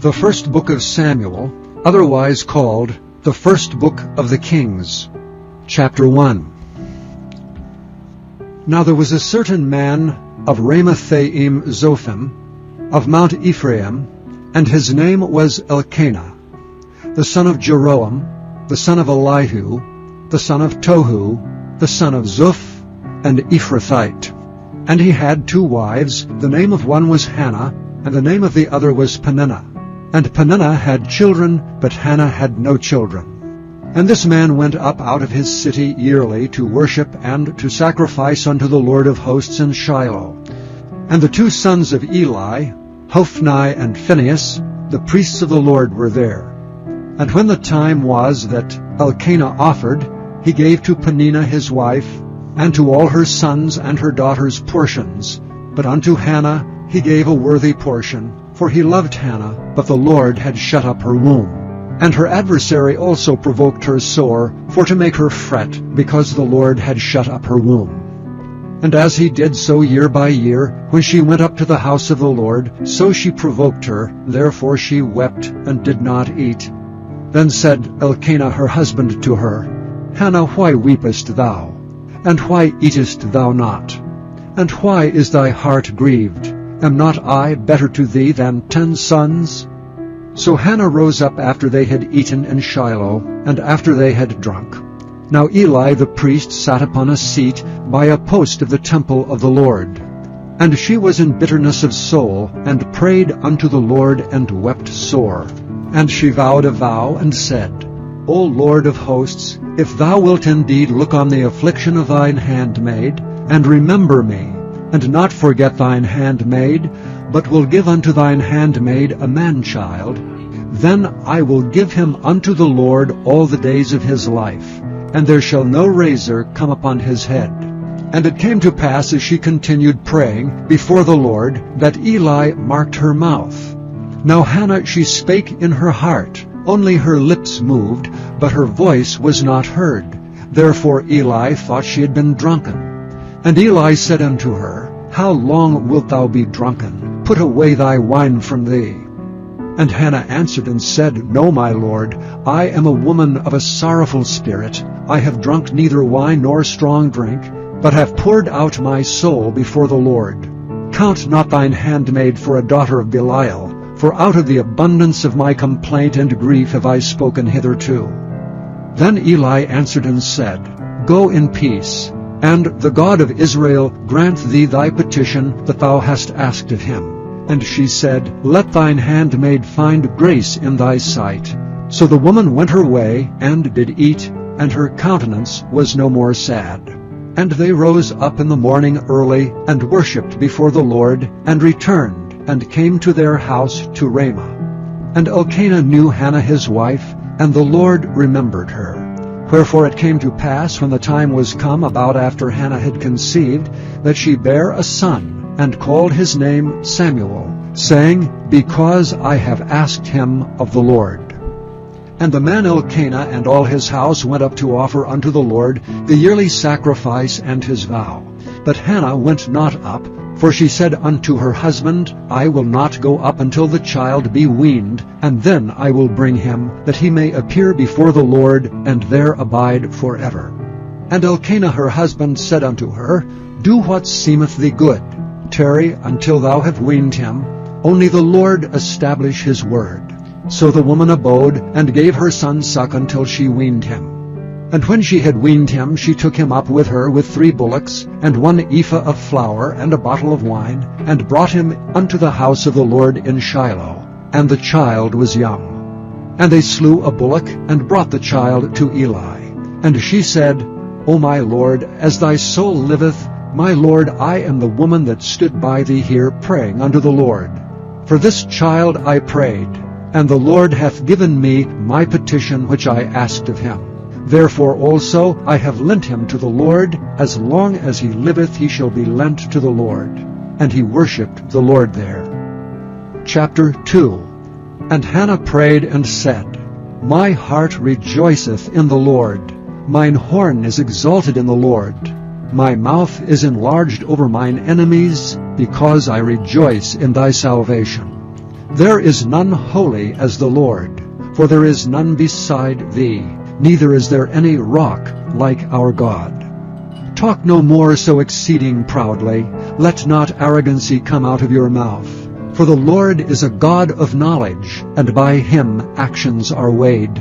The first book of Samuel, otherwise called the first book of the Kings. Chapter 1. Now there was a certain man of Ramathaim Zophim, of Mount Ephraim, and his name was Elkanah, the son of Jeroham, the son of Elihu, the son of Tohu, the son of Zuph, and Ephrathite. And he had 2 wives. The name of one was Hannah, and the name of the other was Peninnah. And Peninnah had children, but Hannah had no children. And this man went up out of his city yearly to worship and to sacrifice unto the Lord of hosts in Shiloh. And the 2 sons of Eli, Hophni and Phinehas, the priests of the Lord, were there. And when the time was that Elkanah offered, he gave to Peninnah his wife, and to all her sons and her daughters portions. But unto Hannah he gave a worthy portion, for he loved Hannah, but the Lord had shut up her womb. And her adversary also provoked her sore, for to make her fret, because the Lord had shut up her womb. And as he did so year by year, when she went up to the house of the Lord, so she provoked her, therefore she wept and did not eat. Then said Elkanah her husband to her, Hannah, why weepest thou? And why eatest thou not? And why is thy heart grieved? Am not I better to thee than 10 sons? So Hannah rose up after they had eaten in Shiloh, and after they had drunk. Now Eli the priest sat upon a seat by a post of the temple of the Lord. And she was in bitterness of soul, and prayed unto the Lord, and wept sore. And she vowed a vow, and said, O Lord of hosts, if thou wilt indeed look on the affliction of thine handmaid, and remember me, and not forget thine handmaid, but will give unto thine handmaid a man-child, then I will give him unto the Lord all the days of his life, and there shall no razor come upon his head. And it came to pass, as she continued praying before the Lord, that Eli marked her mouth. Now Hannah, she spake in her heart, only her lips moved, but her voice was not heard. Therefore Eli thought she had been drunken. And Eli said unto her, How long wilt thou be drunken? Put away thy wine from thee. And Hannah answered and said, No, my lord, I am a woman of a sorrowful spirit. I have drunk neither wine nor strong drink, but have poured out my soul before the Lord. Count not thine handmaid for a daughter of Belial, for out of the abundance of my complaint and grief have I spoken hitherto. Then Eli answered and said, Go in peace, and the God of Israel grant thee thy petition that thou hast asked of him. And she said, Let thine handmaid find grace in thy sight. So the woman went her way, and did eat, and her countenance was no more sad. And they rose up in the morning early, and worshipped before the Lord, and returned, and came to their house to Ramah. And Elkanah knew Hannah his wife, and the Lord remembered her. Wherefore it came to pass, when the time was come about after Hannah had conceived, that she bare a son, and called his name Samuel, saying, Because I have asked him of the Lord. And the man Elkanah and all his house went up to offer unto the Lord the yearly sacrifice and his vow. But Hannah went not up, for she said unto her husband, I will not go up until the child be weaned, and then I will bring him, that he may appear before the Lord, and there abide forever. And Elkanah her husband said unto her, Do what seemeth thee good. Tarry until thou have weaned him. Only the Lord establish his word. So the woman abode, and gave her son suck until she weaned him. And when she had weaned him, she took him up with her with 3 bullocks, and 1 ephah of flour, and a bottle of wine, and brought him unto the house of the Lord in Shiloh. And the child was young. And they slew a bullock, and brought the child to Eli. And she said, O my Lord, as thy soul liveth, my Lord, I am the woman that stood by thee here praying unto the Lord. For this child I prayed, and the Lord hath given me my petition which I asked of him. Therefore also I have lent him to the Lord. As long as he liveth he shall be lent to the Lord. And he worshipped the Lord there. Chapter 2. And Hannah prayed and said, My heart rejoiceth in the Lord. Mine horn is exalted in the Lord. My mouth is enlarged over mine enemies, because I rejoice in thy salvation. There is none holy as the Lord, for there is none beside thee, neither is there any rock like our God. Talk no more so exceeding proudly, let not arrogancy come out of your mouth. For the Lord is a God of knowledge, and by him actions are weighed.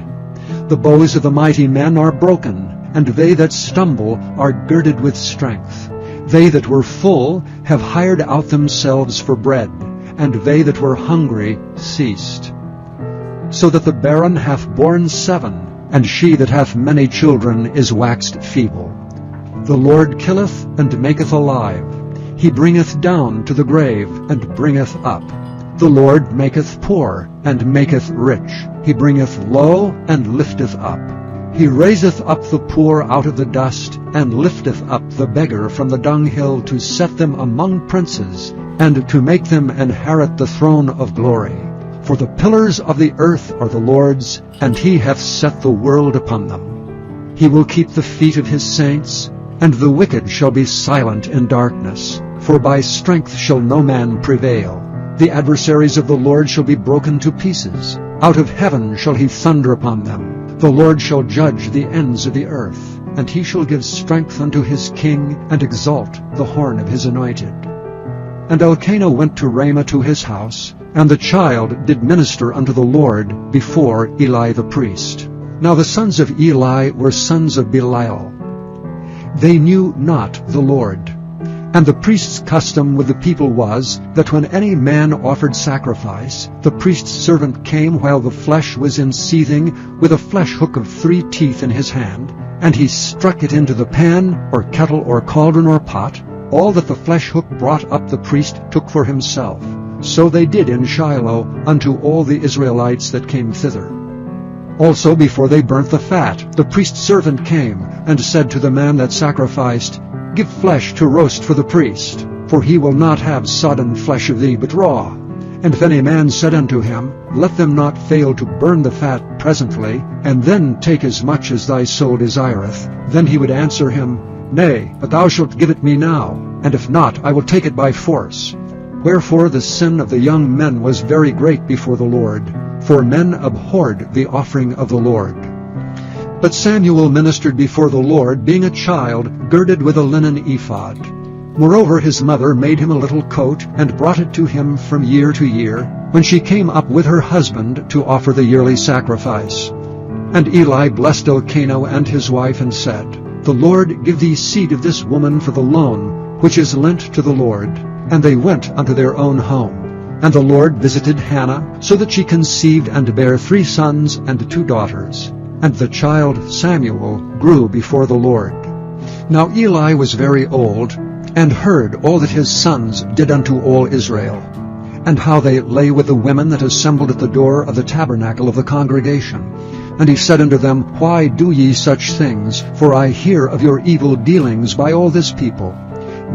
The bows of the mighty men are broken, and they that stumble are girded with strength. They that were full have hired out themselves for bread, and they that were hungry ceased. So that the barren hath borne 7, and she that hath many children is waxed feeble. The Lord killeth and maketh alive. He bringeth down to the grave, and bringeth up. The Lord maketh poor, and maketh rich. He bringeth low, and lifteth up. He raiseth up the poor out of the dust, and lifteth up the beggar from the dunghill, to set them among princes, and to make them inherit the throne of glory. For the pillars of the earth are the Lord's, and he hath set the world upon them. He will keep the feet of his saints, and the wicked shall be silent in darkness. For by strength shall no man prevail. The adversaries of the Lord shall be broken to pieces. Out of heaven shall he thunder upon them. The Lord shall judge the ends of the earth, and he shall give strength unto his king, and exalt the horn of his anointed. And Elkanah went to Ramah to his house, and the child did minister unto the Lord before Eli the priest. Now the sons of Eli were sons of Belial. They knew not the Lord. And the priest's custom with the people was, that when any man offered sacrifice, the priest's servant came while the flesh was in seething, with a flesh hook of 3 teeth in his hand, and he struck it into the pan, or kettle, or cauldron, or pot. All that the flesh hook brought up the priest took for himself. So they did in Shiloh unto all the Israelites that came thither. Also before they burnt the fat, the priest's servant came, and said to the man that sacrificed, Give flesh to roast for the priest, for he will not have sodden flesh of thee, but raw. And if any man said unto him, Let them not fail to burn the fat presently, and then take as much as thy soul desireth, then he would answer him, Nay, but thou shalt give it me now, and if not, I will take it by force. Wherefore the sin of the young men was very great before the Lord, for men abhorred the offering of the Lord. But Samuel ministered before the Lord, being a child, girded with a linen ephod. Moreover his mother made him a little coat, and brought it to him from year to year, when she came up with her husband to offer the yearly sacrifice. And Eli blessed Elkanah and his wife, and said, The Lord give thee seed of this woman for the loan, which is lent to the Lord. And they went unto their own home. And the Lord visited Hannah, so that she conceived and bare 3 sons and 2 daughters. And the child Samuel grew before the Lord. Now Eli was very old, and heard all that his sons did unto all Israel, and how they lay with the women that assembled at the door of the tabernacle of the congregation. And he said unto them, Why do ye such things? For I hear of your evil dealings by all this people.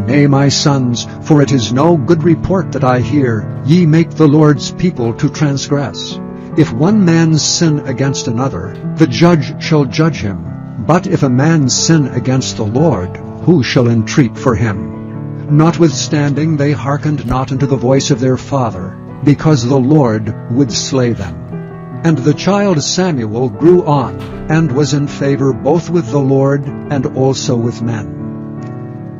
Nay, my sons, for it is no good report that I hear, ye make the Lord's people to transgress. If one man sin against another, the judge shall judge him. But if a man sin against the Lord, who shall entreat for him? Notwithstanding they hearkened not unto the voice of their father, because the Lord would slay them. And the child Samuel grew on, and was in favor both with the Lord and also with men.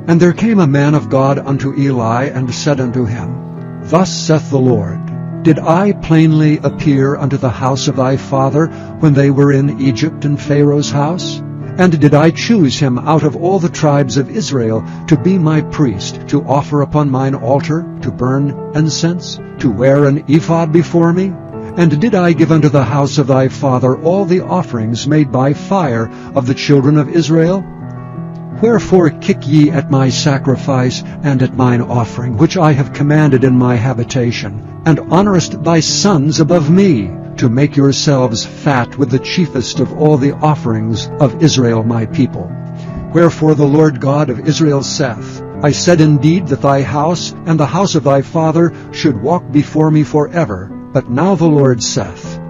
And there came a man of God unto Eli, and said unto him, Thus saith the Lord, Did I plainly appear unto the house of thy father when they were in Egypt in Pharaoh's house? And did I choose him out of all the tribes of Israel to be my priest, to offer upon mine altar, to burn incense, to wear an ephod before me? And did I give unto the house of thy father all the offerings made by fire of the children of Israel? Wherefore kick ye at my sacrifice and at mine offering, which I have commanded in my habitation, and honorest thy sons above me, to make yourselves fat with the chiefest of all the offerings of Israel my people? Wherefore the Lord God of Israel saith, I said indeed that thy house and the house of thy father should walk before me forever. But now the Lord saith,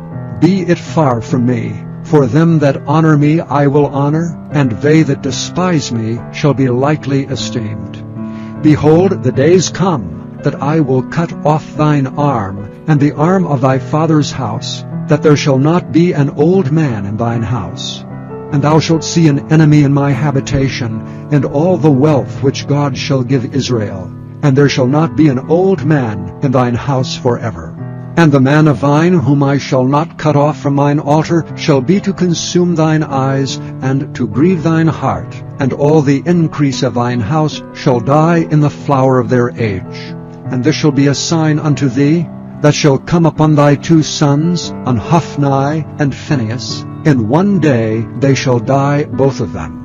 Be it far from me. For them that honor me I will honor, and they that despise me shall be lightly esteemed. Behold, the days come, that I will cut off thine arm, and the arm of thy father's house, that there shall not be an old man in thine house. And thou shalt see an enemy in my habitation, and all the wealth which God shall give Israel. And there shall not be an old man in thine house forever. And the man of thine whom I shall not cut off from mine altar shall be to consume thine eyes, and to grieve thine heart. And all the increase of thine house shall die in the flower of their age. And this shall be a sign unto thee, that shall come upon thy 2 sons, on Hophni and Phinehas. In one day they shall die both of them.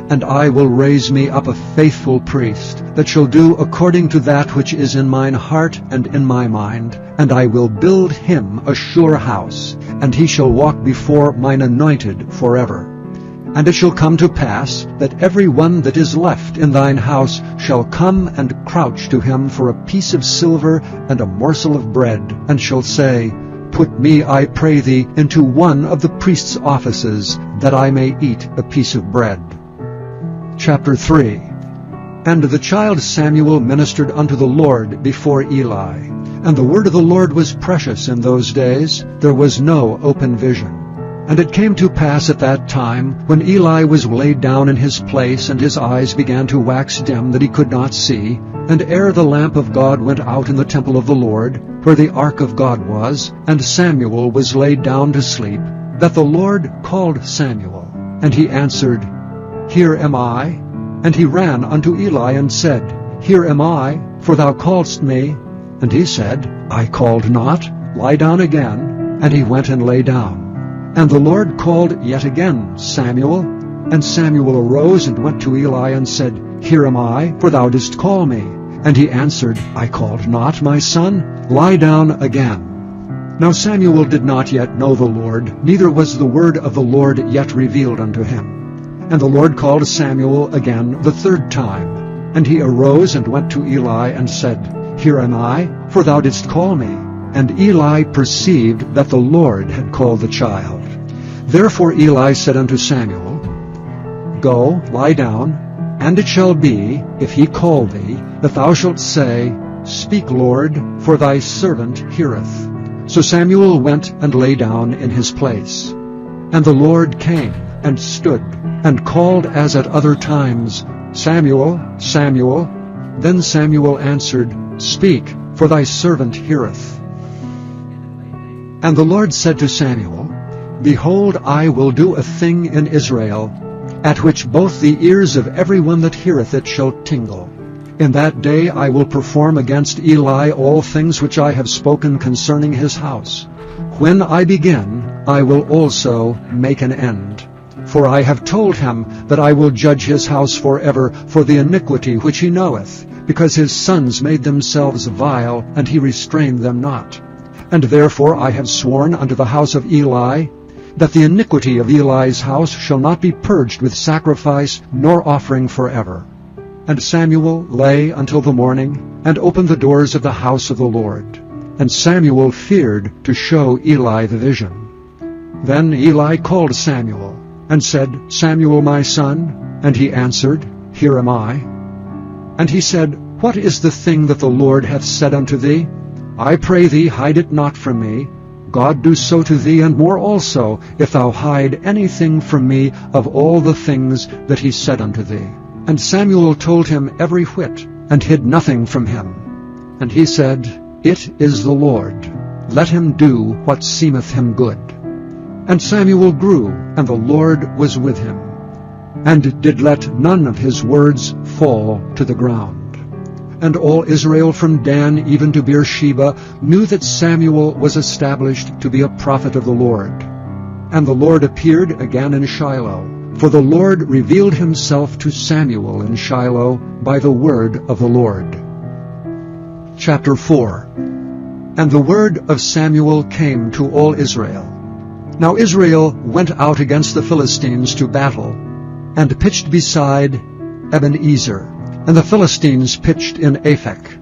And I will raise me up a faithful priest, that shall do according to that which is in mine heart and in my mind. And I will build him a sure house, and he shall walk before mine anointed forever. And it shall come to pass, that every one that is left in thine house shall come and crouch to him for a piece of silver and a morsel of bread, and shall say, Put me, I pray thee, into one of the priest's offices, that I may eat a piece of bread. Chapter 3. And the child Samuel ministered unto the Lord before Eli. And the word of the Lord was precious in those days. There was no open vision. And it came to pass at that time, when Eli was laid down in his place, and his eyes began to wax dim, that he could not see, and ere the lamp of God went out in the temple of the Lord, where the ark of God was, and Samuel was laid down to sleep, that the Lord called Samuel. And he answered, Here am I. And he ran unto Eli and said, Here am I, for thou calledst me. And he said, I called not, lie down again. And he went and lay down. And the Lord called yet again, Samuel. And Samuel arose and went to Eli and said, Here am I, for thou didst call me. And he answered, I called not, my son, lie down again. Now Samuel did not yet know the Lord, neither was the word of the Lord yet revealed unto him. And the Lord called Samuel again the 3rd time. And he arose and went to Eli and said, Here am I, for thou didst call me. And Eli perceived that the Lord had called the child. Therefore Eli said unto Samuel, Go, lie down, and it shall be, if he call thee, that thou shalt say, Speak, Lord, for thy servant heareth. So Samuel went and lay down in his place. And the Lord came and stood, and called as at other times, Samuel, Samuel. Then Samuel answered, Speak, for thy servant heareth. And the Lord said to Samuel, Behold, I will do a thing in Israel, at which both the ears of every one that heareth it shall tingle. In that day I will perform against Eli all things which I have spoken concerning his house. When I begin, I will also make an end. For I have told him that I will judge his house forever for the iniquity which he knoweth, because his sons made themselves vile, and he restrained them not. And therefore I have sworn unto the house of Eli, that the iniquity of Eli's house shall not be purged with sacrifice nor offering forever. And Samuel lay until the morning, and opened the doors of the house of the Lord. And Samuel feared to show Eli the vision. Then Eli called Samuel, and said, Samuel, my son. And he answered, Here am I. And he said, What is the thing that the Lord hath said unto thee? I pray thee, hide it not from me. God do so to thee, and more also, if thou hide anything from me of all the things that he said unto thee. And Samuel told him every whit, and hid nothing from him. And he said, It is the Lord. Let him do what seemeth him good. And Samuel grew, and the Lord was with him, and did let none of his words fall to the ground. And all Israel from Dan even to Beersheba knew that Samuel was established to be a prophet of the Lord. And the Lord appeared again in Shiloh, for the Lord revealed himself to Samuel in Shiloh by the word of the Lord. Chapter 4. And the word of Samuel came to all Israel. Now Israel went out against the Philistines to battle, and pitched beside Ebenezer, and the Philistines pitched in Aphek.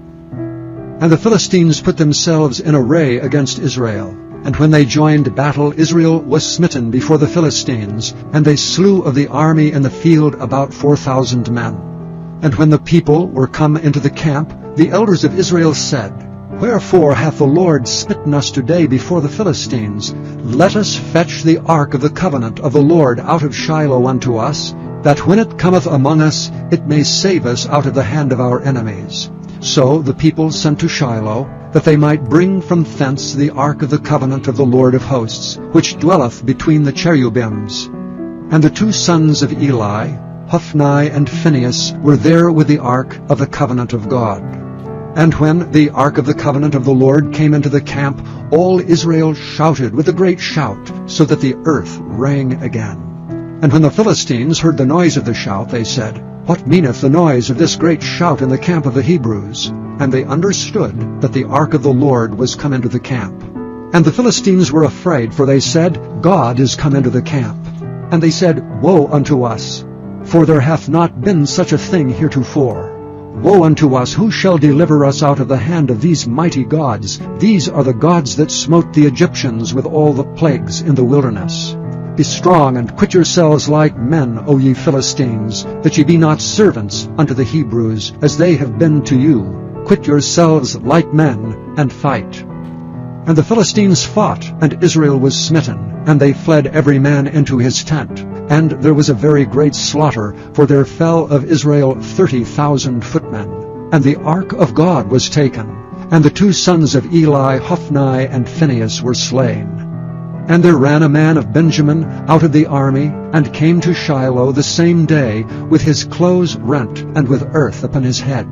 And the Philistines put themselves in array against Israel. And when they joined battle, Israel was smitten before the Philistines, and they slew of the army in the field about 4,000 men. And when the people were come into the camp, The elders of Israel said, Wherefore hath the Lord smitten us today before the Philistines? Let us fetch the ark of the covenant of the Lord out of Shiloh unto us, that when it cometh among us, it may save us out of the hand of our enemies. So the people sent to Shiloh, that they might bring from thence the ark of the covenant of the Lord of hosts, which dwelleth between the cherubims. And the two sons of Eli, Hophni and Phinehas, were there with the ark of the covenant of God. And when the ark of the covenant of the Lord came into the camp, all Israel shouted with a great shout, so that the earth rang again. And when the Philistines heard the noise of the shout, they said, What meaneth the noise of this great shout in the camp of the Hebrews? And they understood that the ark of the Lord was come into the camp. And the Philistines were afraid, for they said, God is come into the camp. And they said, Woe unto us! For there hath not been such a thing heretofore. Woe unto us! Who shall deliver us out of the hand of these mighty gods? These are the gods that smote the Egyptians with all the plagues in the wilderness. Be strong, and quit yourselves like men, O ye Philistines, that ye be not servants unto the Hebrews, as they have been to you. Quit yourselves like men, and fight. And the Philistines fought, and Israel was smitten, and they fled every man into his tent. And there was a very great slaughter, for there fell of Israel 30,000 footmen. And the ark of God was taken, and the two sons of Eli, Hophni and Phinehas, were slain. And there ran a man of Benjamin out of the army, and came to Shiloh the same day, with his clothes rent, and with earth upon his head.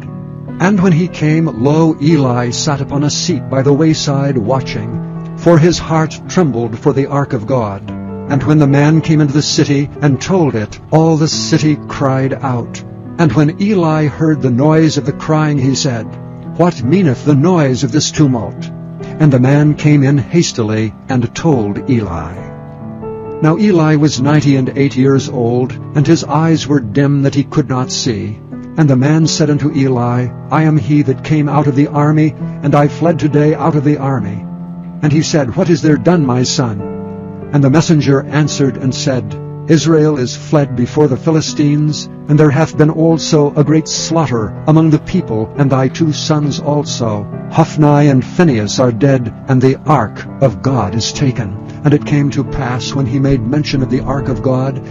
And when he came, lo, Eli sat upon a seat by the wayside watching, for his heart trembled for the ark of God. And when the man came into the city, and told it, all the city cried out. And when Eli heard the noise of the crying, he said, What meaneth the noise of this tumult? And the man came in hastily, and told Eli. Now Eli was 98 years old, and his eyes were dim that he could not see. And the man said unto Eli, I am he that came out of the army, and I fled today out of the army. And he said, What is there done, my son? And the messenger answered and said, Israel is fled before the Philistines, and there hath been also a great slaughter among the people, and thy two sons also, Hophni and Phinehas, are dead, and the ark of God is taken. And it came to pass, when he made mention of the ark of God,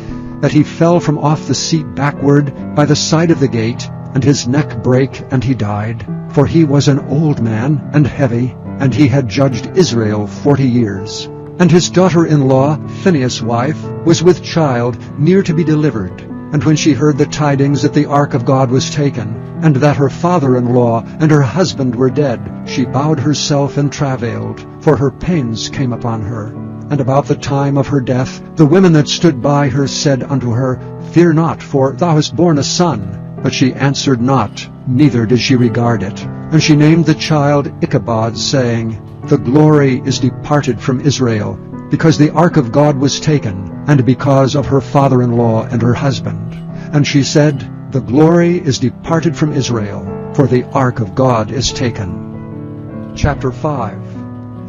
that he fell from off the seat backward by the side of the gate, and his neck brake, and he died. For he was an old man, and heavy, and he had judged Israel 40 years. And his daughter-in-law, Phinehas' wife, was with child, near to be delivered. And when she heard the tidings that the ark of God was taken, and that her father-in-law and her husband were dead, she bowed herself and travailed, for her pains came upon her. And about the time of her death, the women that stood by her said unto her, Fear not, for thou hast borne a son. But she answered not, neither did she regard it. And she named the child Ichabod, saying, The glory is departed from Israel, because the ark of God was taken, and because of her father-in-law and her husband. And she said, The glory is departed from Israel, for the ark of God is taken. Chapter 5.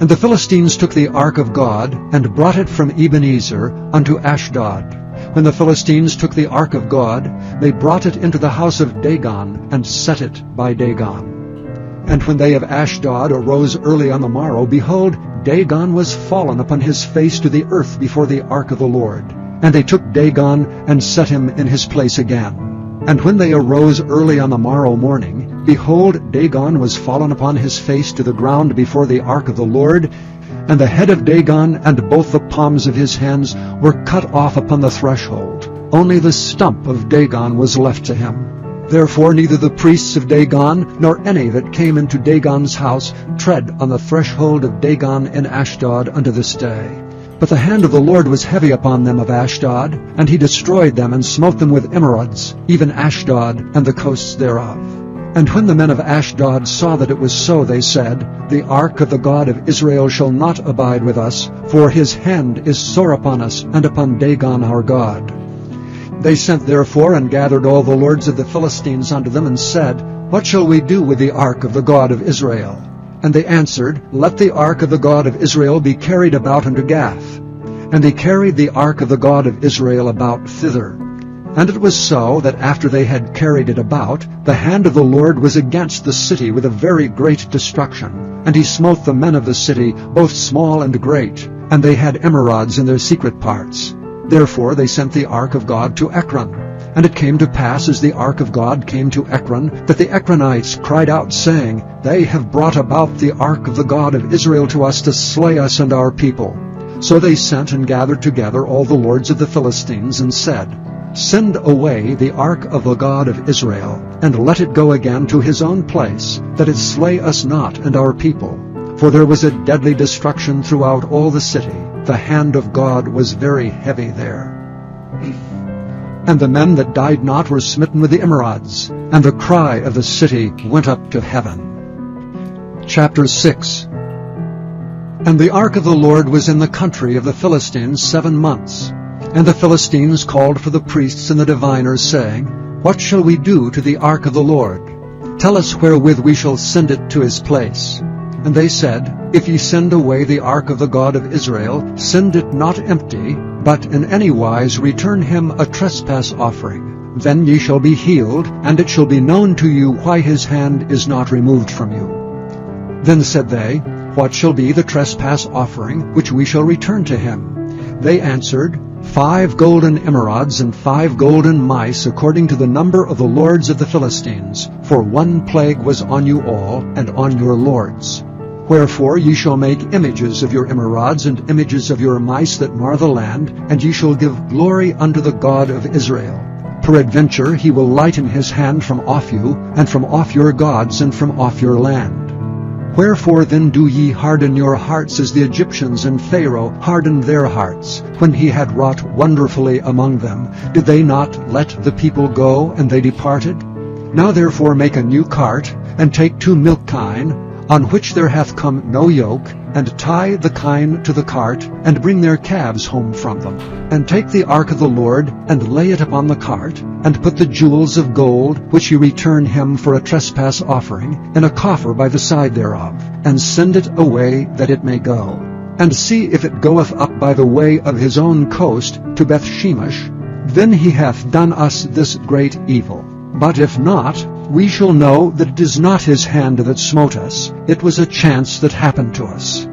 And the Philistines took the ark of God, and brought it from Ebenezer unto Ashdod. When the Philistines took the ark of God, they brought it into the house of Dagon, and set it by Dagon. And when they of Ashdod arose early on the morrow, behold, Dagon was fallen upon his face to the earth before the ark of the Lord. And they took Dagon, and set him in his place again. And when they arose early on the morrow morning, behold, Dagon was fallen upon his face to the ground before the ark of the Lord, and the head of Dagon and both the palms of his hands were cut off upon the threshold. Only the stump of Dagon was left to him. Therefore neither the priests of Dagon, nor any that came into Dagon's house, tread on the threshold of Dagon in Ashdod unto this day. But the hand of the Lord was heavy upon them of Ashdod, and he destroyed them, and smote them with emerods, even Ashdod and the coasts thereof. And when the men of Ashdod saw that it was so, they said, The ark of the God of Israel shall not abide with us, for his hand is sore upon us, and upon Dagon our God. They sent therefore and gathered all the lords of the Philistines unto them, and said, What shall we do with the ark of the God of Israel? And they answered, Let the ark of the God of Israel be carried about unto Gath. And they carried the ark of the God of Israel about thither. And it was so that after they had carried it about, the hand of the Lord was against the city with a very great destruction. And he smote the men of the city, both small and great, and they had emerods in their secret parts. Therefore they sent the ark of God to Ekron. And it came to pass, as the ark of God came to Ekron, that the Ekronites cried out, saying, They have brought about the ark of the God of Israel to us to slay us and our people. So they sent and gathered together all the lords of the Philistines, and said, Send away the ark of the God of Israel, and let it go again to his own place, that it slay us not and our people. For there was a deadly destruction throughout all the city. The hand of God was very heavy there. And the men that died not were smitten with the emerods, and the cry of the city went up to heaven. Chapter 6. And the ark of the Lord was in the country of the Philistines 7 months. And the Philistines called for the priests and the diviners, saying, What shall we do to the ark of the Lord? Tell us wherewith we shall send it to his place. And they said, If ye send away the ark of the God of Israel, send it not empty, but in any wise return him a trespass offering. Then ye shall be healed, and it shall be known to you why his hand is not removed from you. Then said they, What shall be the trespass offering which we shall return to him? They answered, 5 golden emerods and 5 golden mice, according to the number of the lords of the Philistines. For 1 plague was on you all, and on your lords. Wherefore ye shall make images of your emerods and images of your mice that mar the land, and ye shall give glory unto the God of Israel. Peradventure he will lighten his hand from off you, and from off your gods, and from off your land. Wherefore then do ye harden your hearts as the Egyptians and Pharaoh hardened their hearts, when he had wrought wonderfully among them? Did they not let the people go, and they departed? Now therefore make a new cart, and take 2 milk kine, on which there hath come no yoke, and tie the kine to the cart, and bring their calves home from them. And take the ark of the Lord, and lay it upon the cart, and put the jewels of gold, which ye return him for a trespass offering, in a coffer by the side thereof, and send it away that it may go. And see if it goeth up by the way of his own coast to Bethshemesh. Then he hath done us this great evil. But if not, we shall know that it is not his hand that smote us. It was a chance that happened to us.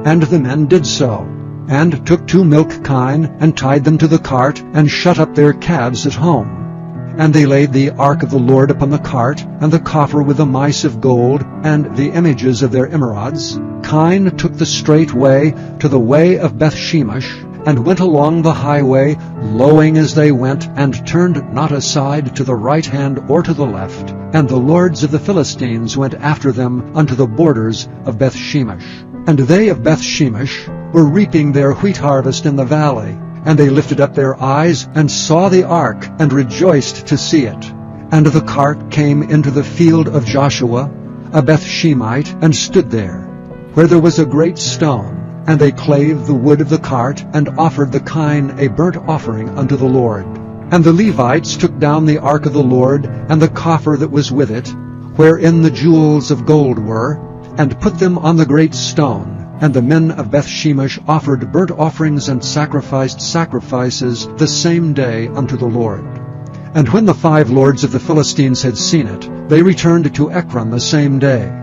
And the men did so, and took 2 milk kine, and tied them to the cart, and shut up their calves at home. And they laid the ark of the Lord upon the cart, and the coffer with the mice of gold, and the images of their emerods. Kine took the straight way to the way of Bethshemesh, and went along the highway, lowing as they went, and turned not aside to the right hand or to the left. And the lords of the Philistines went after them unto the borders of Bethshemesh. And they of Bethshemesh were reaping their wheat harvest in the valley. And they lifted up their eyes, and saw the ark, and rejoiced to see it. And the cart came into the field of Joshua, a Bethshemite, and stood there, where there was a great stone. And they clave the wood of the cart, and offered the kine a burnt offering unto the Lord. And the Levites took down the ark of the Lord, and the coffer that was with it, wherein the jewels of gold were, and put them on the great stone. And the men of Bethshemesh offered burnt offerings and sacrificed sacrifices the same day unto the Lord. And when the 5 lords of the Philistines had seen it, they returned to Ekron the same day.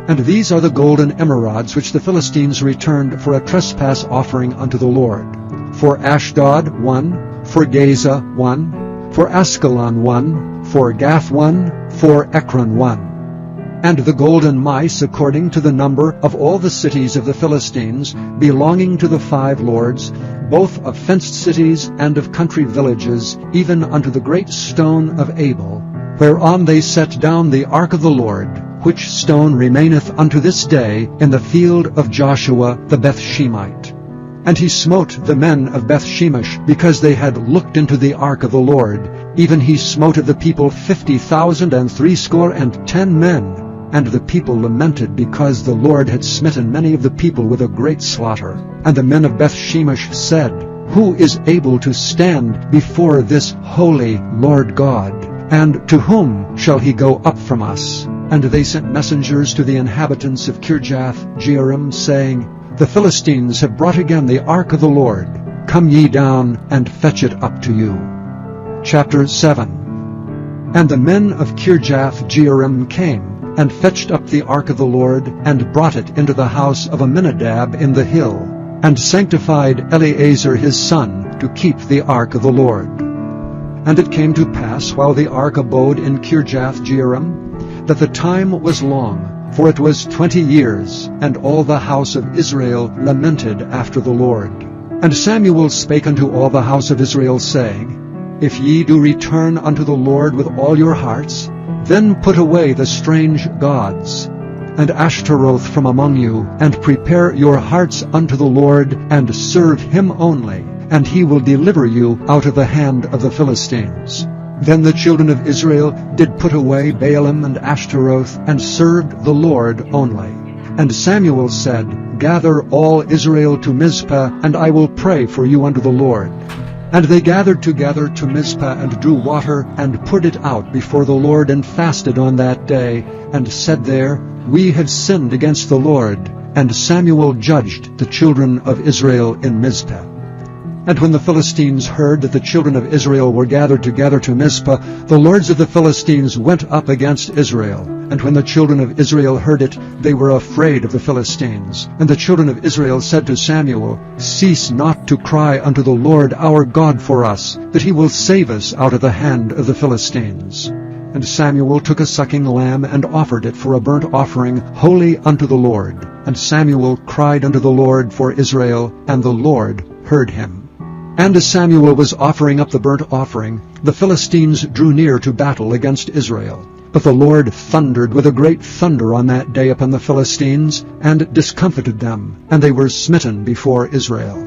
And these are the golden emerods which the Philistines returned for a trespass offering unto the Lord. For Ashdod 1, for Gaza 1, for Askelon 1, for Gath 1, for Ekron 1. And the golden mice according to the number of all the cities of the Philistines, belonging to the 5 lords, both of fenced cities and of country villages, even unto the great stone of Abel, whereon they set down the ark of the Lord, which stone remaineth unto this day in the field of Joshua the Bethshemite. And he smote the men of Bethshemesh, because they had looked into the ark of the Lord. Even he smote of the people 50,000 and 70 men. And the people lamented, because the Lord had smitten many of the people with a great slaughter. And the men of Bethshemesh said, Who is able to stand before this holy Lord God? And to whom shall he go up from us? And they sent messengers to the inhabitants of Kirjath-jearim, saying, The Philistines have brought again the ark of the Lord. Come ye down, and fetch it up to you. Chapter 7. And the men of Kirjath-jearim came, and fetched up the ark of the Lord, and brought it into the house of Aminadab in the hill, and sanctified Eleazar his son to keep the ark of the Lord. And it came to pass, while the ark abode in Kirjath-jearim, that the time was long, for it was 20 years, and all the house of Israel lamented after the Lord. And Samuel spake unto all the house of Israel, saying, If ye do return unto the Lord with all your hearts, then put away the strange gods, and Ashtaroth from among you, and prepare your hearts unto the Lord, and serve him only, and he will deliver you out of the hand of the Philistines. Then the children of Israel did put away Baalim and Ashtaroth, and served the Lord only. And Samuel said, Gather all Israel to Mizpah, and I will pray for you unto the Lord. And they gathered together to Mizpah, and drew water, and poured it out before the Lord, and fasted on that day, and said there, We have sinned against the Lord. And Samuel judged the children of Israel in Mizpah. And when the Philistines heard that the children of Israel were gathered together to Mizpah, the lords of the Philistines went up against Israel. And when the children of Israel heard it, they were afraid of the Philistines. And the children of Israel said to Samuel, Cease not to cry unto the Lord our God for us, that he will save us out of the hand of the Philistines. And Samuel took a sucking lamb, and offered it for a burnt offering, holy unto the Lord. And Samuel cried unto the Lord for Israel, and the Lord heard him. And as Samuel was offering up the burnt offering, the Philistines drew near to battle against Israel. But the Lord thundered with a great thunder on that day upon the Philistines, and discomfited them, and they were smitten before Israel.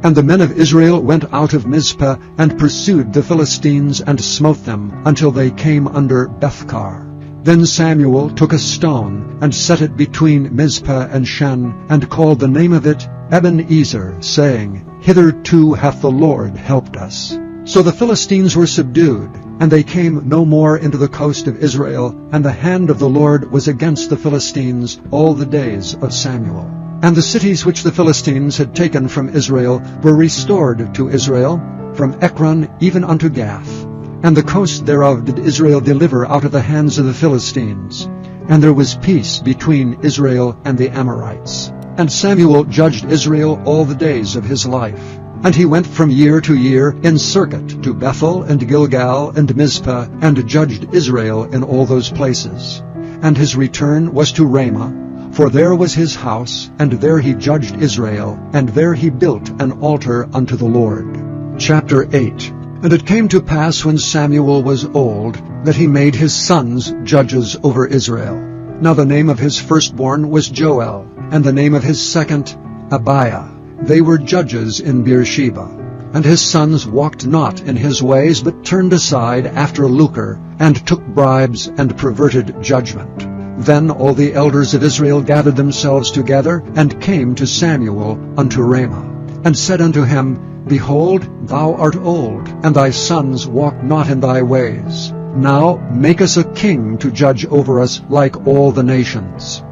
And the men of Israel went out of Mizpah, and pursued the Philistines, and smote them, until they came under Bethkar. Then Samuel took a stone, and set it between Mizpah and Shen, and called the name of it Ebenezer, saying, Hitherto hath the Lord helped us. So the Philistines were subdued, and they came no more into the coast of Israel, and the hand of the Lord was against the Philistines all the days of Samuel. And the cities which the Philistines had taken from Israel were restored to Israel, from Ekron even unto Gath. And the coast thereof did Israel deliver out of the hands of the Philistines. And there was peace between Israel and the Amorites. And Samuel judged Israel all the days of his life. And he went from year to year in circuit to Bethel and Gilgal and Mizpah, and judged Israel in all those places. And his return was to Ramah, for there was his house, and there he judged Israel, and there he built an altar unto the Lord. Chapter 8. And it came to pass, when Samuel was old, that he made his sons judges over Israel. Now the name of his firstborn was Joel, and the name of his second, Abiah. They were judges in Beersheba. And his sons walked not in his ways, but turned aside after lucre, and took bribes, and perverted judgment. Then all the elders of Israel gathered themselves together, and came to Samuel unto Ramah, and said unto him, Behold, thou art old, and thy sons walk not in thy ways. Now make us a king to judge over us like all the nations.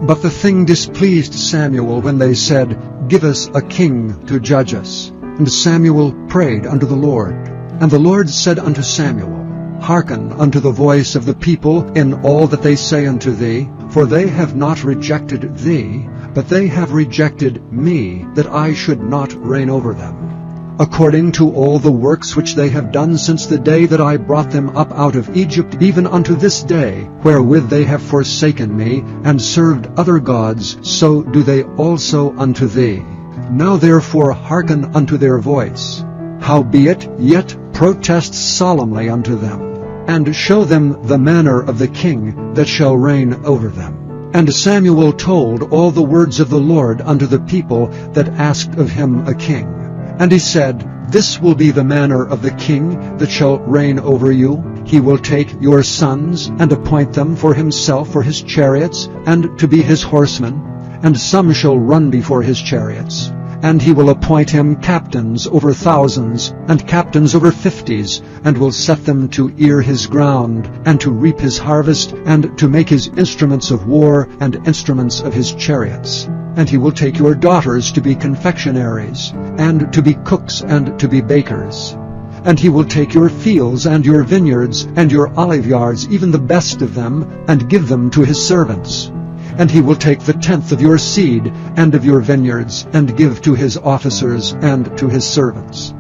But the thing displeased Samuel when they said, Give us a king to judge us. And Samuel prayed unto the Lord. And the Lord said unto Samuel, Hearken unto the voice of the people in all that they say unto thee, for they have not rejected thee, but they have rejected me, that I should not reign over them. According to all the works which they have done since the day that I brought them up out of Egypt, even unto this day, wherewith they have forsaken me, and served other gods, so do they also unto thee. Now therefore hearken unto their voice. Howbeit yet protest solemnly unto them, and show them the manner of the king that shall reign over them. And Samuel told all the words of the Lord unto the people that asked of him a king. And he said, This will be the manner of the king that shall reign over you. He will take your sons, and appoint them for himself for his chariots, and to be his horsemen, and some shall run before his chariots. And he will appoint him captains over thousands, and captains over 50s, and will set them to ear his ground, and to reap his harvest, and to make his instruments of war, and instruments of his chariots. And he will take your daughters to be confectionaries, and to be cooks, and to be bakers. And he will take your fields and your vineyards and your olive yards, even the best of them, and give them to his servants. And he will take the tenth of your seed and of your vineyards, and give to his officers and to his servants.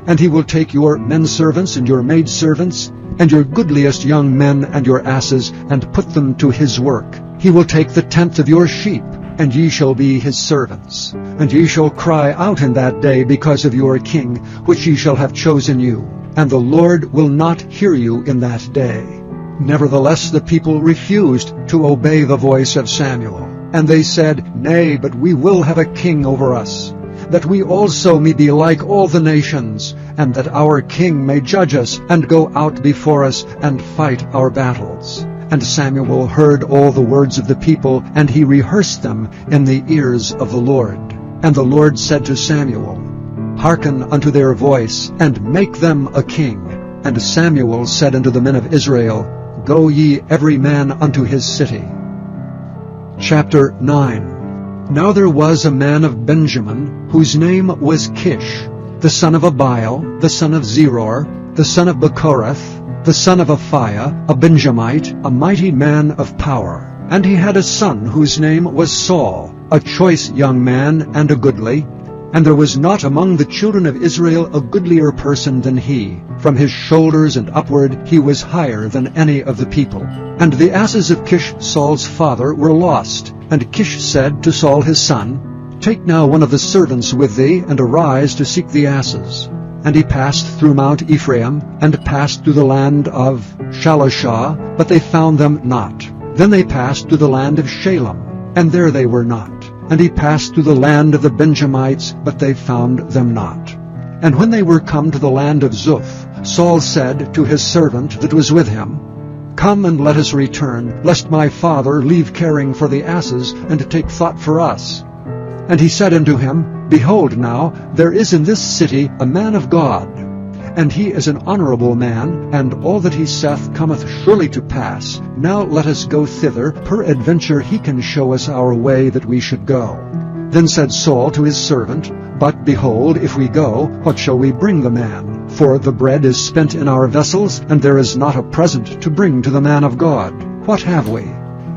And he will take your men-servants and your maid-servants, and your goodliest young men and your asses, and put them to his work. He will take the tenth of your sheep, and ye shall be his servants. And ye shall cry out in that day because of your king, which ye shall have chosen you. And the Lord will not hear you in that day. Nevertheless the people refused to obey the voice of Samuel. And they said, Nay, but we will have a king over us, that we also may be like all the nations, and that our king may judge us, and go out before us, and fight our battles. And Samuel heard all the words of the people, and he rehearsed them in the ears of the Lord. And the Lord said to Samuel, Hearken unto their voice, and make them a king. And Samuel said unto the men of Israel, Go ye every man unto his city. Chapter 9. Now there was a man of Benjamin, whose name was Kish, the son of Abiel, the son of Zeror, the son of Bechorath, the son of Aphiah, a Benjamite, a mighty man of power. And he had a son whose name was Saul, a choice young man and a goodly. And there was not among the children of Israel a goodlier person than he. From his shoulders and upward he was higher than any of the people. And the asses of Kish Saul's father were lost. And Kish said to Saul his son, Take now one of the servants with thee, and arise to seek the asses. And he passed through Mount Ephraim, and passed through the land of Shalishah, but they found them not. Then they passed through the land of Shalem, and there they were not. And he passed through the land of the Benjamites, but they found them not. And when they were come to the land of Zuph, Saul said to his servant that was with him, Come and let us return, lest my father leave caring for the asses, and take thought for us. And he said unto him, Behold now, there is in this city a man of God, and he is an honorable man, and all that he saith cometh surely to pass. Now let us go thither, peradventure he can show us our way that we should go. Then said Saul to his servant, But behold, if we go, what shall we bring the man? For the bread is spent in our vessels, and there is not a present to bring to the man of God. What have we?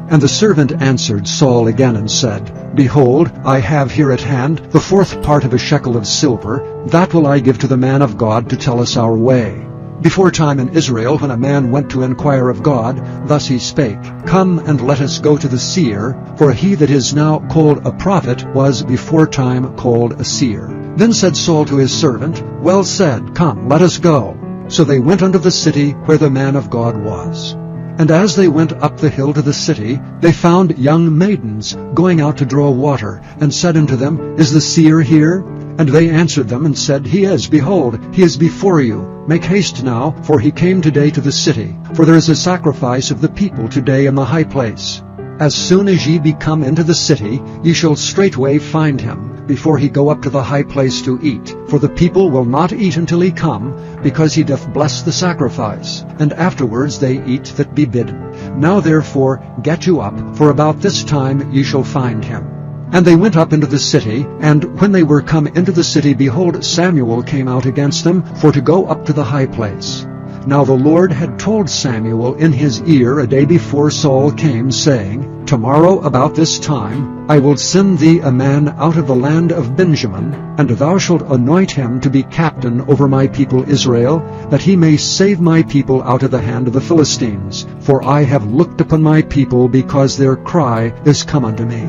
And the servant answered Saul again and said, Behold, I have here at hand the fourth part of a shekel of silver. That will I give to the man of God to tell us our way. Before time in Israel, when a man went to inquire of God, thus he spake, Come and let us go to the seer, for he that is now called a prophet was before time called a seer. Then said Saul to his servant, Well said, come, let us go. So they went unto the city where the man of God was. And as they went up the hill to the city, they found young maidens going out to draw water, and said unto them, Is the seer here? And they answered them and said, He is, behold, he is before you. Make haste now, for he came today to the city. For there is a sacrifice of the people today in the high place. As soon as ye be come into the city, ye shall straightway find him, before he go up to the high place to eat. For the people will not eat until he come, because he doth bless the sacrifice. And afterwards they eat that be bidden. Now therefore get you up, for about this time ye shall find him. And they went up into the city, and when they were come into the city, behold, Samuel came out against them, for to go up to the high place. Now the Lord had told Samuel in his ear a day before Saul came, saying, Tomorrow about this time I will send thee a man out of the land of Benjamin, and thou shalt anoint him to be captain over my people Israel, that he may save my people out of the hand of the Philistines. For I have looked upon my people, because their cry is come unto me.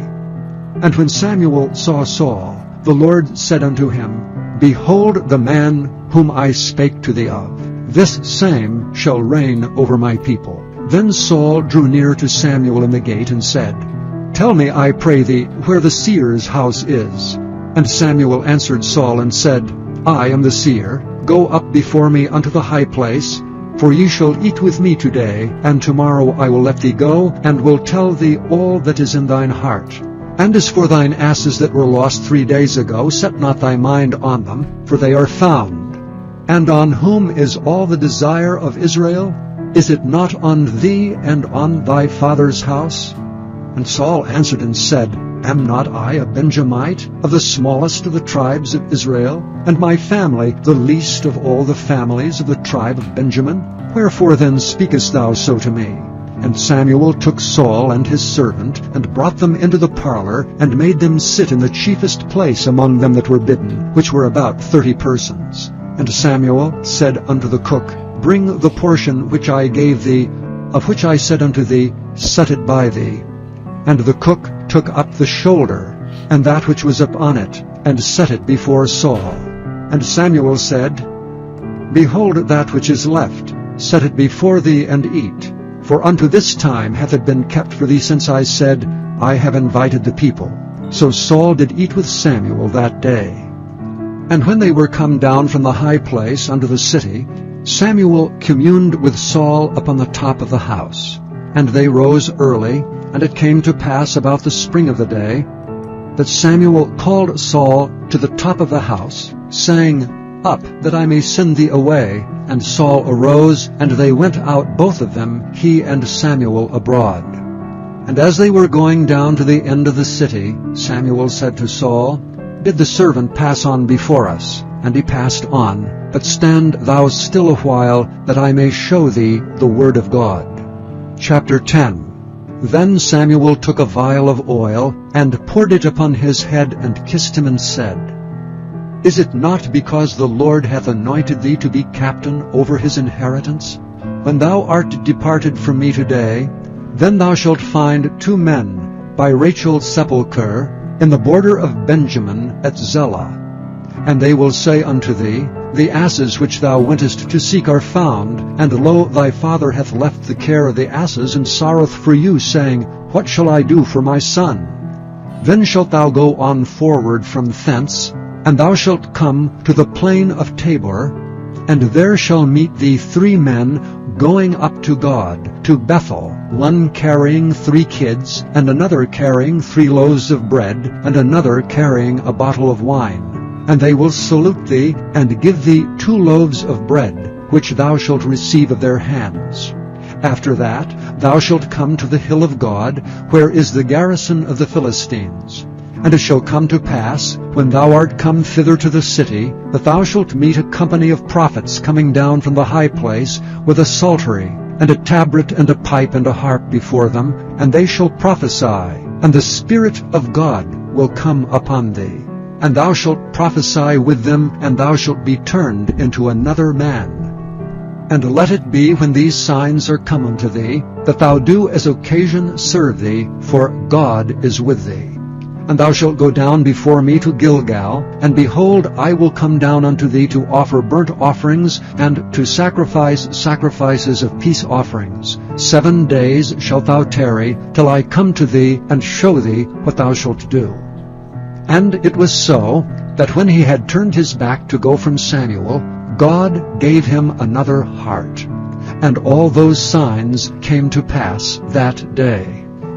And when Samuel saw Saul, the Lord said unto him, Behold the man whom I spake to thee of. This same shall reign over my people. Then Saul drew near to Samuel in the gate, and said, Tell me, I pray thee, where the seer's house is. And Samuel answered Saul, and said, I am the seer. Go up before me unto the high place, for ye shall eat with me today, and tomorrow I will let thee go, and will tell thee all that is in thine heart. And as for thine asses that were lost 3 days ago, set not thy mind on them, for they are found. And on whom is all the desire of Israel? Is it not on thee and on thy father's house? And Saul answered and said, Am not I a Benjamite, of the smallest of the tribes of Israel, and my family the least of all the families of the tribe of Benjamin? Wherefore then speakest thou so to me? And Samuel took Saul and his servant, and brought them into the parlor, and made them sit in the chiefest place among them that were bidden, which were about 30 persons. And Samuel said unto the cook, Bring the portion which I gave thee, of which I said unto thee, Set it by thee. And the cook took up the shoulder, and that which was upon it, and set it before Saul. And Samuel said, Behold that which is left, set it before thee, and eat. For unto this time hath it been kept for thee, since I said, I have invited the people. So Saul did eat with Samuel that day. And when they were come down from the high place unto the city, Samuel communed with Saul upon the top of the house. And they rose early, and it came to pass about the spring of the day, that Samuel called Saul to the top of the house, saying, Up, that I may send thee away. And Saul arose, and they went out both of them, he and Samuel, abroad. And as they were going down to the end of the city, Samuel said to Saul, Bid the servant pass on before us. And he passed on, but stand thou still a while, that I may show thee the word of God. Chapter 10. Then Samuel took a vial of oil, and poured it upon his head, and kissed him, and said, Is it not because the Lord hath anointed thee to be captain over his inheritance? When thou art departed from me today, then thou shalt find 2 men by Rachel's sepulchre in the border of Benjamin at Zelah. And they will say unto thee, The asses which thou wentest to seek are found, and lo, thy father hath left the care of the asses, and sorroweth for you, saying, What shall I do for my son? Then shalt thou go on forward from thence, and thou shalt come to the plain of Tabor, and there shall meet thee 3 men going up to God, to Bethel, one carrying 3 kids, and another carrying 3 loaves of bread, and another carrying a bottle of wine. And they will salute thee, and give thee 2 loaves of bread, which thou shalt receive of their hands. After that thou shalt come to the hill of God, where is the garrison of the Philistines. And it shall come to pass, when thou art come thither to the city, that thou shalt meet a company of prophets coming down from the high place, with a psaltery, and a tabret, and a pipe, and a harp before them, and they shall prophesy, and the Spirit of God will come upon thee. And thou shalt prophesy with them, and thou shalt be turned into another man. And let it be, when these signs are come unto thee, that thou do as occasion serve thee, for God is with thee. And thou shalt go down before me to Gilgal, and behold, I will come down unto thee to offer burnt offerings, and to sacrifice sacrifices of peace offerings. 7 days shalt thou tarry, till I come to thee, and show thee what thou shalt do. And it was so, that when he had turned his back to go from Samuel, God gave him another heart. And all those signs came to pass that day.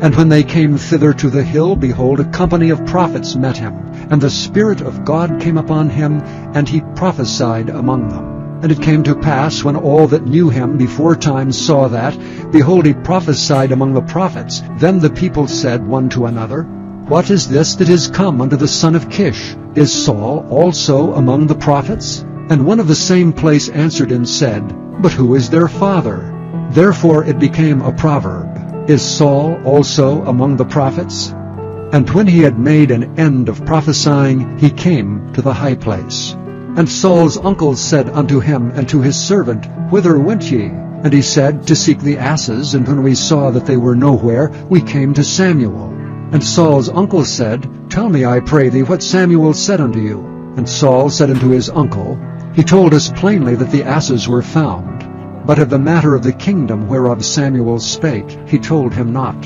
And when they came thither to the hill, behold, a company of prophets met him. And the Spirit of God came upon him, and he prophesied among them. And it came to pass, when all that knew him beforetime saw that, behold, he prophesied among the prophets. Then the people said one to another, What is this that is come unto the son of Kish? Is Saul also among the prophets? And one of the same place answered and said, But who is their father? Therefore it became a proverb, Is Saul also among the prophets? And when he had made an end of prophesying, he came to the high place. And Saul's uncle said unto him and to his servant, Whither went ye? And he said, To seek the asses, and when we saw that they were nowhere, we came to Samuel. And Saul's uncle said, Tell me, I pray thee, what Samuel said unto you. And Saul said unto his uncle, He told us plainly that the asses were found. But of the matter of the kingdom whereof Samuel spake, he told him not.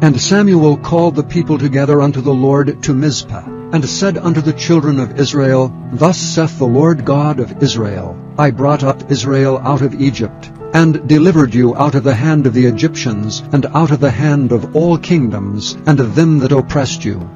And Samuel called the people together unto the Lord to Mizpah, and said unto the children of Israel, Thus saith the Lord God of Israel, I brought up Israel out of Egypt, and delivered you out of the hand of the Egyptians, and out of the hand of all kingdoms, and of them that oppressed you.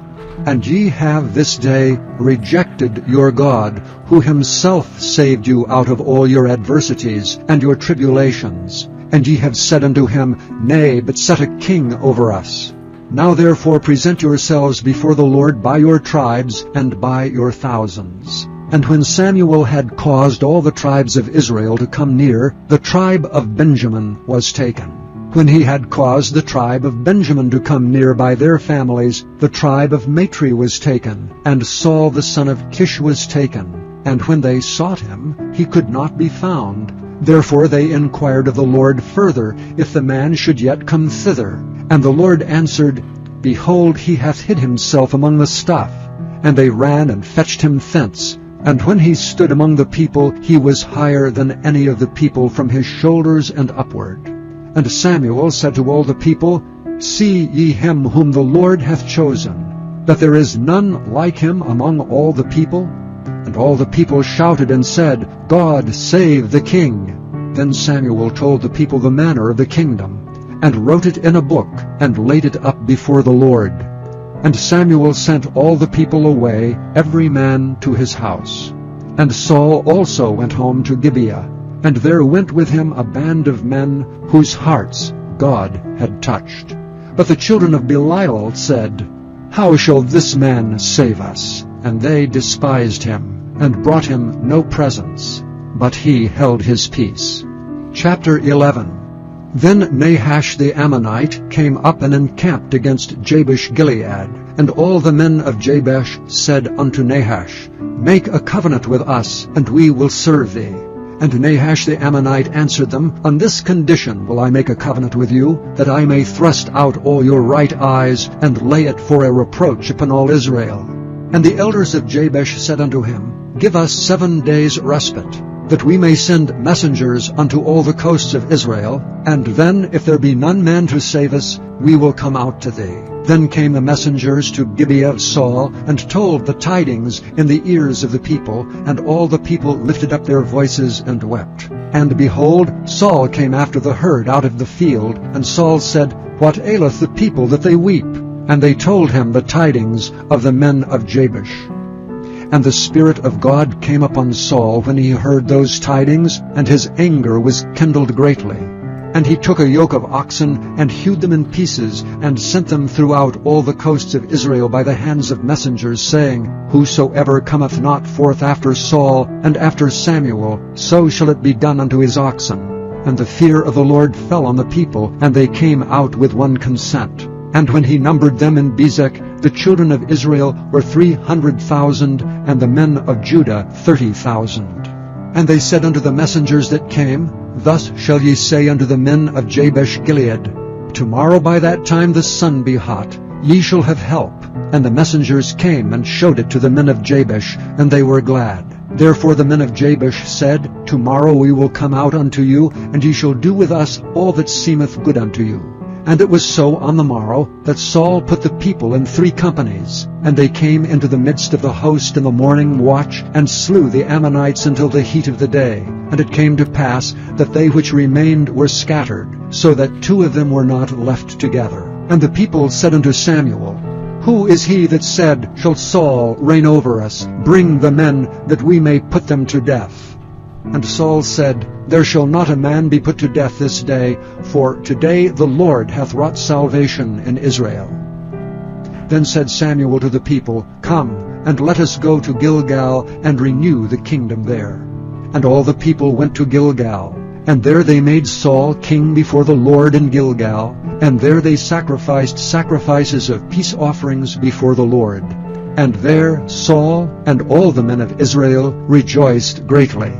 And ye have this day rejected your God, who himself saved you out of all your adversities and your tribulations. And ye have said unto him, Nay, but set a king over us. Now therefore present yourselves before the Lord by your tribes and by your thousands. And when Samuel had caused all the tribes of Israel to come near, the tribe of Benjamin was taken. When he had caused the tribe of Benjamin to come near by their families, the tribe of Matri was taken, and Saul the son of Kish was taken. And when they sought him, he could not be found. Therefore they inquired of the Lord further, if the man should yet come thither. And the Lord answered, Behold, he hath hid himself among the stuff. And they ran and fetched him thence. And when he stood among the people, he was higher than any of the people from his shoulders and upward. And Samuel said to all the people, See ye him whom the Lord hath chosen, that there is none like him among all the people? And all the people shouted and said, God save the king. Then Samuel told the people the manner of the kingdom, and wrote it in a book, and laid it up before the Lord. And Samuel sent all the people away, every man to his house. And Saul also went home to Gibeah, and there went with him a band of men whose hearts God had touched. But the children of Belial said, How shall this man save us? And they despised him, and brought him no presents, but he held his peace. Chapter 11. Then Nahash the Ammonite came up and encamped against Jabesh-Gilead. And all the men of Jabesh said unto Nahash, Make a covenant with us, and we will serve thee. And Nahash the Ammonite answered them, On this condition will I make a covenant with you, that I may thrust out all your right eyes, and lay it for a reproach upon all Israel. And the elders of Jabesh said unto him, Give us 7 days' respite, that we may send messengers unto all the coasts of Israel, and then, if there be none man to save us, we will come out to thee. Then came the messengers to Gibeah of Saul, and told the tidings in the ears of the people, and all the people lifted up their voices and wept. And behold, Saul came after the herd out of the field, and Saul said, What aileth the people that they weep? And they told him the tidings of the men of Jabesh. And the Spirit of God came upon Saul when he heard those tidings, and his anger was kindled greatly. And he took a yoke of oxen, and hewed them in pieces, and sent them throughout all the coasts of Israel by the hands of messengers, saying, Whosoever cometh not forth after Saul and after Samuel, so shall it be done unto his oxen. And the fear of the Lord fell on the people, and they came out with one consent. And when he numbered them in Bezek, the children of Israel were 300,000, and the men of Judah 30,000. And they said unto the messengers that came, Thus shall ye say unto the men of Jabesh-Gilead, Tomorrow by that time the sun be hot, ye shall have help. And the messengers came and showed it to the men of Jabesh, and they were glad. Therefore the men of Jabesh said, Tomorrow we will come out unto you, and ye shall do with us all that seemeth good unto you. And it was so on the morrow, that Saul put the people in 3 companies, and they came into the midst of the host in the morning watch, and slew the Ammonites until the heat of the day. And it came to pass that they which remained were scattered, so that 2 of them were not left together. And the people said unto Samuel, Who is he that said, Shall Saul reign over us? Bring the men, that we may put them to death. And Saul said, There shall not a man be put to death this day, for today the Lord hath wrought salvation in Israel. Then said Samuel to the people, Come, and let us go to Gilgal, and renew the kingdom there. And all the people went to Gilgal. And there they made Saul king before the Lord in Gilgal, and there they sacrificed sacrifices of peace offerings before the Lord. And there Saul and all the men of Israel rejoiced greatly.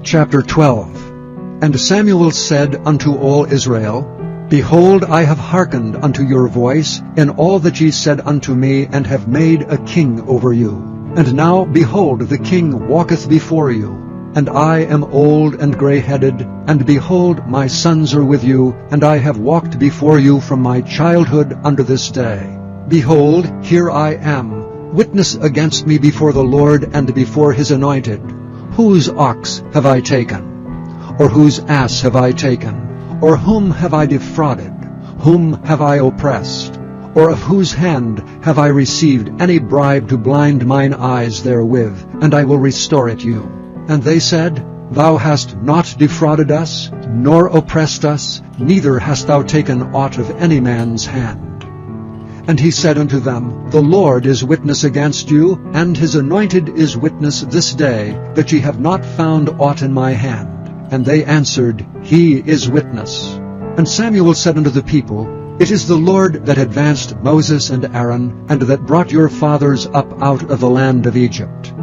Chapter 12. And Samuel said unto all Israel, Behold, I have hearkened unto your voice in all that ye said unto me, and have made a king over you. And now, behold, the king walketh before you, and I am old and grey-headed, and behold, my sons are with you, and I have walked before you from my childhood unto this day. Behold, here I am, witness against me before the Lord and before his anointed. Whose ox have I taken? Or whose ass have I taken? Or whom have I defrauded? Whom have I oppressed? Or of whose hand have I received any bribe to blind mine eyes therewith? And I will restore it you. And they said, Thou hast not defrauded us, nor oppressed us, neither hast thou taken aught of any man's hand. And he said unto them, The Lord is witness against you, and his anointed is witness this day, that ye have not found aught in my hand. And they answered, He is witness. And Samuel said unto the people, It is the Lord that advanced Moses and Aaron, and that brought your fathers up out of the land of Egypt.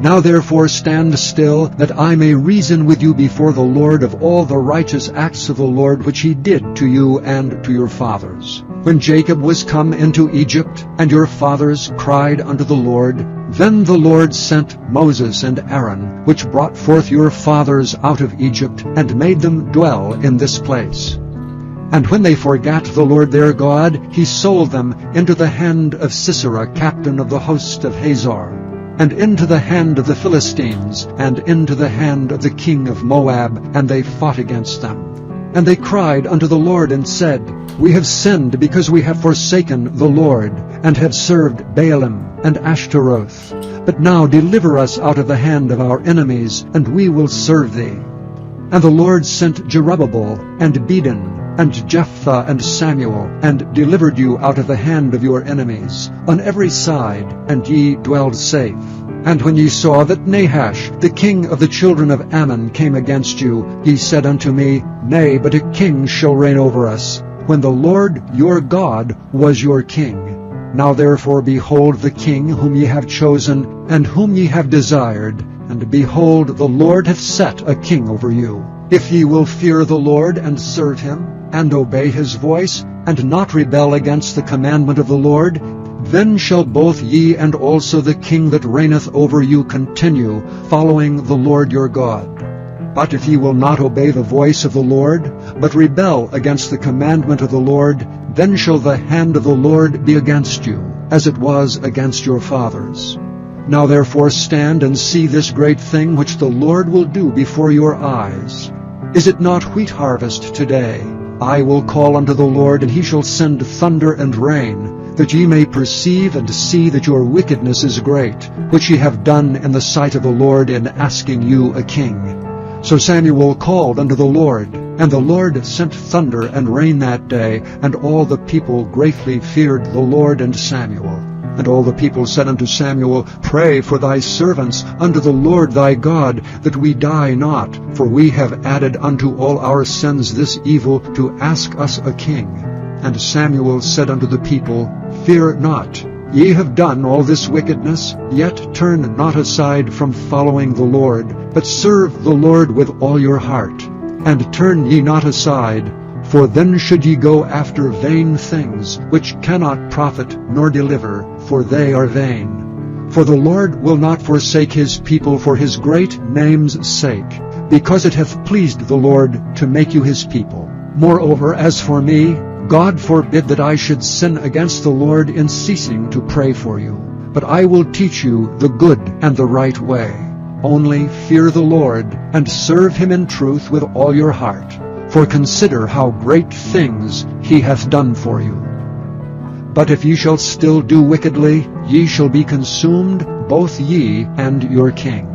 Now therefore stand still, that I may reason with you before the Lord of all the righteous acts of the Lord which he did to you and to your fathers. When Jacob was come into Egypt, and your fathers cried unto the Lord, then the Lord sent Moses and Aaron, which brought forth your fathers out of Egypt, and made them dwell in this place. And when they forgat the Lord their God, he sold them into the hand of Sisera, captain of the host of Hazor, and into the hand of the Philistines, and into the hand of the king of Moab, and they fought against them. And they cried unto the Lord, and said, We have sinned, because we have forsaken the Lord, and have served Baalim and Ashtaroth. But now deliver us out of the hand of our enemies, and we will serve thee. And the Lord sent Jerubbaal, and Bedin, and Jephthah, and Samuel, and delivered you out of the hand of your enemies, on every side, and ye dwelled safe. And when ye saw that Nahash, the king of the children of Ammon, came against you, ye said unto me, Nay, but a king shall reign over us, when the Lord your God was your king. Now therefore behold the king whom ye have chosen, and whom ye have desired, and behold, the Lord hath set a king over you. If ye will fear the Lord, and serve him, and obey his voice, and not rebel against the commandment of the Lord, then shall both ye and also the king that reigneth over you continue, following the Lord your God. But if ye will not obey the voice of the Lord, but rebel against the commandment of the Lord, then shall the hand of the Lord be against you, as it was against your fathers. Now therefore stand and see this great thing which the Lord will do before your eyes. Is it not wheat harvest today? I will call unto the Lord, and he shall send thunder and rain, that ye may perceive and see that your wickedness is great, which ye have done in the sight of the Lord in asking you a king. So Samuel called unto the Lord, and the Lord sent thunder and rain that day, and all the people greatly feared the Lord and Samuel. And all the people said unto Samuel, Pray for thy servants unto the Lord thy God, that we die not, for we have added unto all our sins this evil, to ask us a king. And Samuel said unto the people, Fear not. Ye have done all this wickedness, yet turn not aside from following the Lord, but serve the Lord with all your heart. And turn ye not aside, for then should ye go after vain things, which cannot profit nor deliver, for they are vain. For the Lord will not forsake his people for his great name's sake, because it hath pleased the Lord to make you his people. Moreover, as for me, God forbid that I should sin against the Lord in ceasing to pray for you. But I will teach you the good and the right way. Only fear the Lord, and serve him in truth with all your heart. For consider how great things he hath done for you. But if ye shall still do wickedly, ye shall be consumed, both ye and your king.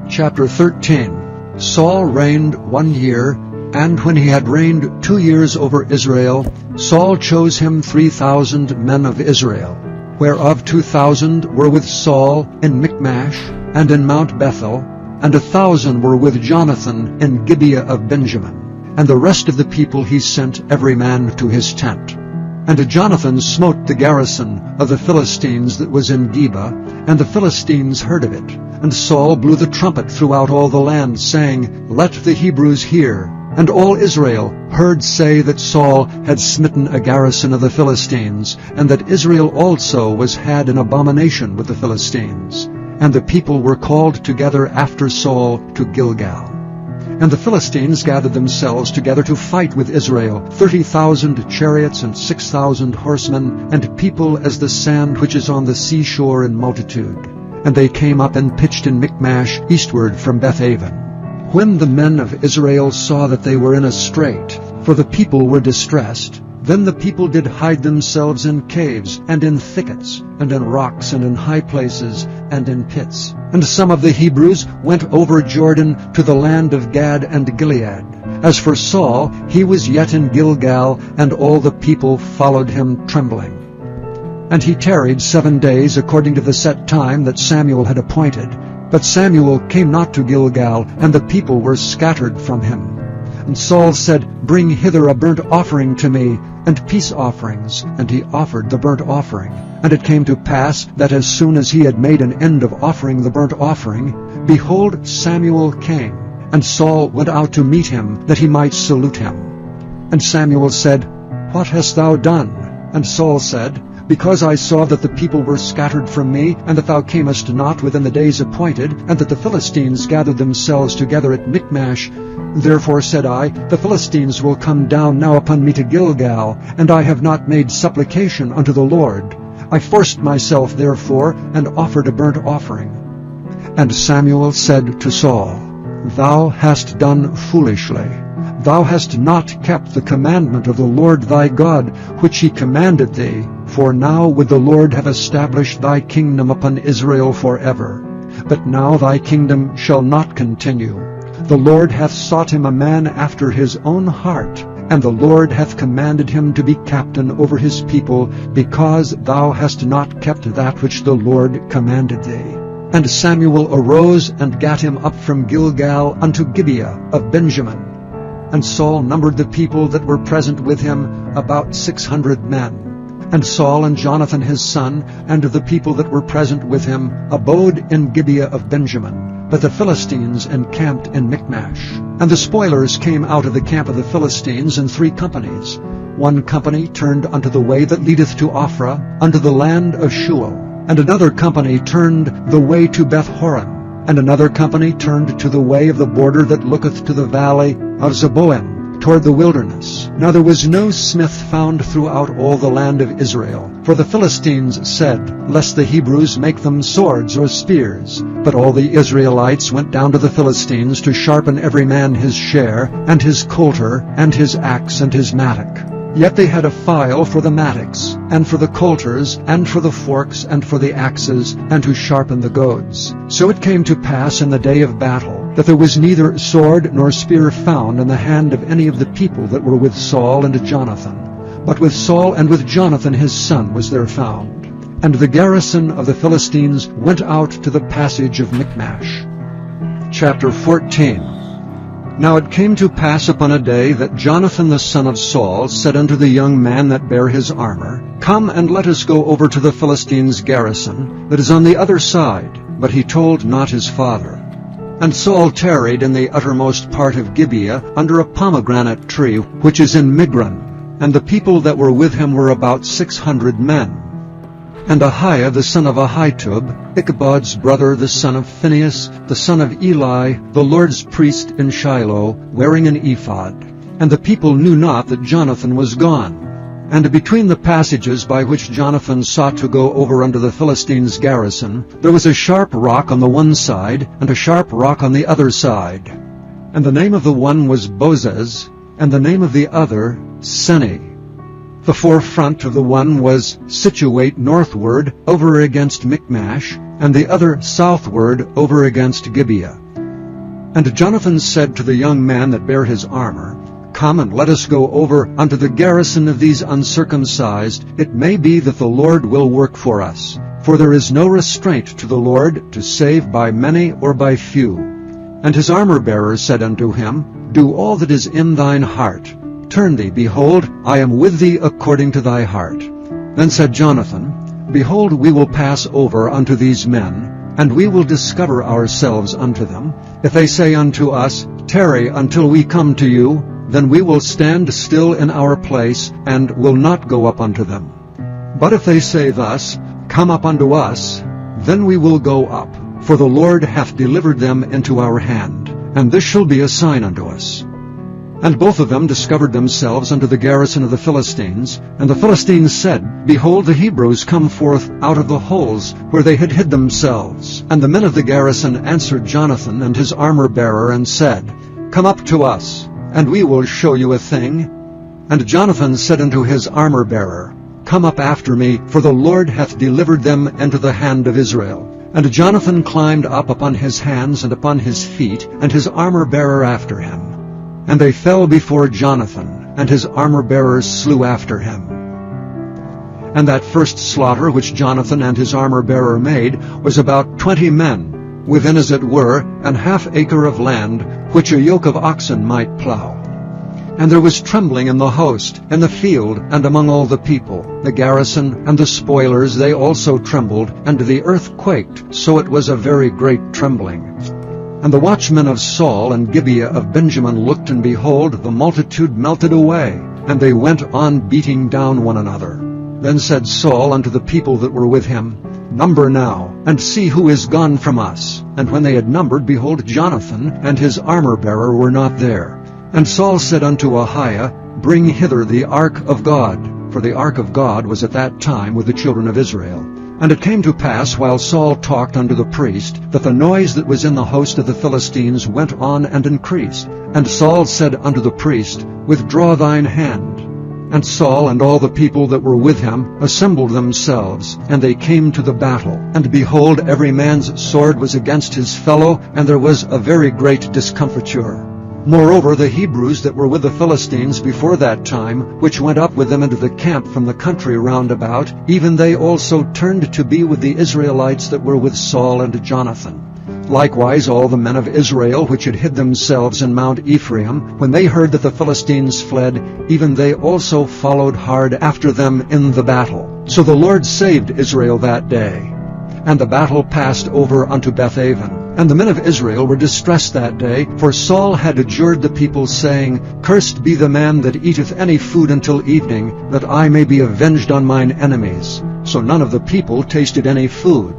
Chapter 13. Saul reigned 1 year, and when he had reigned 2 years over Israel, Saul chose him 3,000 men of Israel, whereof 2,000 were with Saul in Michmash and in Mount Bethel, and 1,000 were with Jonathan in Gibeah of Benjamin. And the rest of the people he sent every man to his tent. And Jonathan smote the garrison of the Philistines that was in Geba, and the Philistines heard of it. And Saul blew the trumpet throughout all the land, saying, Let the Hebrews hear. And all Israel heard say that Saul had smitten a garrison of the Philistines, and that Israel also was had in abomination with the Philistines. And the people were called together after Saul to Gilgal. And the Philistines gathered themselves together to fight with Israel, 30,000 chariots and 6,000 horsemen, and people as the sand which is on the seashore in multitude. And they came up and pitched in Michmash eastward from Bethaven. When the men of Israel saw that they were in a strait, for the people were distressed, then the people did hide themselves in caves, and in thickets, and in rocks, and in high places, and in pits. And some of the Hebrews went over Jordan to the land of Gad and Gilead. As for Saul, he was yet in Gilgal, and all the people followed him trembling. And he tarried 7 days according to the set time that Samuel had appointed. But Samuel came not to Gilgal, and the people were scattered from him. And Saul said, Bring hither a burnt offering to me, and peace offerings. And he offered the burnt offering. And it came to pass that as soon as he had made an end of offering the burnt offering, behold, Samuel came. And Saul went out to meet him, that he might salute him. And Samuel said, What hast thou done? And Saul said, Because I saw that the people were scattered from me, and that thou camest not within the days appointed, and that the Philistines gathered themselves together at Michmash, therefore said I, The Philistines will come down now upon me to Gilgal, and I have not made supplication unto the Lord. I forced myself therefore, and offered a burnt offering. And Samuel said to Saul, Thou hast done foolishly. Thou hast not kept the commandment of the Lord thy God, which he commanded thee. For now would the Lord have established thy kingdom upon Israel forever. But now thy kingdom shall not continue. The Lord hath sought him a man after his own heart, and the Lord hath commanded him to be captain over his people, because thou hast not kept that which the Lord commanded thee. And Samuel arose and gat him up from Gilgal unto Gibeah of Benjamin. And Saul numbered the people that were present with him, about 600 men. And Saul and Jonathan his son, and the people that were present with him, abode in Gibeah of Benjamin. But the Philistines encamped in Michmash. And the spoilers came out of the camp of the Philistines in 3 companies. 1 company turned unto the way that leadeth to Ophrah, unto the land of Shual. And another company turned the way to Beth-horon. And another company turned to the way of the border that looketh to the valley of Zeboim, toward the wilderness. Now there was no smith found throughout all the land of Israel. For the Philistines said, Lest the Hebrews make them swords or spears. But all the Israelites went down to the Philistines to sharpen every man his share, and his coulter, and his axe, and his mattock. Yet they had a file for the mattocks, and for the coulters, and for the forks, and for the axes, and to sharpen the goads. So it came to pass in the day of battle, that there was neither sword nor spear found in the hand of any of the people that were with Saul and Jonathan. But with Saul and with Jonathan his son was there found. And the garrison of the Philistines went out to the passage of Michmash. Chapter 14. Now it came to pass upon a day that Jonathan the son of Saul said unto the young man that bare his armor, Come and let us go over to the Philistines' garrison, that is on the other side. But he told not his father. And Saul tarried in the uttermost part of Gibeah under a pomegranate tree, which is in Migron. And the people that were with him were about 600 men. And Ahiah the son of Ahitub, Ichabod's brother, the son of Phinehas, the son of Eli, the Lord's priest in Shiloh, wearing an ephod. And the people knew not that Jonathan was gone. And between the passages by which Jonathan sought to go over unto the Philistines' garrison, there was a sharp rock on the one side, and a sharp rock on the other side. And the name of the one was Bozez, and the name of the other Seni. The forefront of the one was situate northward over against Michmash, and the other southward over against Gibeah. And Jonathan said to the young man that bare his armor, Come and let us go over unto the garrison of these uncircumcised. It may be that the Lord will work for us. For there is no restraint to the Lord to save by many or by few. And his armor-bearer said unto him, Do all that is in thine heart. Turn thee, behold, I am with thee according to thy heart. Then said Jonathan, Behold, we will pass over unto these men, and we will discover ourselves unto them. If they say unto us, Tarry until we come to you, then we will stand still in our place, and will not go up unto them. But if they say thus, Come up unto us, then we will go up, for the Lord hath delivered them into our hand, and this shall be a sign unto us. And both of them discovered themselves unto the garrison of the Philistines. And the Philistines said, Behold, the Hebrews come forth out of the holes where they had hid themselves. And the men of the garrison answered Jonathan and his armor-bearer, and said, Come up to us, and we will show you a thing. And Jonathan said unto his armor-bearer, Come up after me, for the Lord hath delivered them into the hand of Israel. And Jonathan climbed up upon his hands and upon his feet, and his armor-bearer after him. And they fell before Jonathan, and his armor-bearers slew after him. And that first slaughter which Jonathan and his armor-bearer made was about 20 men, within as it were an half-acre of land, which a yoke of oxen might plow. And there was trembling in the host, in the field, and among all the people. The garrison and the spoilers, they also trembled, and the earth quaked, so it was a very great trembling. And the watchmen of Saul and Gibeah of Benjamin looked, and behold, the multitude melted away, and they went on beating down one another. Then said Saul unto the people that were with him, Number now, and see who is gone from us. And when they had numbered, behold, Jonathan and his armor-bearer were not there. And Saul said unto Ahiah, Bring hither the ark of God, for the ark of God was at that time with the children of Israel. And it came to pass, while Saul talked unto the priest, that the noise that was in the host of the Philistines went on and increased. And Saul said unto the priest, Withdraw thine hand. And Saul and all the people that were with him assembled themselves, and they came to the battle. And behold, every man's sword was against his fellow, and there was a very great discomfiture. Moreover, the Hebrews that were with the Philistines before that time, which went up with them into the camp from the country round about, even they also turned to be with the Israelites that were with Saul and Jonathan. Likewise all the men of Israel which had hid themselves in Mount Ephraim, when they heard that the Philistines fled, even they also followed hard after them in the battle. So the Lord saved Israel that day. And the battle passed over unto Bethaven. And the men of Israel were distressed that day, for Saul had adjured the people, saying, Cursed be the man that eateth any food until evening, that I may be avenged on mine enemies. So none of the people tasted any food.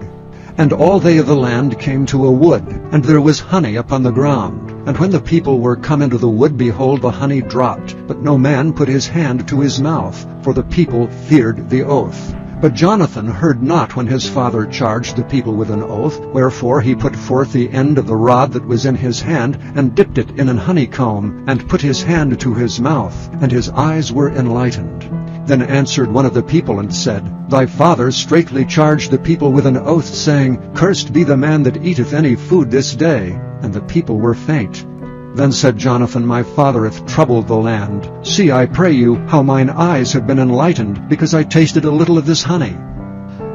And all they of the land came to a wood, and there was honey upon the ground. And when the people were come into the wood, behold, the honey dropped, but no man put his hand to his mouth, for the people feared the oath. But Jonathan heard not when his father charged the people with an oath, wherefore he put forth the end of the rod that was in his hand, and dipped it in an honeycomb, and put his hand to his mouth, and his eyes were enlightened. Then answered one of the people, and said, Thy father straitly charged the people with an oath, saying, Cursed be the man that eateth any food this day. And the people were faint. Then said Jonathan, My father hath troubled the land. See, I pray you, how mine eyes have been enlightened, because I tasted a little of this honey.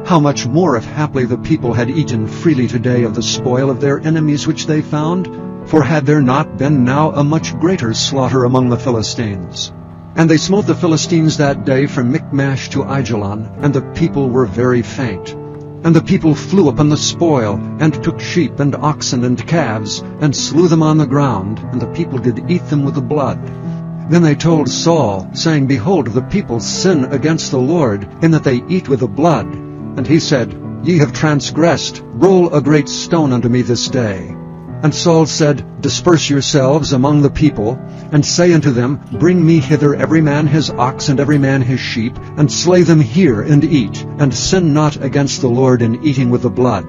How much more if haply the people had eaten freely today of the spoil of their enemies which they found? For had there not been now a much greater slaughter among the Philistines? And they smote the Philistines that day from Michmash to Aijalon, and the people were very faint. And the people flew upon the spoil, and took sheep and oxen and calves, and slew them on the ground, and the people did eat them with the blood. Then they told Saul, saying, Behold, the people sin against the Lord, in that they eat with the blood. And he said, Ye have transgressed, roll a great stone unto me this day. And Saul said, Disperse yourselves among the people, and say unto them, Bring me hither every man his ox and every man his sheep, and slay them here and eat, and sin not against the Lord in eating with the blood.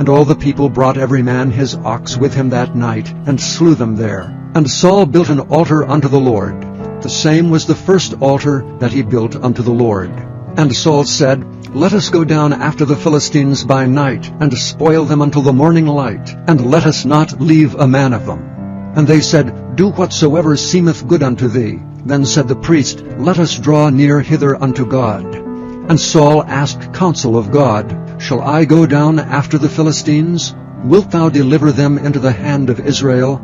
And all the people brought every man his ox with him that night, and slew them there. And Saul built an altar unto the Lord. The same was the first altar that he built unto the Lord. And Saul said, Let us go down after the Philistines by night, and spoil them until the morning light, and let us not leave a man of them. And they said, Do whatsoever seemeth good unto thee. Then said the priest, Let us draw near hither unto God. And Saul asked counsel of God, Shall I go down after the Philistines? Wilt thou deliver them into the hand of Israel?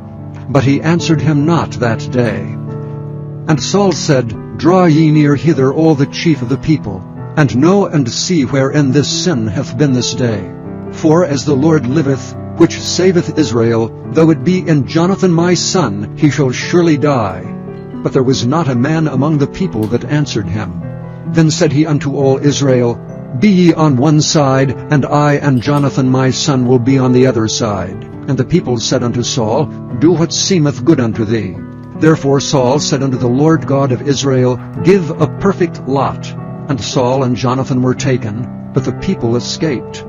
But he answered him not that day. And Saul said, Draw ye near hither all the chief of the people, and know and see wherein this sin hath been this day. For as the Lord liveth, which saveth Israel, though it be in Jonathan my son, he shall surely die. But there was not a man among the people that answered him. Then said he unto all Israel, Be ye on one side, and I and Jonathan my son will be on the other side. And the people said unto Saul, Do what seemeth good unto thee. Therefore Saul said unto the Lord God of Israel, Give a perfect lot. And Saul and Jonathan were taken, but the people escaped.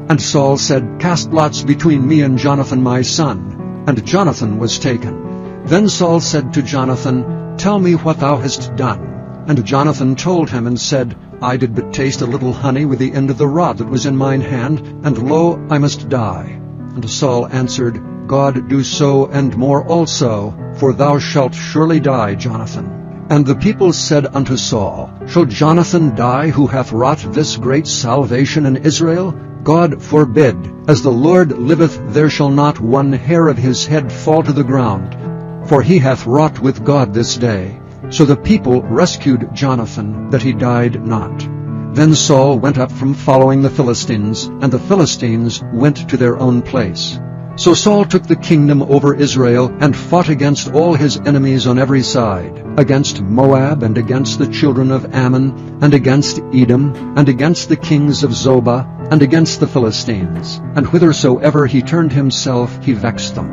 And Saul said, Cast lots between me and Jonathan my son. And Jonathan was taken. Then Saul said to Jonathan, Tell me what thou hast done. And Jonathan told him and said, I did but taste a little honey with the end of the rod that was in mine hand, and lo, I must die. And Saul answered, God do so and more also, for thou shalt surely die, Jonathan. And the people said unto Saul, Shall Jonathan die, who hath wrought this great salvation in Israel? God forbid. As the Lord liveth, there shall not one hair of his head fall to the ground. For he hath wrought with God this day. So the people rescued Jonathan, that he died not. Then Saul went up from following the Philistines, and the Philistines went to their own place. So Saul took the kingdom over Israel, and fought against all his enemies on every side, against Moab, and against the children of Ammon, and against Edom, and against the kings of Zobah, and against the Philistines. And whithersoever he turned himself, he vexed them.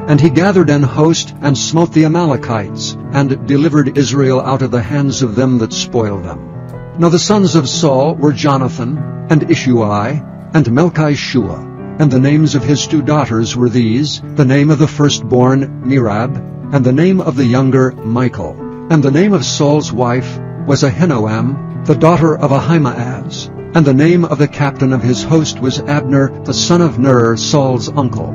And he gathered an host, and smote the Amalekites, and delivered Israel out of the hands of them that spoiled them. Now the sons of Saul were Jonathan, and Ishuai, and Melchishua. And the names of his 2 daughters were these, the name of the firstborn Merab, and the name of the younger Michal. And the name of Saul's wife was Ahinoam, the daughter of Ahimaaz. And the name of the captain of his host was Abner, the son of Ner, Saul's uncle.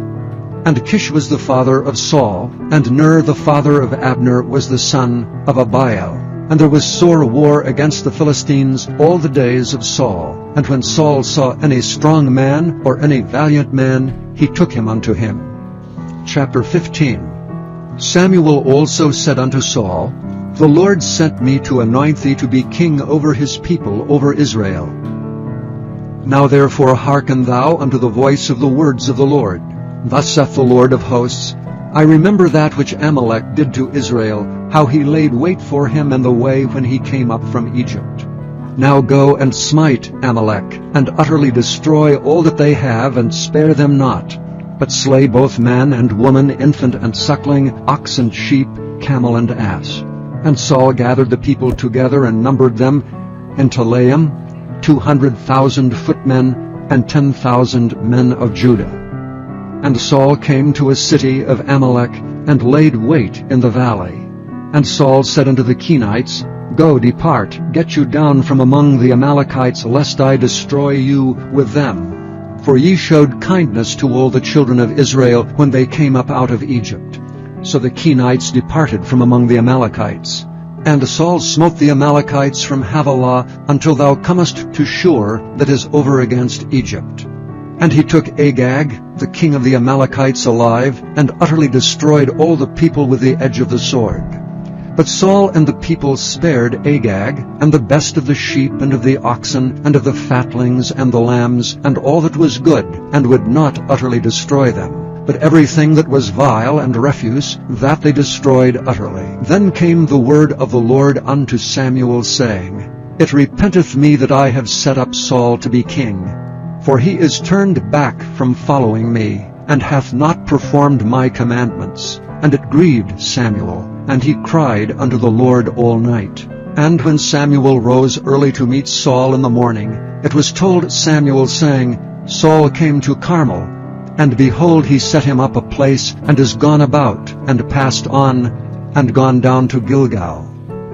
And Kish was the father of Saul, and Ner the father of Abner was the son of Abiel. And there was sore war against the Philistines all the days of Saul. And when Saul saw any strong man or any valiant man, he took him unto him. Chapter 15. Samuel also said unto Saul, The Lord sent me to anoint thee to be king over his people, over Israel. Now therefore hearken thou unto the voice of the words of the Lord. Thus saith the Lord of hosts, I remember that which Amalek did to Israel, how he laid wait for him in the way when he came up from Egypt. Now go and smite Amalek, and utterly destroy all that they have, and spare them not, but slay both man and woman, infant and suckling, ox and sheep, camel and ass. And Saul gathered the people together, and numbered them in Telaim, 200,000 footmen, and 10,000 men of Judah. And Saul came to a city of Amalek, and laid wait in the valley. And Saul said unto the Kenites, Go, depart, get you down from among the Amalekites, lest I destroy you with them. For ye showed kindness to all the children of Israel when they came up out of Egypt. So the Kenites departed from among the Amalekites. And Saul smote the Amalekites from Havilah until thou comest to Shur, that is over against Egypt. And he took Agag, the king of the Amalekites, alive, and utterly destroyed all the people with the edge of the sword. But Saul and the people spared Agag, and the best of the sheep, and of the oxen, and of the fatlings, and the lambs, and all that was good, and would not utterly destroy them. But everything that was vile and refuse, that they destroyed utterly. Then came the word of the Lord unto Samuel, saying, It repenteth me that I have set up Saul to be king. For he is turned back from following me, and hath not performed my commandments. And it grieved Samuel, and he cried unto the Lord all night. And when Samuel rose early to meet Saul in the morning, it was told Samuel, saying, Saul came to Carmel, and behold, he set him up a place, and is gone about, and passed on, and gone down to Gilgal.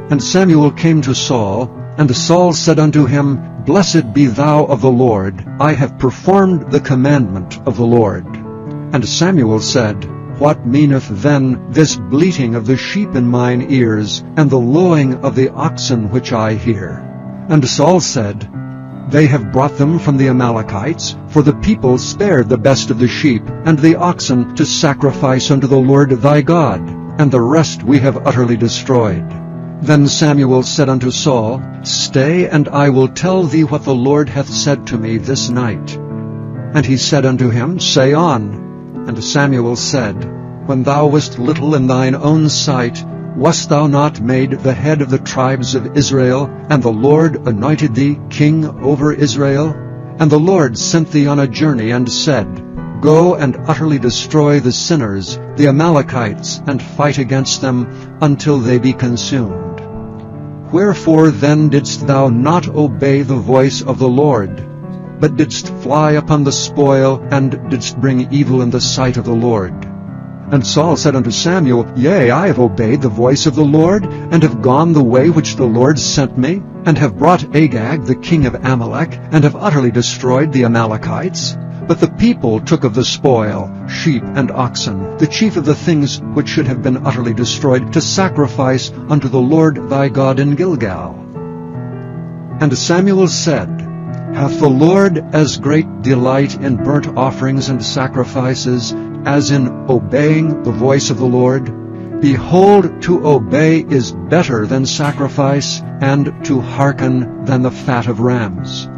And Samuel came to Saul, and Saul said unto him, Blessed be thou of the Lord, I have performed the commandment of the Lord. And Samuel said, What meaneth then this bleating of the sheep in mine ears, and the lowing of the oxen which I hear? And Saul said, They have brought them from the Amalekites, for the people spared the best of the sheep and the oxen to sacrifice unto the Lord thy God, and the rest we have utterly destroyed. Then Samuel said unto Saul, Stay, and I will tell thee what the Lord hath said to me this night. And he said unto him, Say on. And Samuel said, When thou wast little in thine own sight, wast thou not made the head of the tribes of Israel, and the Lord anointed thee king over Israel? And the Lord sent thee on a journey, and said, Go and utterly destroy the sinners, the Amalekites, and fight against them until they be consumed. Wherefore then didst thou not obey the voice of the Lord, but didst fly upon the spoil, and didst bring evil in the sight of the Lord? And Saul said unto Samuel, Yea, I have obeyed the voice of the Lord, and have gone the way which the Lord sent me, and have brought Agag the king of Amalek, and have utterly destroyed the Amalekites. But the people took of the spoil, sheep and oxen, the chief of the things which should have been utterly destroyed, to sacrifice unto the Lord thy God in Gilgal. And Samuel said, Hath the Lord as great delight in burnt offerings and sacrifices as in obeying the voice of the Lord? Behold, to obey is better than sacrifice, and to hearken than the fat of rams.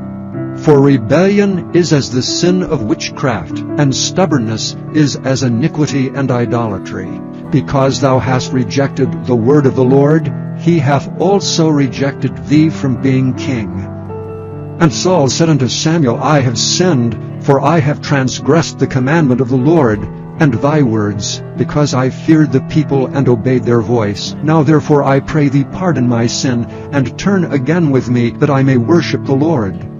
For rebellion is as the sin of witchcraft, and stubbornness is as iniquity and idolatry. Because thou hast rejected the word of the Lord, he hath also rejected thee from being king. And Saul said unto Samuel, I have sinned, for I have transgressed the commandment of the Lord, and thy words, because I feared the people and obeyed their voice. Now therefore I pray thee, pardon my sin, and turn again with me, that I may worship the Lord.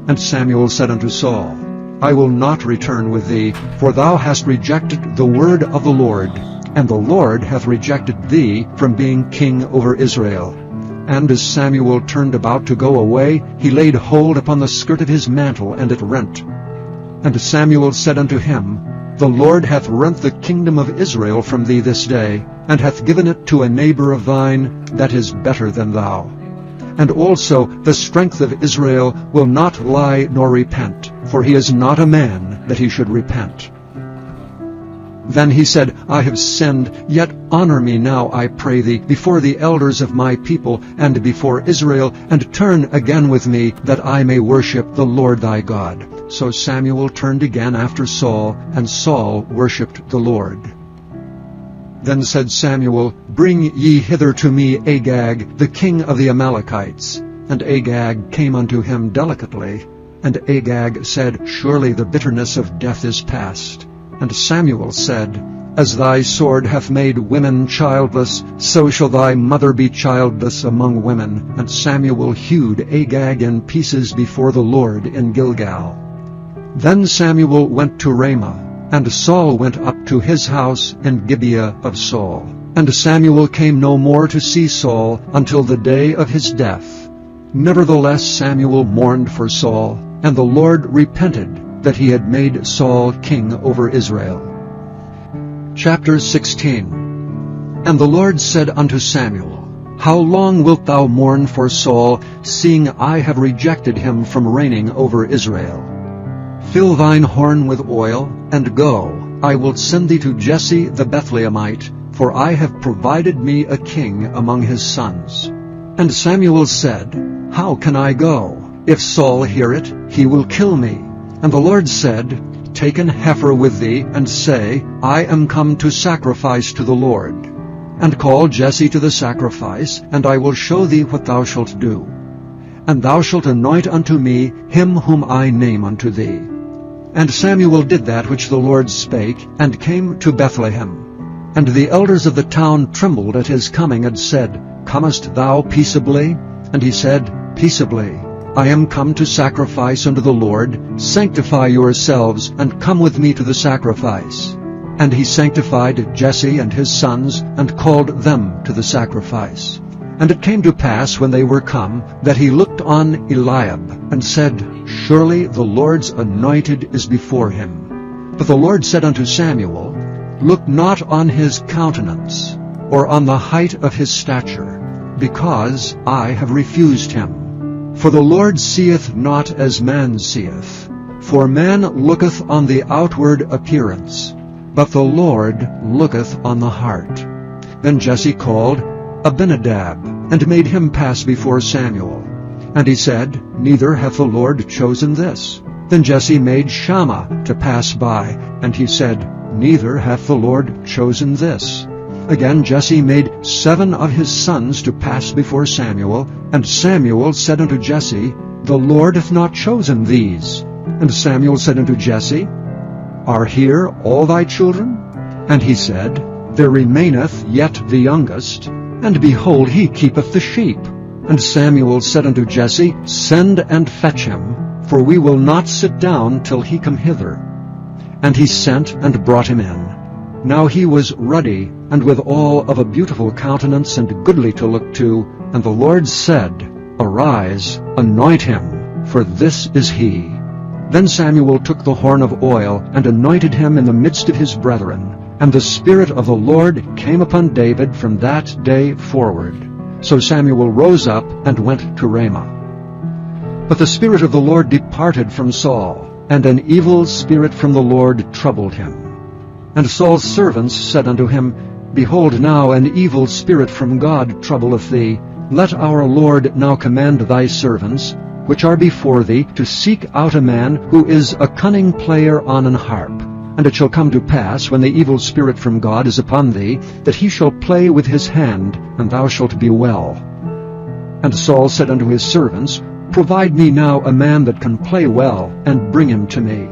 And Samuel said unto Saul, I will not return with thee, for thou hast rejected the word of the Lord, and the Lord hath rejected thee from being king over Israel. And as Samuel turned about to go away, he laid hold upon the skirt of his mantle, and it rent. And Samuel said unto him, The Lord hath rent the kingdom of Israel from thee this day, and hath given it to a neighbor of thine that is better than thou. And also the strength of Israel will not lie nor repent, for he is not a man that he should repent. Then he said, I have sinned, yet honor me now, I pray thee, before the elders of my people, and before Israel, and turn again with me, that I may worship the Lord thy God. So Samuel turned again after Saul, and Saul worshipped the Lord. Then said Samuel, Bring ye hither to me Agag, the king of the Amalekites. And Agag came unto him delicately. And Agag said, Surely the bitterness of death is past. And Samuel said, As thy sword hath made women childless, so shall thy mother be childless among women. And Samuel hewed Agag in pieces before the Lord in Gilgal. Then Samuel went to Ramah, and Saul went up to his house in Gibeah of Saul. And Samuel came no more to see Saul until the day of his death. Nevertheless Samuel mourned for Saul, and the Lord repented that he had made Saul king over Israel. Chapter 16. And the Lord said unto Samuel, How long wilt thou mourn for Saul, seeing I have rejected him from reigning over Israel? Fill thine horn with oil, and go. I will send thee to Jesse the Bethlehemite, for I have provided me a king among his sons. And Samuel said, How can I go? If Saul hear it, he will kill me. And the Lord said, Take an heifer with thee, and say, I am come to sacrifice to the Lord. And call Jesse to the sacrifice, and I will show thee what thou shalt do. And thou shalt anoint unto me him whom I name unto thee. And Samuel did that which the Lord spake, and came to Bethlehem. And the elders of the town trembled at his coming, and said, Comest thou peaceably? And he said, Peaceably. I am come to sacrifice unto the Lord. Sanctify yourselves, and come with me to the sacrifice. And he sanctified Jesse and his sons, and called them to the sacrifice. And it came to pass, when they were come, that he looked on Eliab, and said, Surely the Lord's anointed is before him. But the Lord said unto Samuel, Look not on his countenance, or on the height of his stature, because I have refused him. For the Lord seeth not as man seeth. For man looketh on the outward appearance, but the Lord looketh on the heart. Then Jesse called Abinadab, and made him pass before Samuel. And he said, Neither hath the Lord chosen this. Then Jesse made Shammah to pass by, and he said, Neither hath the Lord chosen this. Again Jesse made 7 of his sons to pass before Samuel. And Samuel said unto Jesse, The Lord hath not chosen these. And Samuel said unto Jesse, Are here all thy children? And he said, There remaineth yet the youngest, and behold, he keepeth the sheep. And Samuel said unto Jesse, Send and fetch him, for we will not sit down till he come hither. And he sent and brought him in. Now he was ruddy, and withal of a beautiful countenance, and goodly to look to. And the Lord said, Arise, anoint him, for this is he. Then Samuel took the horn of oil, and anointed him in the midst of his brethren. And the Spirit of the Lord came upon David from that day forward. So Samuel rose up and went to Ramah. But the Spirit of the Lord departed from Saul, and an evil spirit from the Lord troubled him. And Saul's servants said unto him, Behold, now an evil spirit from God troubleth thee. Let our Lord now command thy servants, which are before thee, to seek out a man who is a cunning player on an harp. And it shall come to pass, when the evil spirit from God is upon thee, that he shall play with his hand, and thou shalt be well. And Saul said unto his servants, Provide me now a man that can play well, and bring him to me.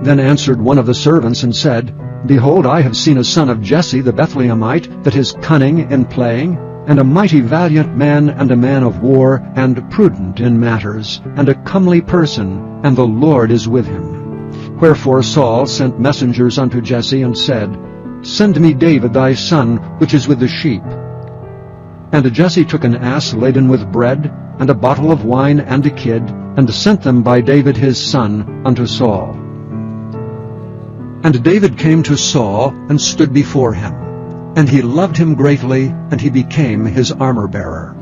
Then answered one of the servants and said, Behold, I have seen a son of Jesse the Bethlehemite, that is cunning in playing, and a mighty valiant man, and a man of war, and prudent in matters, and a comely person, and the Lord is with him. Wherefore Saul sent messengers unto Jesse, and said, Send me David thy son, which is with the sheep. And Jesse took an ass laden with bread, and a bottle of wine, and a kid, and sent them by David his son unto Saul. And David came to Saul, and stood before him. And he loved him greatly, and he became his armor-bearer.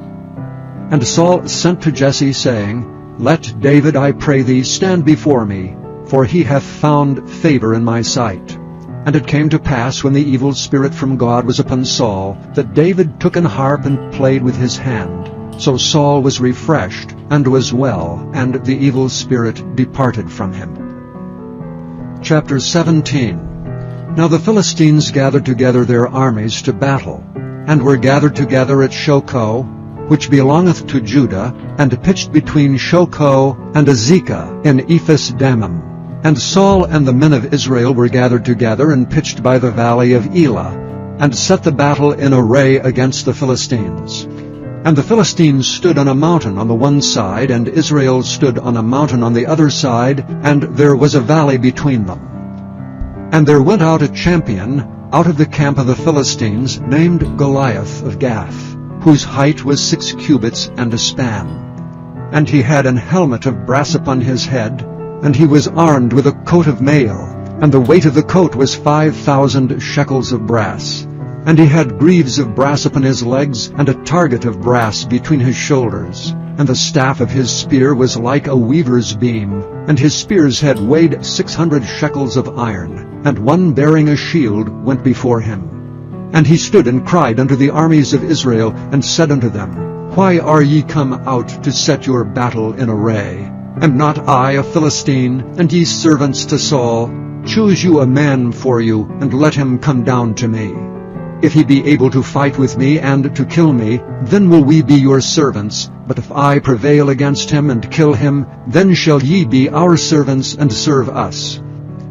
And Saul sent to Jesse, saying, Let David, I pray thee, stand before me, for he hath found favor in my sight. And it came to pass, when the evil spirit from God was upon Saul, that David took an harp and played with his hand. So Saul was refreshed, and was well, and the evil spirit departed from him. Chapter 17. Now the Philistines gathered together their armies to battle, and were gathered together at Shochoh, which belongeth to Judah, and pitched between Shochoh and Azekah in Ephes-dammim. And Saul and the men of Israel were gathered together, and pitched by the valley of Elah, and set the battle in array against the Philistines. And the Philistines stood on a mountain on the one side, and Israel stood on a mountain on the other side, and there was a valley between them. And there went out a champion out of the camp of the Philistines, named Goliath of Gath, whose height was 6 cubits and a span. And he had an helmet of brass upon his head, and he was armed with a coat of mail, and the weight of the coat was 5,000 shekels of brass. And he had greaves of brass upon his legs, and a target of brass between his shoulders. And the staff of his spear was like a weaver's beam, and his spear's head weighed 600 shekels of iron. And one bearing a shield went before him. And he stood and cried unto the armies of Israel, and said unto them, Why are ye come out to set your battle in array? Am not I a Philistine, and ye servants to Saul? Choose you a man for you, and let him come down to me. If he be able to fight with me and to kill me, then will we be your servants. But if I prevail against him and kill him, then shall ye be our servants and serve us.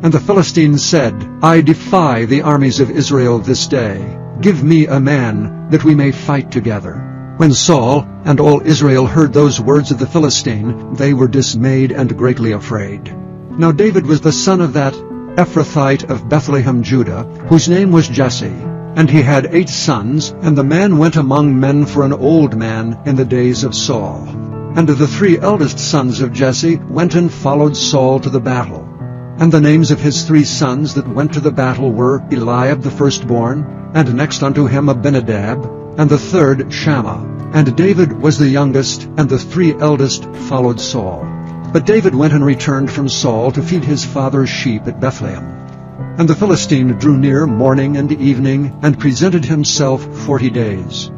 And the Philistines said, I defy the armies of Israel this day. Give me a man, that we may fight together. When Saul and all Israel heard those words of the Philistine, they were dismayed and greatly afraid. Now David was the son of that Ephrathite of Bethlehem, Judah, whose name was Jesse. And he had 8 sons, and the man went among men for an old man in the days of Saul. And the 3 eldest sons of Jesse went and followed Saul to the battle. And the names of his 3 sons that went to the battle were Eliab the firstborn, and next unto him Abinadab, and the third Shammah. And David was the youngest, and the 3 eldest followed Saul. But David went and returned from Saul to feed his father's sheep at Bethlehem. And the Philistine drew near morning and evening, and presented himself 40 days.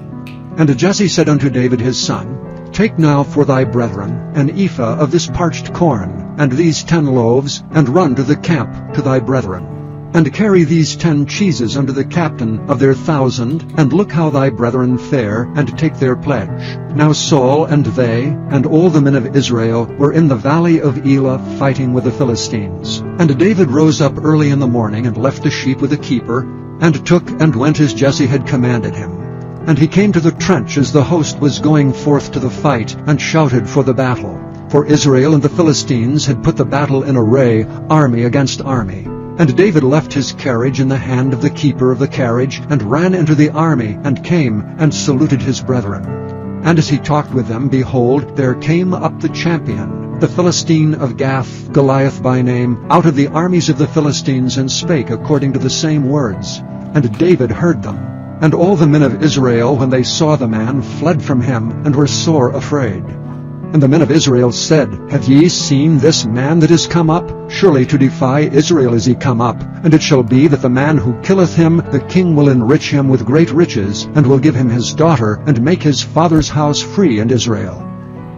And Jesse said unto David his son, Take now for thy brethren an ephah of this parched corn, and these 10 loaves, and run to the camp to thy brethren. And carry these 10 cheeses unto the captain of their 1,000, and look how thy brethren fare, and take their pledge. Now Saul and they, and all the men of Israel, were in the valley of Elah fighting with the Philistines. And David rose up early in the morning, and left the sheep with the keeper, and took and went as Jesse had commanded him. And he came to the trench as the host was going forth to the fight, and shouted for the battle. For Israel and the Philistines had put the battle in array, army against army. And David left his carriage in the hand of the keeper of the carriage, and ran into the army, and came and saluted his brethren. And as he talked with them, behold, there came up the champion, the Philistine of Gath, Goliath by name, out of the armies of the Philistines, and spake according to the same words. And David heard them. And all the men of Israel, when they saw the man, fled from him, and were sore afraid. And the men of Israel said, Have ye seen this man that is come up? Surely to defy Israel is he come up. And it shall be that the man who killeth him, the king will enrich him with great riches, and will give him his daughter, and make his father's house free in Israel.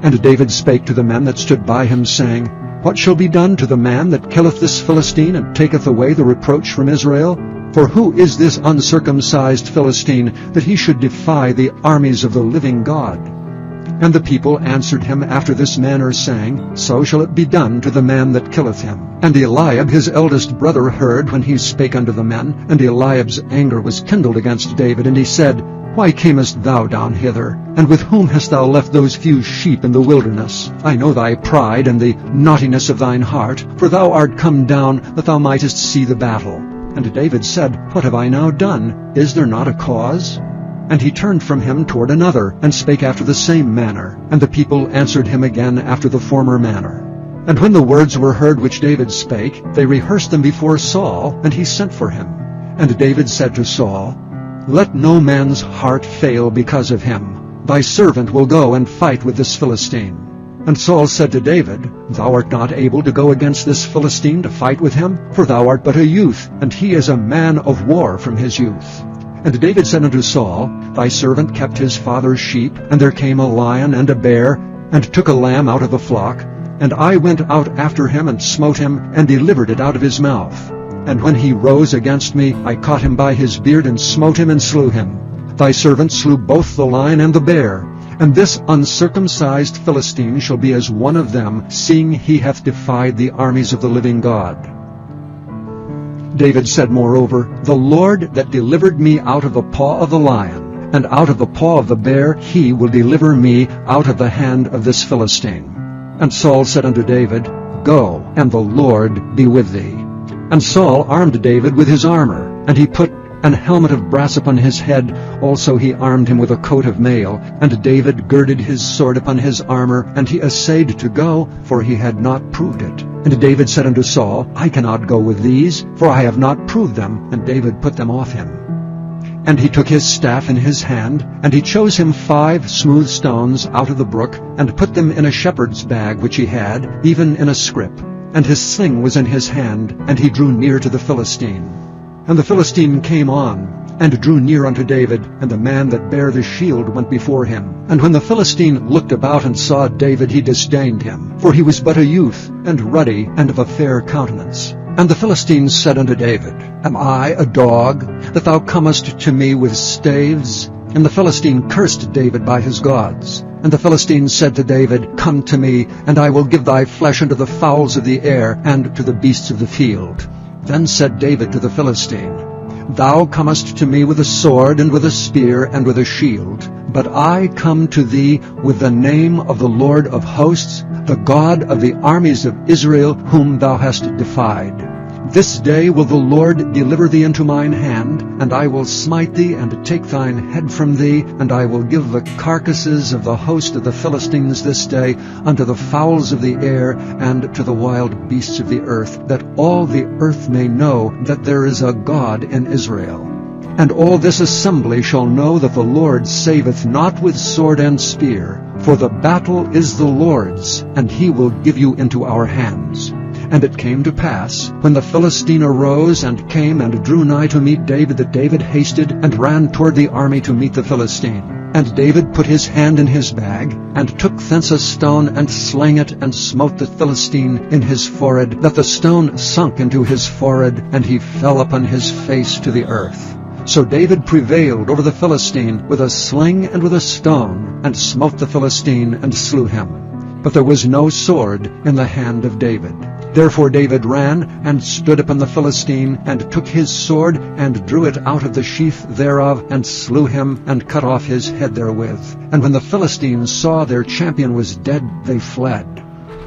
And David spake to the men that stood by him, saying, What shall be done to the man that killeth this Philistine, and taketh away the reproach from Israel? For who is this uncircumcised Philistine, that he should defy the armies of the living God? And the people answered him after this manner, saying, So shall it be done to the man that killeth him. And Eliab his eldest brother heard when he spake unto the men, and Eliab's anger was kindled against David, and he said, Why camest thou down hither? And with whom hast thou left those few sheep in the wilderness? I know thy pride and the naughtiness of thine heart, for thou art come down that thou mightest see the battle. And David said, What have I now done? Is there not a cause? And he turned from him toward another, and spake after the same manner. And the people answered him again after the former manner. And when the words were heard which David spake, they rehearsed them before Saul, and he sent for him. And David said to Saul, Let no man's heart fail because of him. Thy servant will go and fight with this Philistine. And Saul said to David, Thou art not able to go against this Philistine to fight with him, for thou art but a youth, and he is a man of war from his youth. And David said unto Saul, Thy servant kept his father's sheep, and there came a lion and a bear, and took a lamb out of the flock. And I went out after him, and smote him, and delivered it out of his mouth. And when he rose against me, I caught him by his beard, and smote him, and slew him. Thy servant slew both the lion and the bear. And this uncircumcised Philistine shall be as one of them, seeing he hath defied the armies of the living God. David said moreover, The Lord that delivered me out of the paw of the lion, and out of the paw of the bear, he will deliver me out of the hand of this Philistine. And Saul said unto David, Go, and the Lord be with thee. And Saul armed David with his armor, and he put an helmet of brass upon his head. Also he armed him with a coat of mail. And David girded his sword upon his armor, and he essayed to go, for he had not proved it. And David said unto Saul, I cannot go with these, for I have not proved them. And David put them off him. And he took his staff in his hand, and he chose him 5 smooth stones out of the brook, and put them in a shepherd's bag which he had, even in a scrip. And his sling was in his hand, and he drew near to the Philistine. And the Philistine came on, and drew near unto David, and the man that bare the shield went before him. And when the Philistine looked about and saw David, he disdained him, for he was but a youth, and ruddy, and of a fair countenance. And the Philistine said unto David, Am I a dog, that thou comest to me with staves? And the Philistine cursed David by his gods. And the Philistine said to David, Come to me, and I will give thy flesh unto the fowls of the air, and to the beasts of the field. Then said David to the Philistine, Thou comest to me with a sword, and with a spear, and with a shield. But I come to thee with the name of the Lord of hosts, the God of the armies of Israel, whom thou hast defied. This day will the Lord deliver thee into mine hand, and I will smite thee, and take thine head from thee, and I will give the carcasses of the host of the Philistines this day unto the fowls of the air, and to the wild beasts of the earth, that all the earth may know that there is a God in Israel. And all this assembly shall know that the Lord saveth not with sword and spear, for the battle is the Lord's, and he will give you into our hands. And it came to pass, when the Philistine arose and came and drew nigh to meet David, that David hasted and ran toward the army to meet the Philistine. And David put his hand in his bag, and took thence a stone, and slang it, and smote the Philistine in his forehead, that the stone sunk into his forehead, and he fell upon his face to the earth. So David prevailed over the Philistine with a sling and with a stone, and smote the Philistine, and slew him. But there was no sword in the hand of David. Therefore David ran, and stood upon the Philistine, and took his sword, and drew it out of the sheath thereof, and slew him, and cut off his head therewith. And when the Philistines saw their champion was dead, they fled.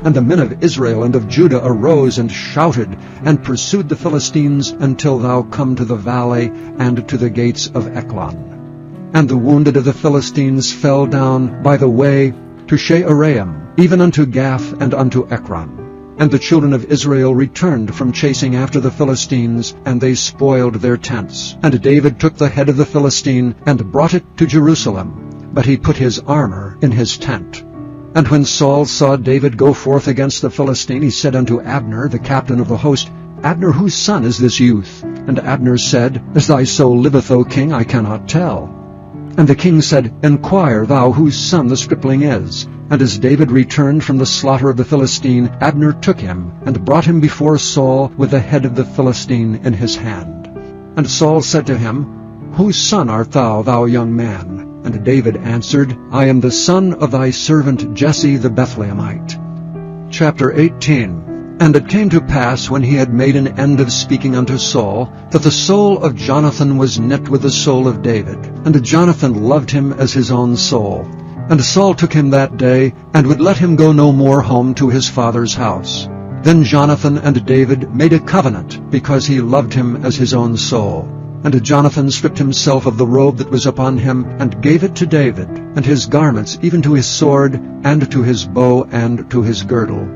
And the men of Israel and of Judah arose and shouted, and pursued the Philistines until thou come to the valley, and to the gates of Eklon. And the wounded of the Philistines fell down by the way to Shearaim, even unto Gath and unto Ekron. And the children of Israel returned from chasing after the Philistines, and they spoiled their tents. And David took the head of the Philistine, and brought it to Jerusalem, but he put his armor in his tent. And when Saul saw David go forth against the Philistine, he said unto Abner, the captain of the host, Abner, whose son is this youth? And Abner said, As thy soul liveth, O king, I cannot tell. And the king said, Enquire thou whose son the stripling is. And as David returned from the slaughter of the Philistine, Abner took him, and brought him before Saul with the head of the Philistine in his hand. And Saul said to him, Whose son art thou, thou young man? And David answered, I am the son of thy servant Jesse the Bethlehemite. Chapter 18. And it came to pass, when he had made an end of speaking unto Saul, that the soul of Jonathan was knit with the soul of David, and Jonathan loved him as his own soul. And Saul took him that day, and would let him go no more home to his father's house. Then Jonathan and David made a covenant, because he loved him as his own soul. And Jonathan stripped himself of the robe that was upon him, and gave it to David, and his garments, even to his sword, and to his bow, and to his girdle.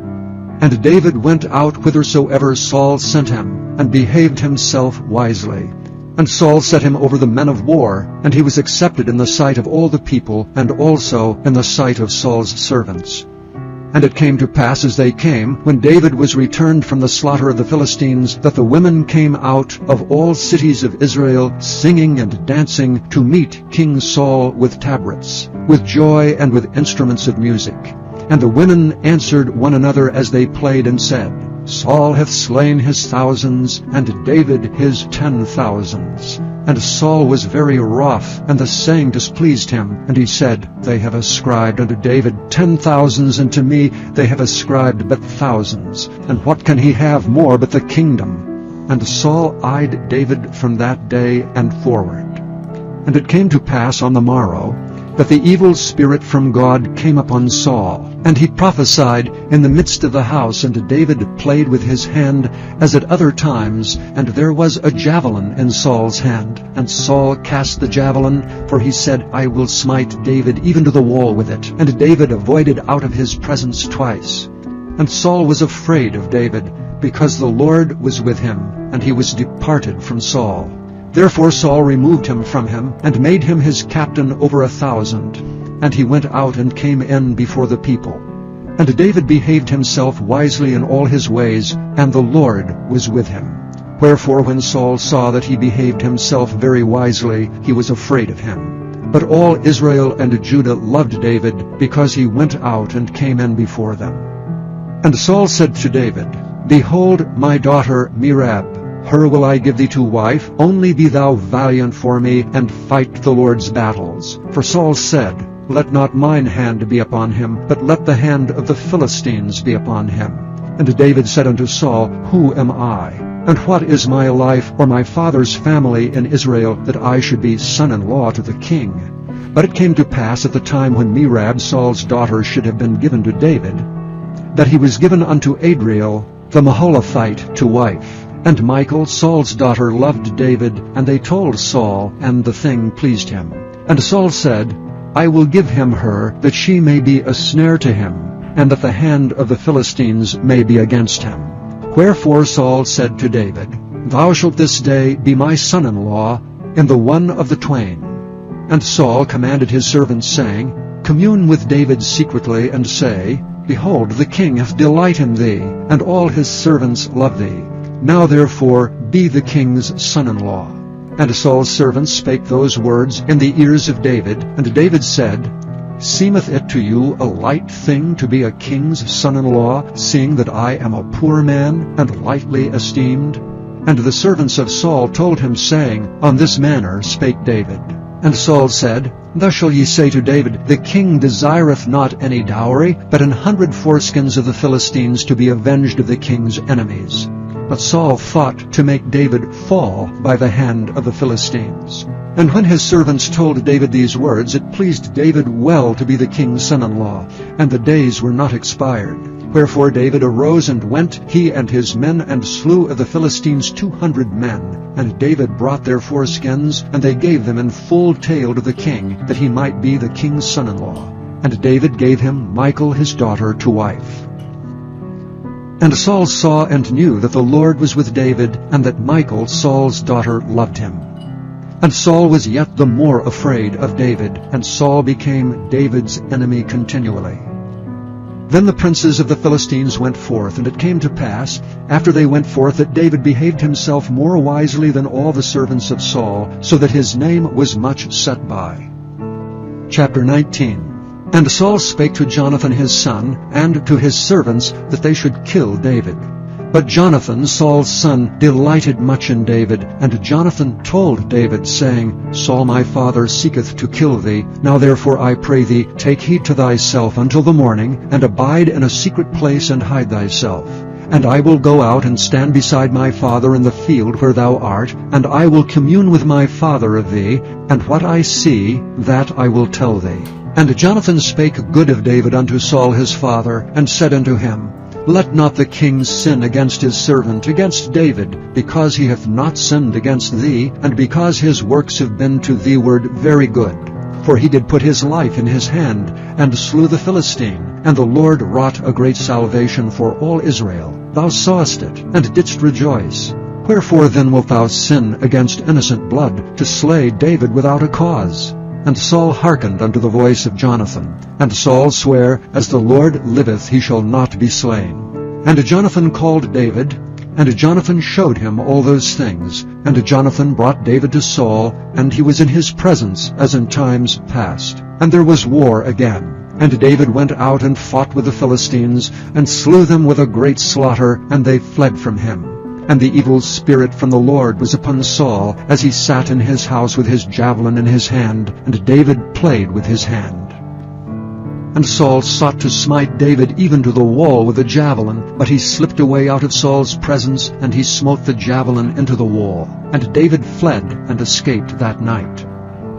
And David went out whithersoever Saul sent him, and behaved himself wisely. And Saul set him over the men of war, and he was accepted in the sight of all the people, and also in the sight of Saul's servants. And it came to pass, as they came, when David was returned from the slaughter of the Philistines, that the women came out of all cities of Israel, singing and dancing, to meet King Saul with tabrets, with joy and with instruments of music. And the women answered one another as they played, and said, Saul hath slain his thousands, and David his 10,000s. And Saul was very wroth, and the saying displeased him. And he said, They have ascribed unto David 10,000s, and to me they have ascribed but thousands. And what can he have more but the kingdom? And Saul eyed David from that day and forward. And it came to pass on the morrow, that the evil spirit from God came upon Saul, and he prophesied in the midst of the house, and David played with his hand as at other times, and there was a javelin in Saul's hand. And Saul cast the javelin, for he said, I will smite David even to the wall with it. And David avoided out of his presence twice. And Saul was afraid of David, because the Lord was with him, and he was departed from Saul. Therefore Saul removed him from him, and made him his captain over 1,000. And he went out and came in before the people. And David behaved himself wisely in all his ways, and the Lord was with him. Wherefore when Saul saw that he behaved himself very wisely, he was afraid of him. But all Israel and Judah loved David, because he went out and came in before them. And Saul said to David, Behold my daughter Merab, her will I give thee to wife, only be thou valiant for me, and fight the Lord's battles. For Saul said, Let not mine hand be upon him, but let the hand of the Philistines be upon him. And David said unto Saul, Who am I? And what is my life or my father's family in Israel, that I should be son-in-law to the king? But it came to pass at the time when Merab, Saul's daughter, should have been given to David, that he was given unto Adriel the Maholathite to wife. And Michal, Saul's daughter, loved David, and they told Saul, and the thing pleased him. And Saul said, I will give him her, that she may be a snare to him, and that the hand of the Philistines may be against him. Wherefore Saul said to David, Thou shalt this day be my son-in-law in the one of the twain. And Saul commanded his servants, saying, Commune with David secretly, and say, Behold, the king hath delight in thee, and all his servants love thee. Now therefore be the king's son-in-law. And Saul's servants spake those words in the ears of David. And David said, Seemeth it to you a light thing to be a king's son-in-law, seeing that I am a poor man, and lightly esteemed? And the servants of Saul told him, saying, On this manner spake David. And Saul said, Thus shall ye say to David, The king desireth not any dowry, but 100 foreskins of the Philistines, to be avenged of the king's enemies. But Saul thought to make David fall by the hand of the Philistines. And when his servants told David these words, it pleased David well to be the king's son-in-law, and the days were not expired. Wherefore David arose and went, he and his men, and slew of the Philistines 200 men. And David brought their foreskins, and they gave them in full tale to the king, that he might be the king's son-in-law. and David gave him Michal his daughter to wife. And Saul saw and knew that the Lord was with David, and that Michal, Saul's daughter, loved him. And Saul was yet the more afraid of David, and Saul became David's enemy continually. Then the princes of the Philistines went forth, and it came to pass, after they went forth, that David behaved himself more wisely than all the servants of Saul, so that his name was much set by. Chapter 19. And Saul spake to Jonathan his son, and to his servants, that they should kill David. But Jonathan, Saul's son, delighted much in David, and Jonathan told David, saying, Saul my father seeketh to kill thee. Now therefore I pray thee, take heed to thyself until the morning, and abide in a secret place, and hide thyself. And I will go out and stand beside my father in the field where thou art, and I will commune with my father of thee, and what I see, that I will tell thee. And Jonathan spake good of David unto Saul his father, and said unto him, Let not the king sin against his servant, against David, because he hath not sinned against thee, and because his works have been to thee-ward very good. For he did put his life in his hand, and slew the Philistine, and the Lord wrought a great salvation for all Israel. Thou sawest it, and didst rejoice. Wherefore then wilt thou sin against innocent blood, to slay David without a cause? And Saul hearkened unto the voice of Jonathan. And Saul sware, As the Lord liveth, he shall not be slain. And Jonathan called David, and Jonathan showed him all those things. And Jonathan brought David to Saul, and he was in his presence as in times past. And there was war again. And David went out and fought with the Philistines, and slew them with a great slaughter, and they fled from him. And the evil spirit from the Lord was upon Saul, as he sat in his house with his javelin in his hand, and David played with his hand. And Saul sought to smite David even to the wall with a javelin, but he slipped away out of Saul's presence, and he smote the javelin into the wall. And David fled and escaped that night.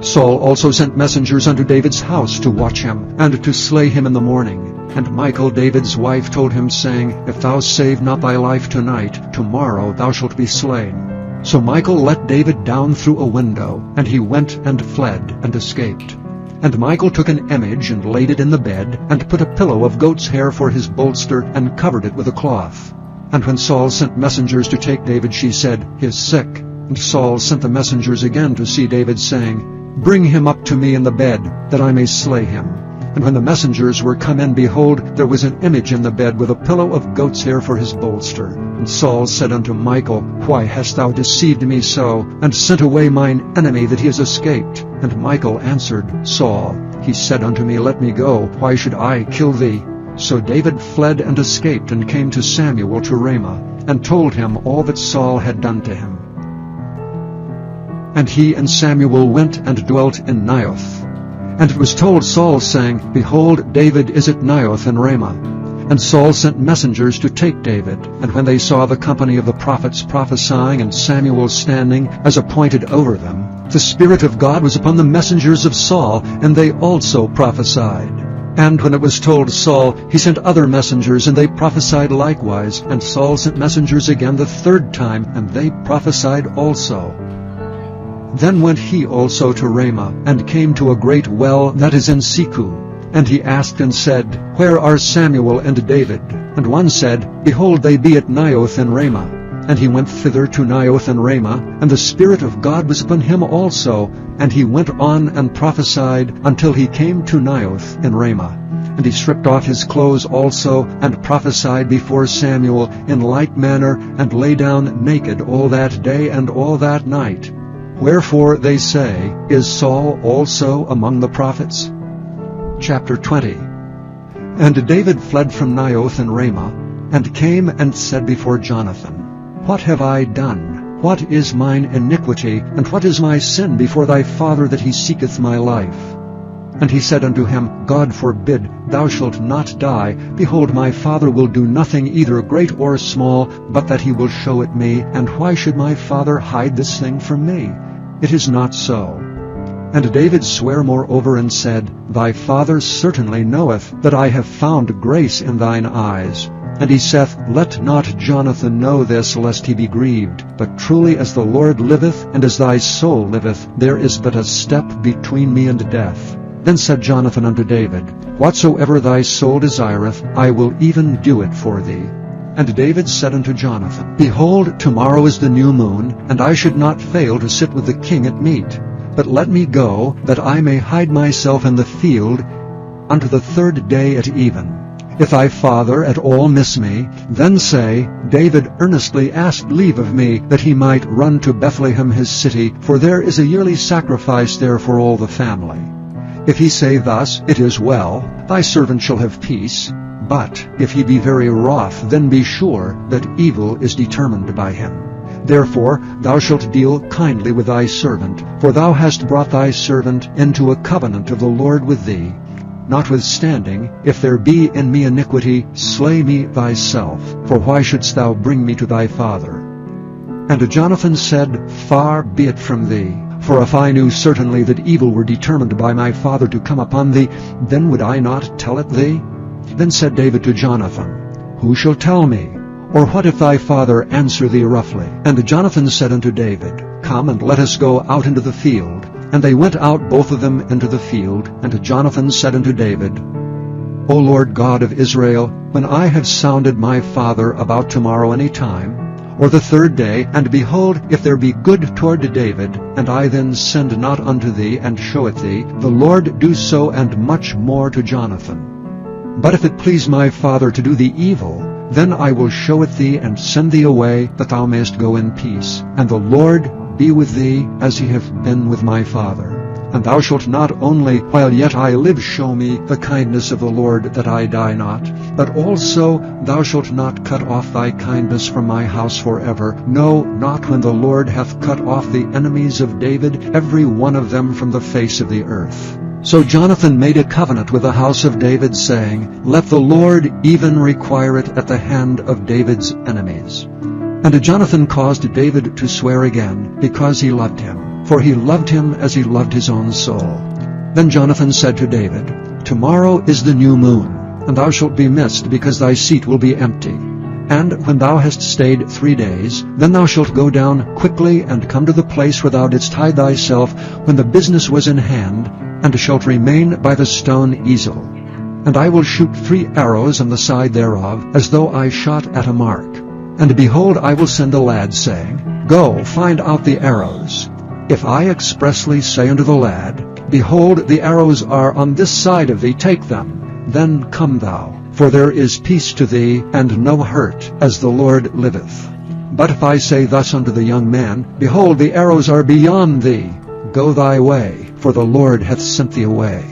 Saul also sent messengers unto David's house to watch him, and to slay him in the morning. And Michal David's wife told him, saying, If thou save not thy life tonight, tomorrow thou shalt be slain. So Michal let David down through a window, and he went and fled and escaped. And Michal took an image, and laid it in the bed, and put a pillow of goat's hair for his bolster, and covered it with a cloth. And when Saul sent messengers to take David, she said, He is sick. And Saul sent the messengers again to see David, saying, Bring him up to me in the bed, that I may slay him. And when the messengers were come in, behold, there was an image in the bed with a pillow of goat's hair for his bolster. And Saul said unto Michal, Why hast thou deceived me so, and sent away mine enemy that he is escaped? And Michal answered Saul, He said unto me, Let me go, why should I kill thee? So David fled and escaped, and came to Samuel to Ramah, and told him all that Saul had done to him. And he and Samuel went and dwelt in Naioth. And it was told Saul, saying, Behold, David is at Naioth in Ramah. And Saul sent messengers to take David. And when they saw the company of the prophets prophesying, and Samuel standing as appointed over them, the Spirit of God was upon the messengers of Saul, and they also prophesied. And when it was told Saul, he sent other messengers, and they prophesied likewise. And Saul sent messengers again the third time, and they prophesied also. Then went he also to Ramah, and came to a great well that is in Siku. And he asked and said, Where are Samuel and David? And one said, Behold, they be at Naioth in Ramah. And he went thither to Naioth in Ramah, and the Spirit of God was upon him also. And he went on and prophesied until he came to Naioth in Ramah. And he stripped off his clothes also, and prophesied before Samuel in like manner, and lay down naked all that day and all that night. Wherefore they say, Is Saul also among the prophets? Chapter 20. And David fled from Naioth in Ramah, and came and said before Jonathan, What have I done? What is mine iniquity, and what is my sin before thy father, that he seeketh my life? And he said unto him, God forbid, thou shalt not die. Behold, my father will do nothing either great or small, but that he will show it me. And why should my father hide this thing from me? It is not so. And David sware moreover, and said, Thy father certainly knoweth that I have found grace in thine eyes. And he saith, Let not Jonathan know this, lest he be grieved. But truly as the Lord liveth, and as thy soul liveth, there is but a step between me and death. Then said Jonathan unto David, Whatsoever thy soul desireth, I will even do it for thee. And David said unto Jonathan, Behold, tomorrow is the new moon, and I should not fail to sit with the king at meat. But let me go, that I may hide myself in the field unto the third day at even. If thy father at all miss me, then say, David earnestly asked leave of me, that he might run to Bethlehem his city, for there is a yearly sacrifice there for all the family. If he say thus, It is well, thy servant shall have peace. But if he be very wroth, then be sure that evil is determined by him. Therefore thou shalt deal kindly with thy servant, for thou hast brought thy servant into a covenant of the Lord with thee. Notwithstanding, if there be in me iniquity, slay me thyself, for why shouldst thou bring me to thy father? And Jonathan said, Far be it from thee, for if I knew certainly that evil were determined by my father to come upon thee, then would I not tell it thee? Then said David to Jonathan, Who shall tell me? Or what if thy father answer thee roughly? And Jonathan said unto David, Come and let us go out into the field. And they went out both of them into the field. And Jonathan said unto David, O Lord God of Israel, when I have sounded my father about tomorrow any time, or the third day, and behold, if there be good toward David, and I then send not unto thee, and show it thee, the Lord do so and much more to Jonathan. But if it please my father to do thee evil, then I will show it thee, and send thee away, that thou mayest go in peace. And the Lord be with thee, as he hath been with my father. And thou shalt not only, while yet I live, show me the kindness of the Lord, that I die not, but also thou shalt not cut off thy kindness from my house forever, no, not when the Lord hath cut off the enemies of David, every one of them from the face of the earth. So Jonathan made a covenant with the house of David, saying, Let the Lord even require it at the hand of David's enemies. And Jonathan caused David to swear again, because he loved him, for he loved him as he loved his own soul. Then Jonathan said to David, Tomorrow is the new moon, and thou shalt be missed, because thy seat will be empty. And when thou hast stayed 3 days, then thou shalt go down quickly, and come to the place where thou didst hide thyself, when the business was in hand, and shalt remain by the stone easel. And I will shoot 3 arrows on the side thereof, as though I shot at a mark. And behold, I will send a lad, saying, Go, find out the arrows. If I expressly say unto the lad, Behold, the arrows are on this side of thee, take them, then come thou, for there is peace to thee, and no hurt, as the Lord liveth. But if I say thus unto the young man, Behold, the arrows are beyond thee, go thy way, for the Lord hath sent thee away.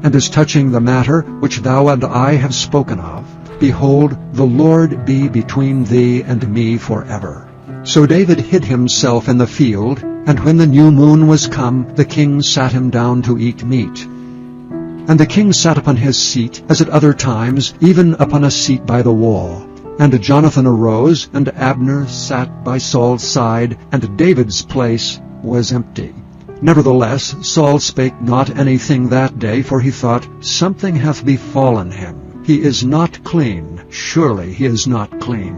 And as touching the matter which thou and I have spoken of, behold, the Lord be between thee and me forever. So David hid himself in the field, and when the new moon was come, the king sat him down to eat meat. And the king sat upon his seat, as at other times, even upon a seat by the wall. And Jonathan arose, and Abner sat by Saul's side, and David's place was empty. Nevertheless Saul spake not anything that day, for he thought, Something hath befallen him. He is not clean, surely he is not clean.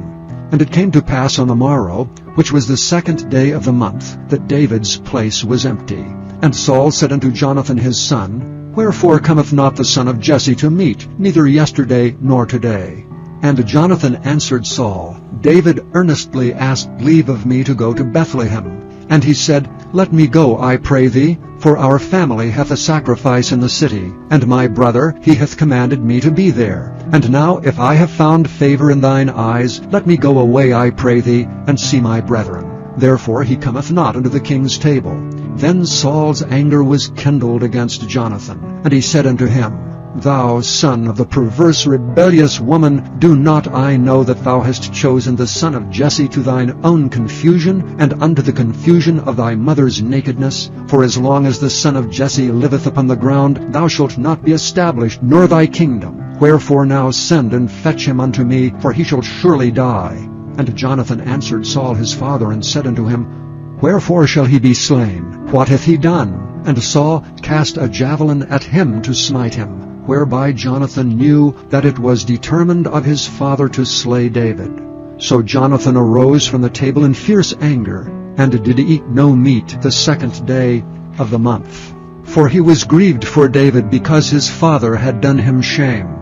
And it came to pass on the morrow, which was the 2nd day of the month, that David's place was empty. And Saul said unto Jonathan his son, Wherefore cometh not the son of Jesse to meat, neither yesterday nor today? And Jonathan answered Saul, David earnestly asked leave of me to go to Bethlehem. And he said, Let me go, I pray thee, for our family hath a sacrifice in the city, and my brother, he hath commanded me to be there. And now, if I have found favor in thine eyes, let me go away, I pray thee, and see my brethren. Therefore he cometh not unto the king's table. Then Saul's anger was kindled against Jonathan, and he said unto him, Thou son of the perverse rebellious woman, do not I know that thou hast chosen the son of Jesse to thine own confusion, and unto the confusion of thy mother's nakedness? For as long as the son of Jesse liveth upon the ground, thou shalt not be established, nor thy kingdom. Wherefore now send and fetch him unto me, for he shall surely die. And Jonathan answered Saul his father, and said unto him, Wherefore shall he be slain? What hath he done? And Saul cast a javelin at him to smite him, whereby Jonathan knew that it was determined of his father to slay David. So Jonathan arose from the table in fierce anger, and did eat no meat the 2nd day of the month. for he was grieved for David because his father had done him shame.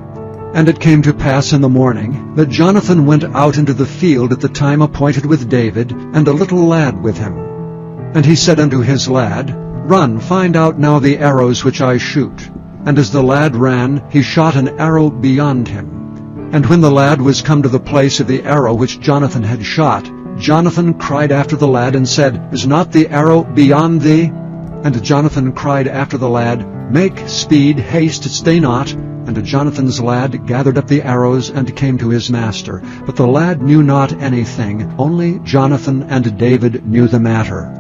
And it came to pass in the morning that Jonathan went out into the field at the time appointed with David, and a little lad with him. And he said unto his lad, Run, find out now the arrows which I shoot. And as the lad ran, he shot an arrow beyond him. And when the lad was come to the place of the arrow which Jonathan had shot, Jonathan cried after the lad and said, Is not the arrow beyond thee? And Jonathan cried after the lad, Make speed, haste, stay not. And Jonathan's lad gathered up the arrows and came to his master. But the lad knew not anything, only Jonathan and David knew the matter.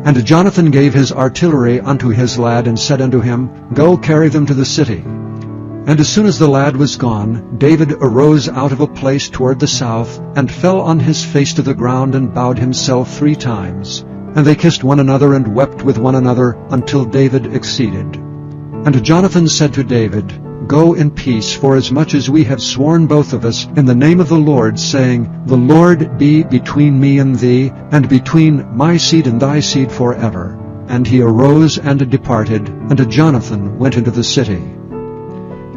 And Jonathan gave his artillery unto his lad, and said unto him, Go carry them to the city. And as soon as the lad was gone, David arose out of a place toward the south, and fell on his face to the ground, and bowed himself 3 times. And they kissed one another, and wept with one another, until David exceeded. And Jonathan said to David, Go in peace, forasmuch as we have sworn both of us in the name of the Lord, saying, The Lord be between me and thee, and between my seed and thy seed forever. And he arose and departed, and Jonathan went into the city.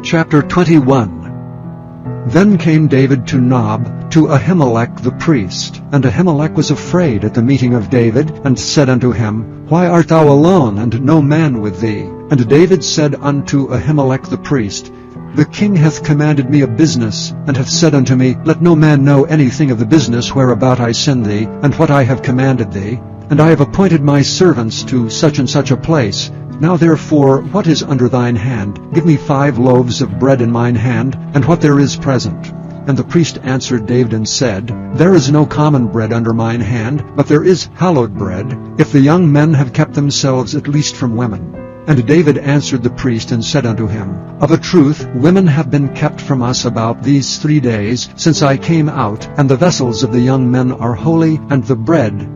Chapter 21. Then came David to Nob, to Ahimelech the priest. And Ahimelech was afraid at the meeting of David, and said unto him, Why art thou alone, and no man with thee? And David said unto Ahimelech the priest, The king hath commanded me a business, and hath said unto me, Let no man know anything of the business whereabout I send thee, and what I have commanded thee. And I have appointed my servants to such and such a place. Now therefore, what is under thine hand? Give me 5 loaves of bread in mine hand, and what there is present. And the priest answered David and said, There is no common bread under mine hand, but there is hallowed bread, if the young men have kept themselves at least from women. And David answered the priest and said unto him, Of a truth, women have been kept from us about these 3 days, since I came out, and the vessels of the young men are holy, and the bread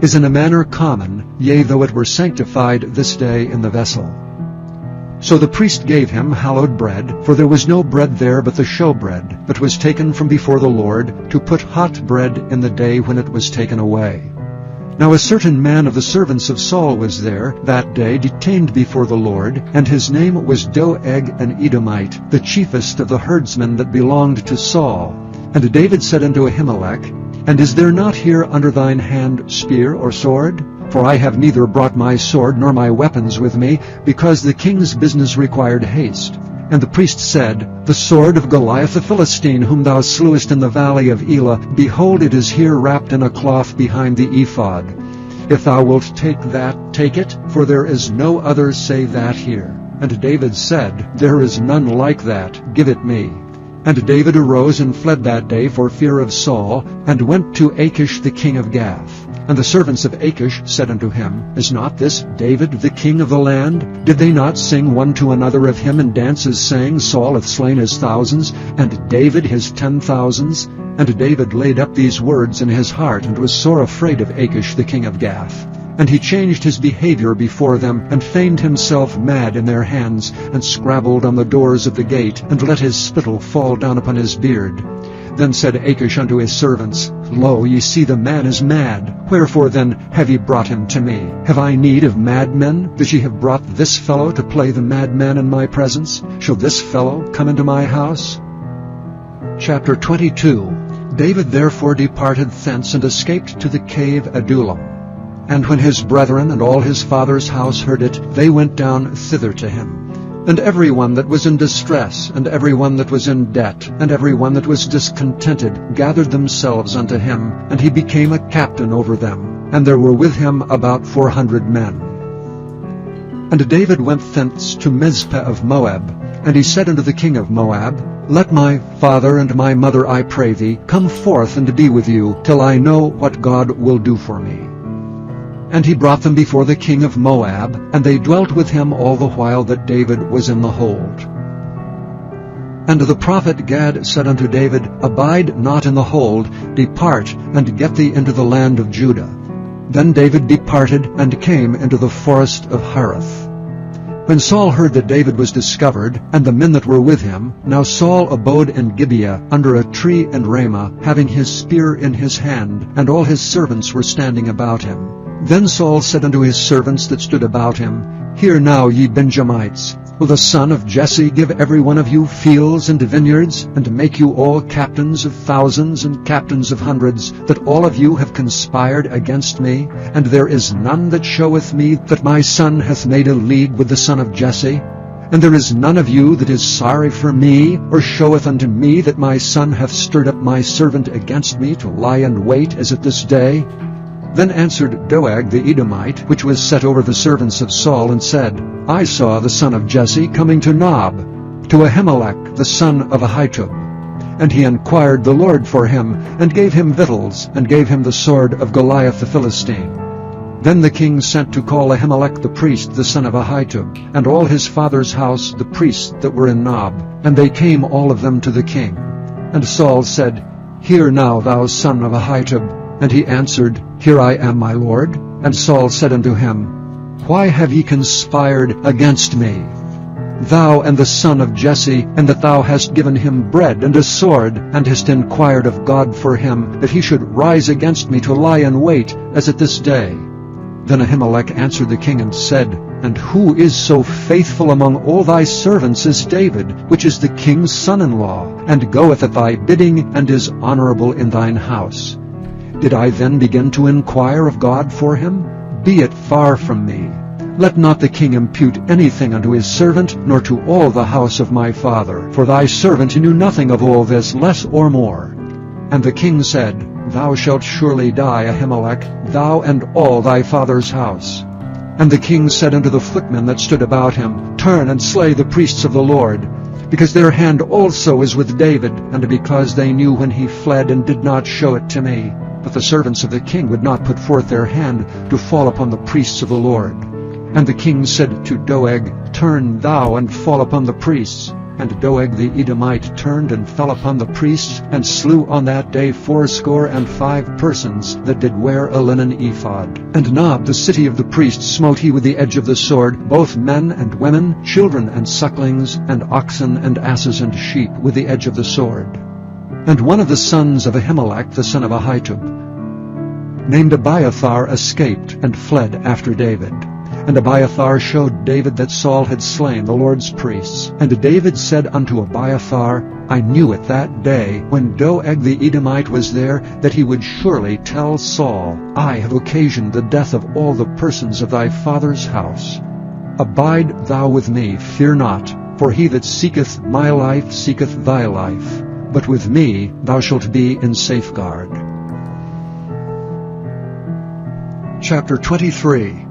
is in a manner common, yea, though it were sanctified this day in the vessel. So the priest gave him hallowed bread, for there was no bread there but the showbread, that was taken from before the Lord, to put hot bread in the day when it was taken away. Now a certain man of the servants of Saul was there that day, detained before the Lord, and his name was Doeg an Edomite, the chiefest of the herdsmen that belonged to Saul. And David said unto Ahimelech, And is there not here under thine hand spear or sword? For I have neither brought my sword nor my weapons with me, because the king's business required haste. And the priest said, The sword of Goliath the Philistine, whom thou slewest in the valley of Elah, behold, it is here wrapped in a cloth behind the ephod. If thou wilt take that, take it, for there is no other save that here. And David said, There is none like that, give it me. And David arose and fled that day for fear of Saul, and went to Achish the king of Gath. And the servants of Achish said unto him, Is not this David the king of the land? Did they not sing one to another of him in dances, saying, Saul hath slain his thousands, and David his 10,000s? And David laid up these words in his heart, and was sore afraid of Achish the king of Gath. And he changed his behavior before them, and feigned himself mad in their hands, and scrabbled on the doors of the gate, and let his spittle fall down upon his beard. Then said Achish unto his servants, Lo, ye see the man is mad. Wherefore then have ye brought him to me? Have I need of madmen, that ye have brought this fellow to play the madman in my presence? Shall this fellow come into my house? Chapter 22. David therefore departed thence, and escaped to the cave Adullam. And when his brethren and all his father's house heard it, they went down thither to him. And every one that was in distress, and every one that was in debt, and every one that was discontented, gathered themselves unto him, and he became a captain over them. And there were with him about 400 men. And David went thence to Mizpeh of Moab. And he said unto the king of Moab, Let my father and my mother, I pray thee, come forth and be with you, till I know what God will do for me. And he brought them before the king of Moab, and they dwelt with him all the while that David was in the hold. And the prophet Gad said unto David, Abide not in the hold, depart, and get thee into the land of Judah. Then David departed, and came into the forest of Hareth. When Saul heard that David was discovered, and the men that were with him, now Saul abode in Gibeah, under a tree in Ramah, having his spear in his hand, and all his servants were standing about him. Then Saul said unto his servants that stood about him, Hear now, ye Benjamites, will the son of Jesse give every one of you fields and vineyards, and make you all captains of thousands and captains of hundreds, that all of you have conspired against me? And there is none that showeth me that my son hath made a league with the son of Jesse? And there is none of you that is sorry for me, or showeth unto me that my son hath stirred up my servant against me to lie in wait as at this day? Then answered Doeg the Edomite, which was set over the servants of Saul, and said, I saw the son of Jesse coming to Nob, to Ahimelech the son of Ahitub. And he inquired the Lord for him, and gave him victuals, and gave him the sword of Goliath the Philistine. Then the king sent to call Ahimelech the priest, the son of Ahitub, and all his father's house, the priests that were in Nob. And they came all of them to the king. And Saul said, Hear now, thou son of Ahitub. And he answered, Here I am, my lord. And Saul said unto him, Why have ye conspired against me, thou and the son of Jesse, and that thou hast given him bread and a sword, and hast inquired of God for him, that he should rise against me to lie in wait, as at this day? Then Ahimelech answered the king and said, And who is so faithful among all thy servants as David, which is the king's son-in-law, and goeth at thy bidding, and is honorable in thine house? Did I then begin to inquire of God for him? Be it far from me. Let not the king impute anything unto his servant, nor to all the house of my father. For thy servant knew nothing of all this, less or more. And the king said, Thou shalt surely die, Ahimelech, thou and all thy father's house. And the king said unto the footmen that stood about him, Turn and slay the priests of the Lord, because their hand also is with David, and because they knew when he fled, and did not show it to me. But the servants of the king would not put forth their hand to fall upon the priests of the Lord. And the king said to Doeg, Turn thou and fall upon the priests. And Doeg the Edomite turned and fell upon the priests, and slew on that day 75 persons that did wear a linen ephod. And Nob, the city of the priests, smote he with the edge of the sword, both men and women, children and sucklings, and oxen and asses and sheep, with the edge of the sword. And one of the sons of Ahimelech, the son of Ahitub, named Abiathar, escaped and fled after David. And Abiathar showed David that Saul had slain the Lord's priests. And David said unto Abiathar, I knew it that day, when Doeg the Edomite was there, that he would surely tell Saul, I have occasioned the death of all the persons of thy father's house. Abide thou with me, fear not, for he that seeketh my life seeketh thy life. But with me thou shalt be in safeguard. Chapter 23.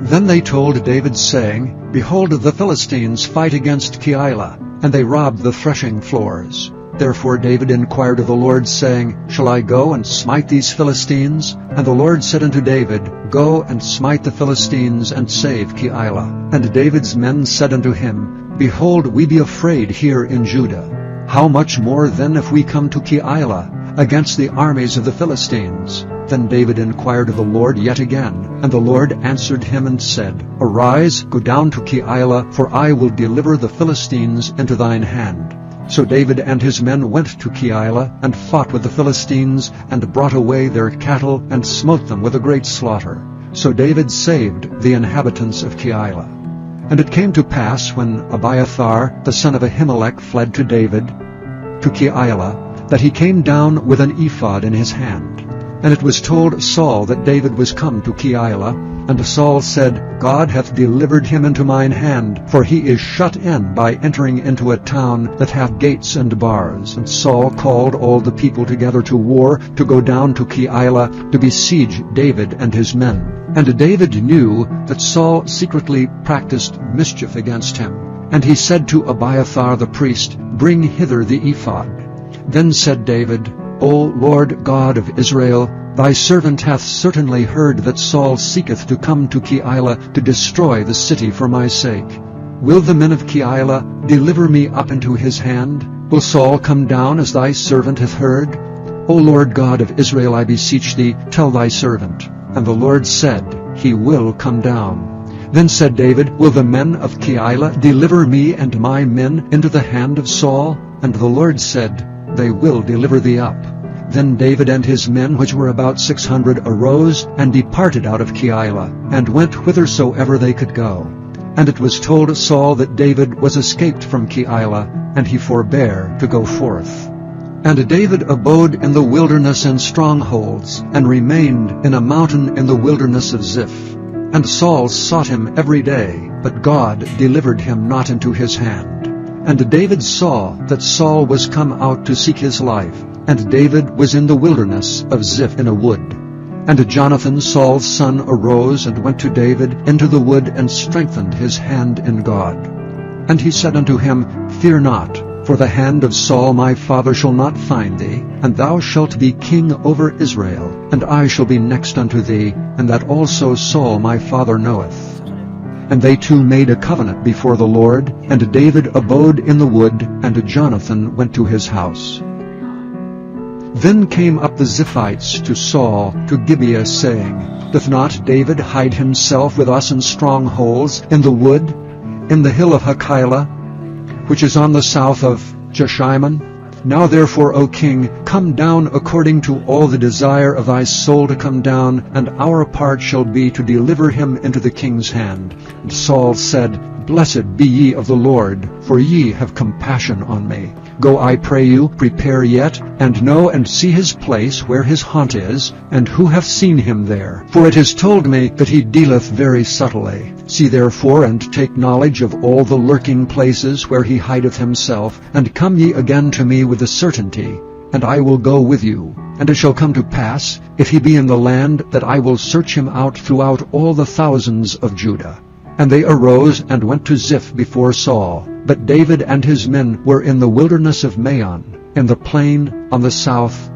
Then they told David, saying, Behold, the Philistines fight against Keilah, and they rob the threshing floors. Therefore David inquired of the Lord, saying, Shall I go and smite these Philistines? And the Lord said unto David, Go and smite the Philistines, and save Keilah. And David's men said unto him, Behold, we be afraid here in Judah. How much more then if we come to Keilah, against the armies of the Philistines? Then David inquired of the Lord yet again. And the Lord answered him and said, Arise, go down to Keilah, for I will deliver the Philistines into thine hand. So David and his men went to Keilah, and fought with the Philistines, and brought away their cattle, and smote them with a great slaughter. So David saved the inhabitants of Keilah. And it came to pass, when Abiathar the son of Ahimelech fled to David, to Keilah, that he came down with an ephod in his hand. And it was told Saul that David was come to Keilah. And Saul said, God hath delivered him into mine hand, for he is shut in by entering into a town that hath gates and bars. And Saul called all the people together to war, to go down to Keilah, to besiege David and his men. And David knew that Saul secretly practiced mischief against him. And he said to Abiathar the priest, Bring hither the ephod. Then said David, O Lord God of Israel, thy servant hath certainly heard that Saul seeketh to come to Keilah to destroy the city for my sake. Will the men of Keilah deliver me up into his hand? Will Saul come down as thy servant hath heard? O Lord God of Israel, I beseech thee, tell thy servant. And the Lord said, He will come down. Then said David, Will the men of Keilah deliver me and my men into the hand of Saul? And the Lord said, They will deliver thee up. Then David and his men, which were about 600, arose and departed out of Keilah, and went whithersoever they could go. And it was told Saul that David was escaped from Keilah, and he forbare to go forth. And David abode in the wilderness and strongholds, and remained in a mountain in the wilderness of Ziph. And Saul sought him every day, but God delivered him not into his hand. And David saw that Saul was come out to seek his life, and David was in the wilderness of Ziph in a wood. And Jonathan, Saul's son, arose and went to David into the wood, and strengthened his hand in God. And he said unto him, Fear not, for the hand of Saul my father shall not find thee, and thou shalt be king over Israel, and I shall be next unto thee, and that also Saul my father knoweth. And they two made a covenant before the Lord, and David abode in the wood, and Jonathan went to his house. Then came up the Ziphites to Saul to Gibeah, saying, Doth not David hide himself with us in strongholds, in the wood, in the hill of Hachilah, which is on the south of Jeshimon? Now therefore, O king, come down according to all the desire of thy soul to come down, and our part shall be to deliver him into the king's hand. And Saul said, Blessed be ye of the Lord, for ye have compassion on me. Go, I pray you, prepare yet, and know and see his place where his haunt is, and who hath seen him there. For it is told me that he dealeth very subtly. See therefore, and take knowledge of all the lurking places where he hideth himself, and come ye again to me with a certainty, and I will go with you. And it shall come to pass, if he be in the land, that I will search him out throughout all the thousands of Judah. And they arose and went to Ziph before Saul. But David and his men were in the wilderness of Maon, in the plain on the south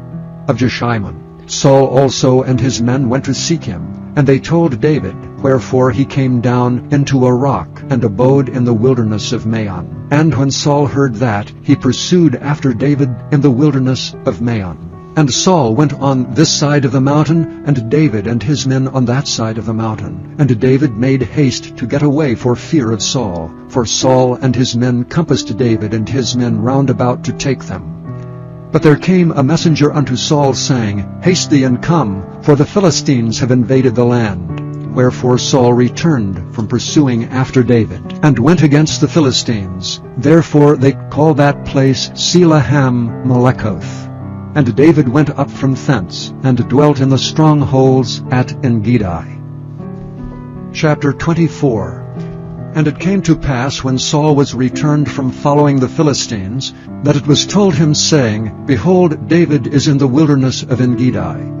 of Jeshimon. Saul also and his men went to seek him, and they told David, wherefore he came down into a rock, and abode in the wilderness of Maon. And when Saul heard that, he pursued after David in the wilderness of Maon. And Saul went on this side of the mountain, and David and his men on that side of the mountain. And David made haste to get away for fear of Saul. For Saul and his men compassed David and his men round about to take them. But there came a messenger unto Saul, saying, Haste thee and come, for the Philistines have invaded the land. Wherefore Saul returned from pursuing after David, and went against the Philistines. Therefore they call that place Selaham Melekoth. And David went up from thence, and dwelt in the strongholds at Engedi. Chapter 24. And it came to pass, when Saul was returned from following the Philistines, that it was told him, saying, Behold, David is in the wilderness of Engedi.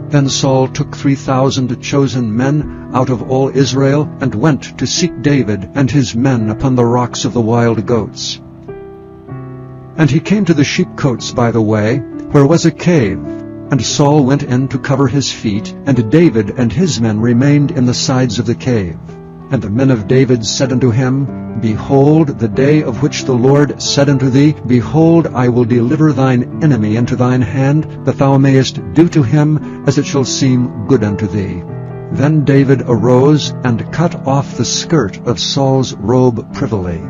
Then Saul took 3,000 chosen men out of all Israel, and went to seek David and his men upon the rocks of the wild goats. And he came to the sheepcotes by the way, where was a cave. And Saul went in to cover his feet, and David and his men remained in the sides of the cave. And the men of David said unto him, Behold, the day of which the Lord said unto thee, Behold, I will deliver thine enemy into thine hand, that thou mayest do to him as it shall seem good unto thee. Then David arose and cut off the skirt of Saul's robe privily.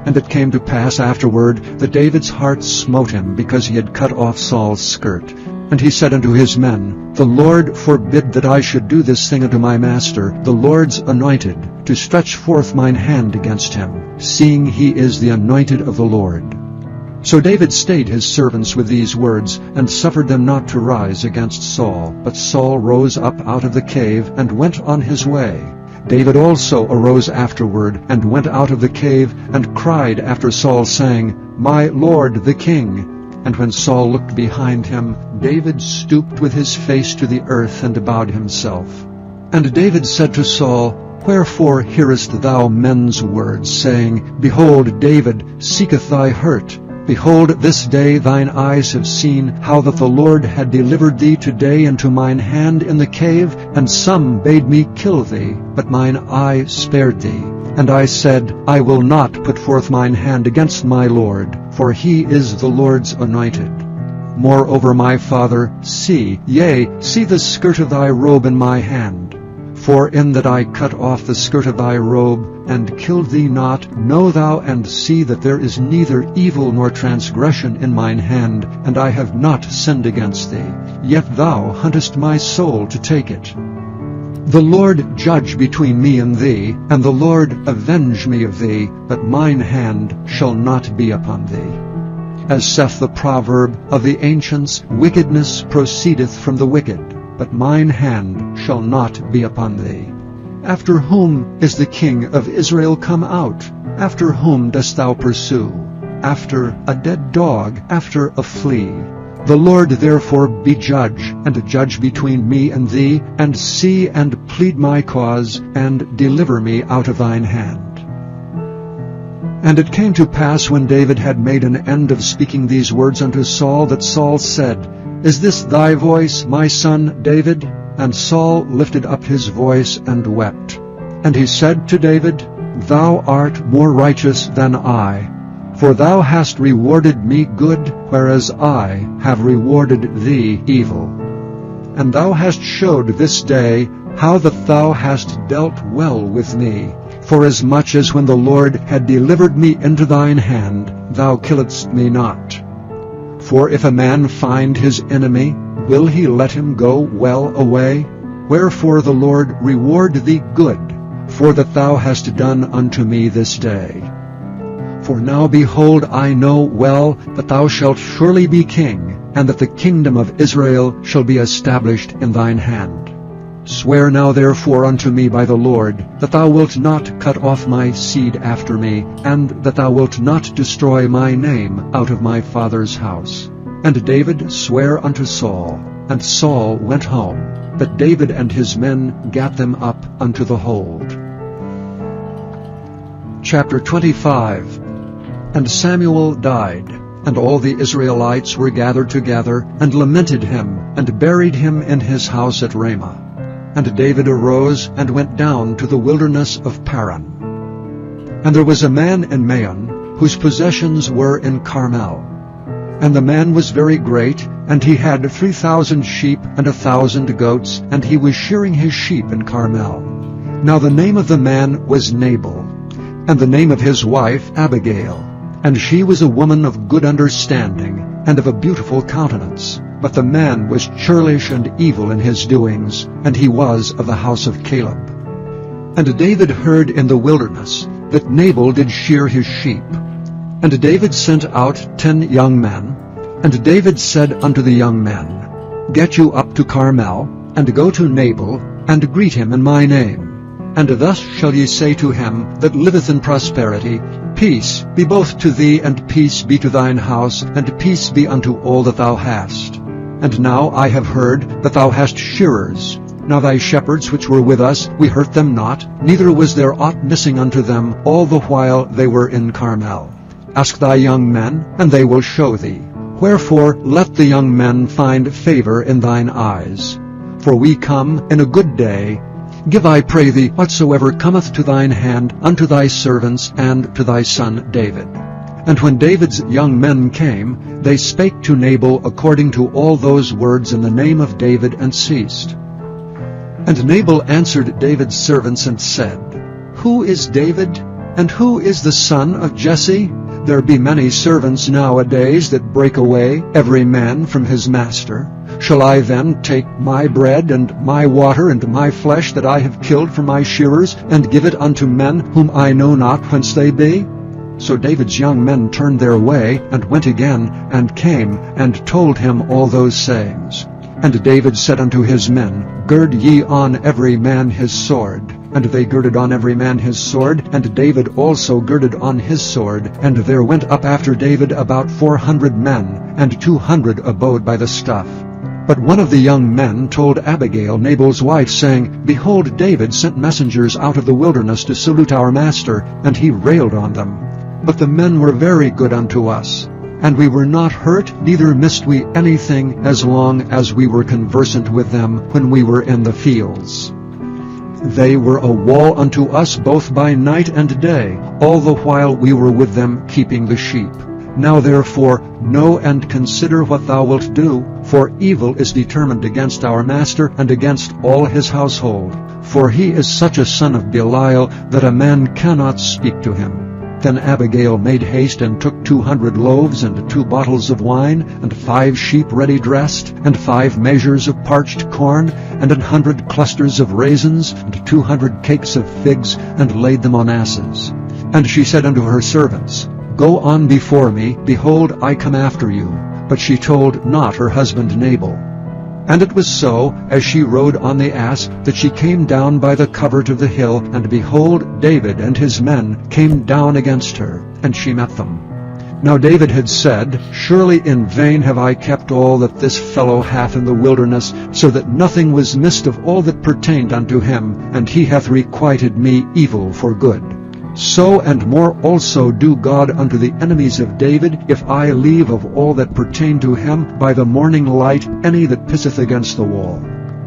And it came to pass afterward that David's heart smote him, because he had cut off Saul's skirt. And he said unto his men, The Lord forbid that I should do this thing unto my master, the Lord's anointed, to stretch forth mine hand against him, seeing he is the anointed of the Lord. So David stayed his servants with these words, and suffered them not to rise against Saul. But Saul rose up out of the cave, and went on his way. David also arose afterward, and went out of the cave, and cried after Saul, saying, My Lord the king. And when Saul looked behind him, David stooped with his face to the earth, and bowed himself. And David said to Saul, Wherefore hearest thou men's words, saying, Behold, David seeketh thy hurt? Behold, this day thine eyes have seen how that the Lord had delivered thee today into mine hand in the cave, and some bade me kill thee, but mine eye spared thee. And I said, I will not put forth mine hand against my Lord, for he is the Lord's anointed. Moreover, my father, see, yea, see the skirt of thy robe in my hand. For in that I cut off the skirt of thy robe, and killed thee not, know thou and see that there is neither evil nor transgression in mine hand, and I have not sinned against thee. Yet thou huntest my soul to take it. The Lord judge between me and thee, and the Lord avenge me of thee, but mine hand shall not be upon thee. As saith the proverb of the ancients, wickedness proceedeth from the wicked, but mine hand shall not be upon thee. After whom is the king of Israel come out? After whom dost thou pursue? After a dead dog, after a flea. The Lord therefore be judge, and judge between me and thee, and see and plead my cause, and deliver me out of thine hand. And it came to pass, when David had made an end of speaking these words unto Saul, that Saul said, Is this thy voice, my son David? And Saul lifted up his voice and wept. And he said to David, Thou art more righteous than I, for thou hast rewarded me good, whereas I have rewarded thee evil. And thou hast showed this day how that thou hast dealt well with me, forasmuch as when the Lord had delivered me into thine hand, thou killedst me not. For if a man find his enemy, will he let him go well away? Wherefore the Lord reward thee good, for that thou hast done unto me this day. For now, behold, I know well that thou shalt surely be king, and that the kingdom of Israel shall be established in thine hand. Swear now therefore unto me by the Lord, that thou wilt not cut off my seed after me, and that thou wilt not destroy my name out of my father's house. And David sware unto Saul, and Saul went home, but David and his men gat them up unto the hold. Chapter 25. And Samuel died, and all the Israelites were gathered together, and lamented him, and buried him in his house at Ramah. And David arose, and went down to the wilderness of Paran. And there was a man in Maon, whose possessions were in Carmel. And the man was very great, and he had 3,000 sheep and 1,000 goats, and he was shearing his sheep in Carmel. Now the name of the man was Nabal, and the name of his wife Abigail. And she was a woman of good understanding, and of a beautiful countenance. But the man was churlish and evil in his doings, and he was of the house of Caleb. And David heard in the wilderness that Nabal did shear his sheep. And David sent out 10 young men. And David said unto the young men, Get you up to Carmel, and go to Nabal, and greet him in my name. And thus shall ye say to him that liveth in prosperity, Peace be both to thee, and peace be to thine house, and peace be unto all that thou hast. And now I have heard that thou hast shearers. Now thy shepherds which were with us, we hurt them not, neither was there aught missing unto them all the while they were in Carmel. Ask thy young men, and they will show thee. Wherefore let the young men find favor in thine eyes. For we come in a good day. Give, I pray thee, whatsoever cometh to thine hand unto thy servants and to thy son David. And when David's young men came, they spake to Nabal according to all those words in the name of David, and ceased. And Nabal answered David's servants and said, Who is David, and who is the son of Jesse? There be many servants nowadays that break away, every man from his master. Shall I then take my bread and my water and my flesh that I have killed for my shearers, and give it unto men whom I know not whence they be? So David's young men turned their way, and went again, and came, and told him all those sayings. And David said unto his men, Gird ye on every man his sword. And they girded on every man his sword, and David also girded on his sword. And there went up after David about 400 men, and 200 abode by the stuff. But one of the young men told Abigail, Nabal's wife, saying, Behold, David sent messengers out of the wilderness to salute our master, and he railed on them. But the men were very good unto us, and we were not hurt, neither missed we anything, as long as we were conversant with them when we were in the fields. They were a wall unto us both by night and day, all the while we were with them keeping the sheep. Now therefore know and consider what thou wilt do, for evil is determined against our master and against all his household. for he is such a son of Belial that a man cannot speak to him." Then Abigail made haste and took 200 loaves and 2 bottles of wine, and 5 sheep ready dressed, and 5 measures of parched corn, and 100 clusters of raisins, and 200 cakes of figs, and laid them on asses. And she said unto her servants, "Go on before me, behold, I come after you." But she told not her husband Nabal. And it was so, as she rode on the ass, that she came down by the covert of the hill, and behold, David and his men came down against her, and she met them. Now David had said, "Surely in vain have I kept all that this fellow hath in the wilderness, so that nothing was missed of all that pertained unto him, and he hath requited me evil for good. So and more also do God unto the enemies of David, if I leave of all that pertain to him by the morning light any that pisseth against the wall."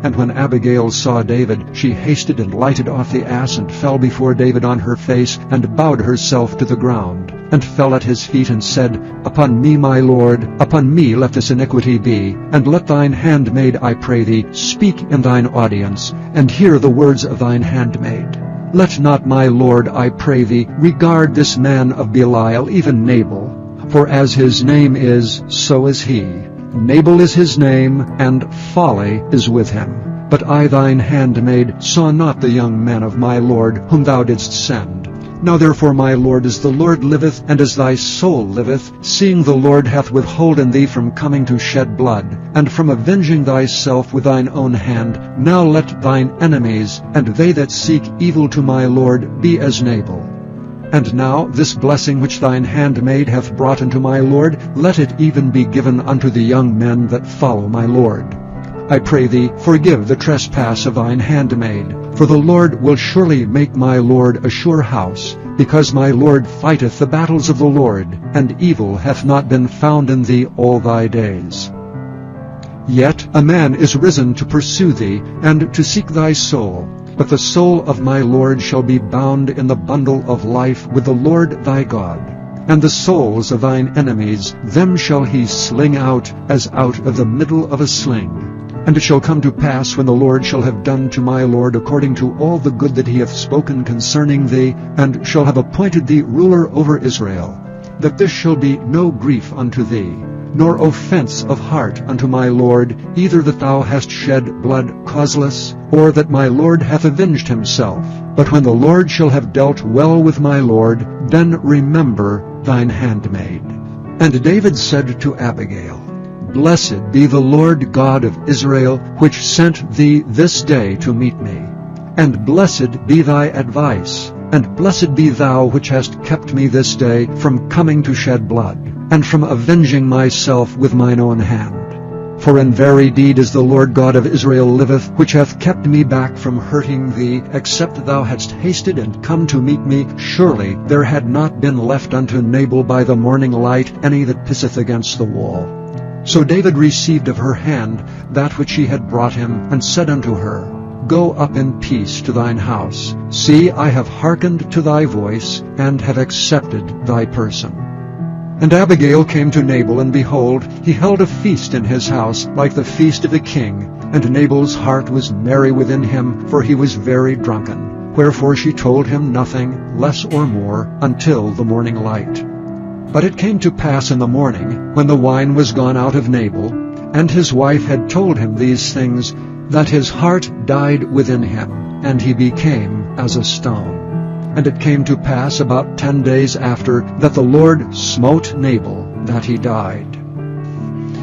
And when Abigail saw David, she hasted and lighted off the ass, and fell before David on her face, and bowed herself to the ground, and fell at his feet, and said, "Upon me, my lord, upon me let this iniquity be, and let thine handmaid, I pray thee, speak in thine audience, and hear the words of thine handmaid. Let not my lord, I pray thee, regard this man of Belial, even Nabal, for as his name is, so is he. Nabal is his name, and folly is with him. But I thine handmaid saw not the young man of my lord, whom thou didst send. Now therefore, my lord, as the Lord liveth, and as thy soul liveth, seeing the Lord hath withholden thee from coming to shed blood, and from avenging thyself with thine own hand, now let thine enemies, and they that seek evil to my lord, be as Nabal. And now this blessing which thine handmaid hath brought unto my lord, let it even be given unto the young men that follow my lord. I pray thee, forgive the trespass of thine handmaid, for the Lord will surely make my lord a sure house, because my lord fighteth the battles of the Lord, and evil hath not been found in thee all thy days. Yet a man is risen to pursue thee, and to seek thy soul. But the soul of my lord shall be bound in the bundle of life with the Lord thy God. And the souls of thine enemies, them shall he sling out, as out of the middle of a sling. And it shall come to pass, when the Lord shall have done to my lord according to all the good that he hath spoken concerning thee, and shall have appointed thee ruler over Israel, that this shall be no grief unto thee, nor offense of heart unto my lord, either that thou hast shed blood causeless, or that my lord hath avenged himself. But when the Lord shall have dealt well with my lord, then remember thine handmaid." And David said to Abigail, "Blessed be the Lord God of Israel, which sent thee this day to meet me. And blessed be thy advice, and blessed be thou which hast kept me this day from coming to shed blood, and from avenging myself with mine own hand. For in very deed as the Lord God of Israel liveth, which hath kept me back from hurting thee, except thou hadst hasted and come to meet me, surely there had not been left unto Nabal by the morning light any that pisseth against the wall." So David received of her hand that which she had brought him, and said unto her, "Go up in peace to thine house. See, I have hearkened to thy voice, and have accepted thy person." And Abigail came to Nabal, and behold, he held a feast in his house, like the feast of a king. And Nabal's heart was merry within him, for he was very drunken. Wherefore she told him nothing, less or more, until the morning light. But it came to pass in the morning, when the wine was gone out of Nabal, and his wife had told him these things, that his heart died within him, and he became as a stone. And it came to pass about 10 days after, that the Lord smote Nabal, that he died.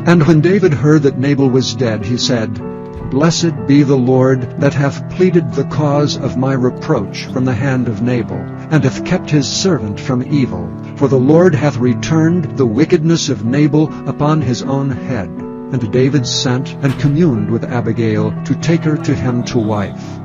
And when David heard that Nabal was dead, he said, "Blessed be the Lord, that hath pleaded the cause of my reproach from the hand of Nabal, and hath kept his servant from evil. For the Lord hath returned the wickedness of Nabal upon his own head." And David sent and communed with Abigail to take her to him to wife.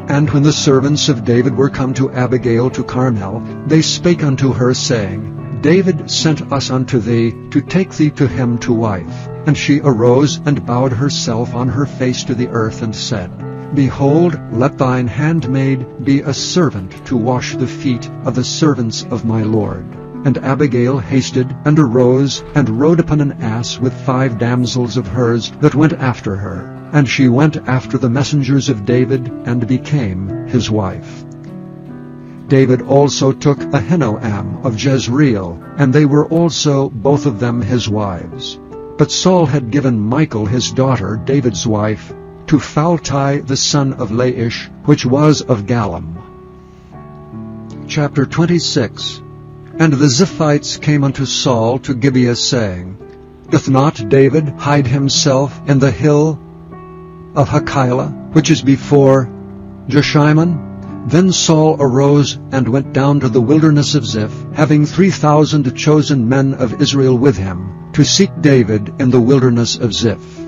And when the servants of David were come to Abigail to Carmel, they spake unto her, saying, "David sent us unto thee, to take thee to him to wife." And she arose and bowed herself on her face to the earth, and said, "Behold, let thine handmaid be a servant to wash the feet of the servants of my lord." And Abigail hasted, and arose, and rode upon an ass with 5 damsels of hers that went after her. And she went after the messengers of David, and became his wife. David also took Ahinoam of Jezreel, and they were also both of them his wives. But Saul had given Michal his daughter, David's wife, to Phalti the son of Laish, which was of Gallim. Chapter 26. And the Ziphites came unto Saul to Gibeah, saying, Doth not David hide himself in the hill of Hachilah, which is before Jeshimon? Then Saul arose and went down to the wilderness of Ziph, having 3,000 chosen men of Israel with him, to seek David in the wilderness of Ziph.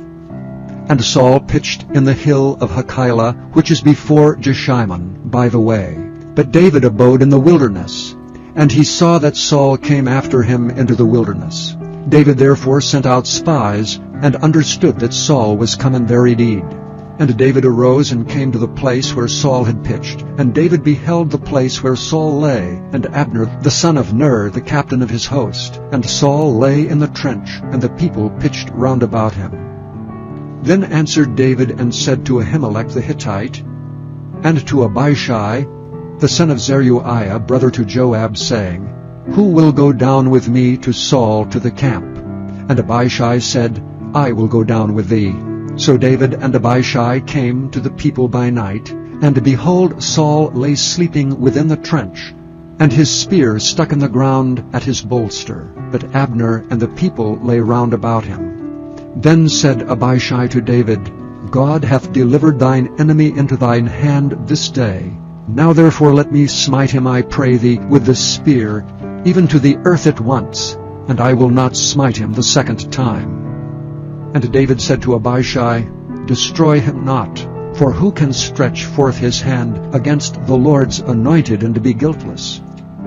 And Saul pitched in the hill of Hachilah, which is before Jeshimon, by the way. But David abode in the wilderness, and he saw that Saul came after him into the wilderness. David therefore sent out spies, and understood that Saul was come in very deed. And David arose and came to the place where Saul had pitched. And David beheld the place where Saul lay, and Abner the son of Ner, the captain of his host. And Saul lay in the trench, and the people pitched round about him. Then answered David and said to Ahimelech the Hittite, and to Abishai the son of Zeruiah, brother to Joab, saying, Who will go down with me to Saul to the camp? And Abishai said, I will go down with thee. So David and Abishai came to the people by night, and behold, Saul lay sleeping within the trench, and his spear stuck in the ground at his bolster. But Abner and the people lay round about him. Then said Abishai to David, God hath delivered thine enemy into thine hand this day. Now therefore let me smite him, I pray thee, with the spear, even to the earth at once, and I will not smite him the second time. And David said to Abishai, Destroy him not, for who can stretch forth his hand against the Lord's anointed and be guiltless?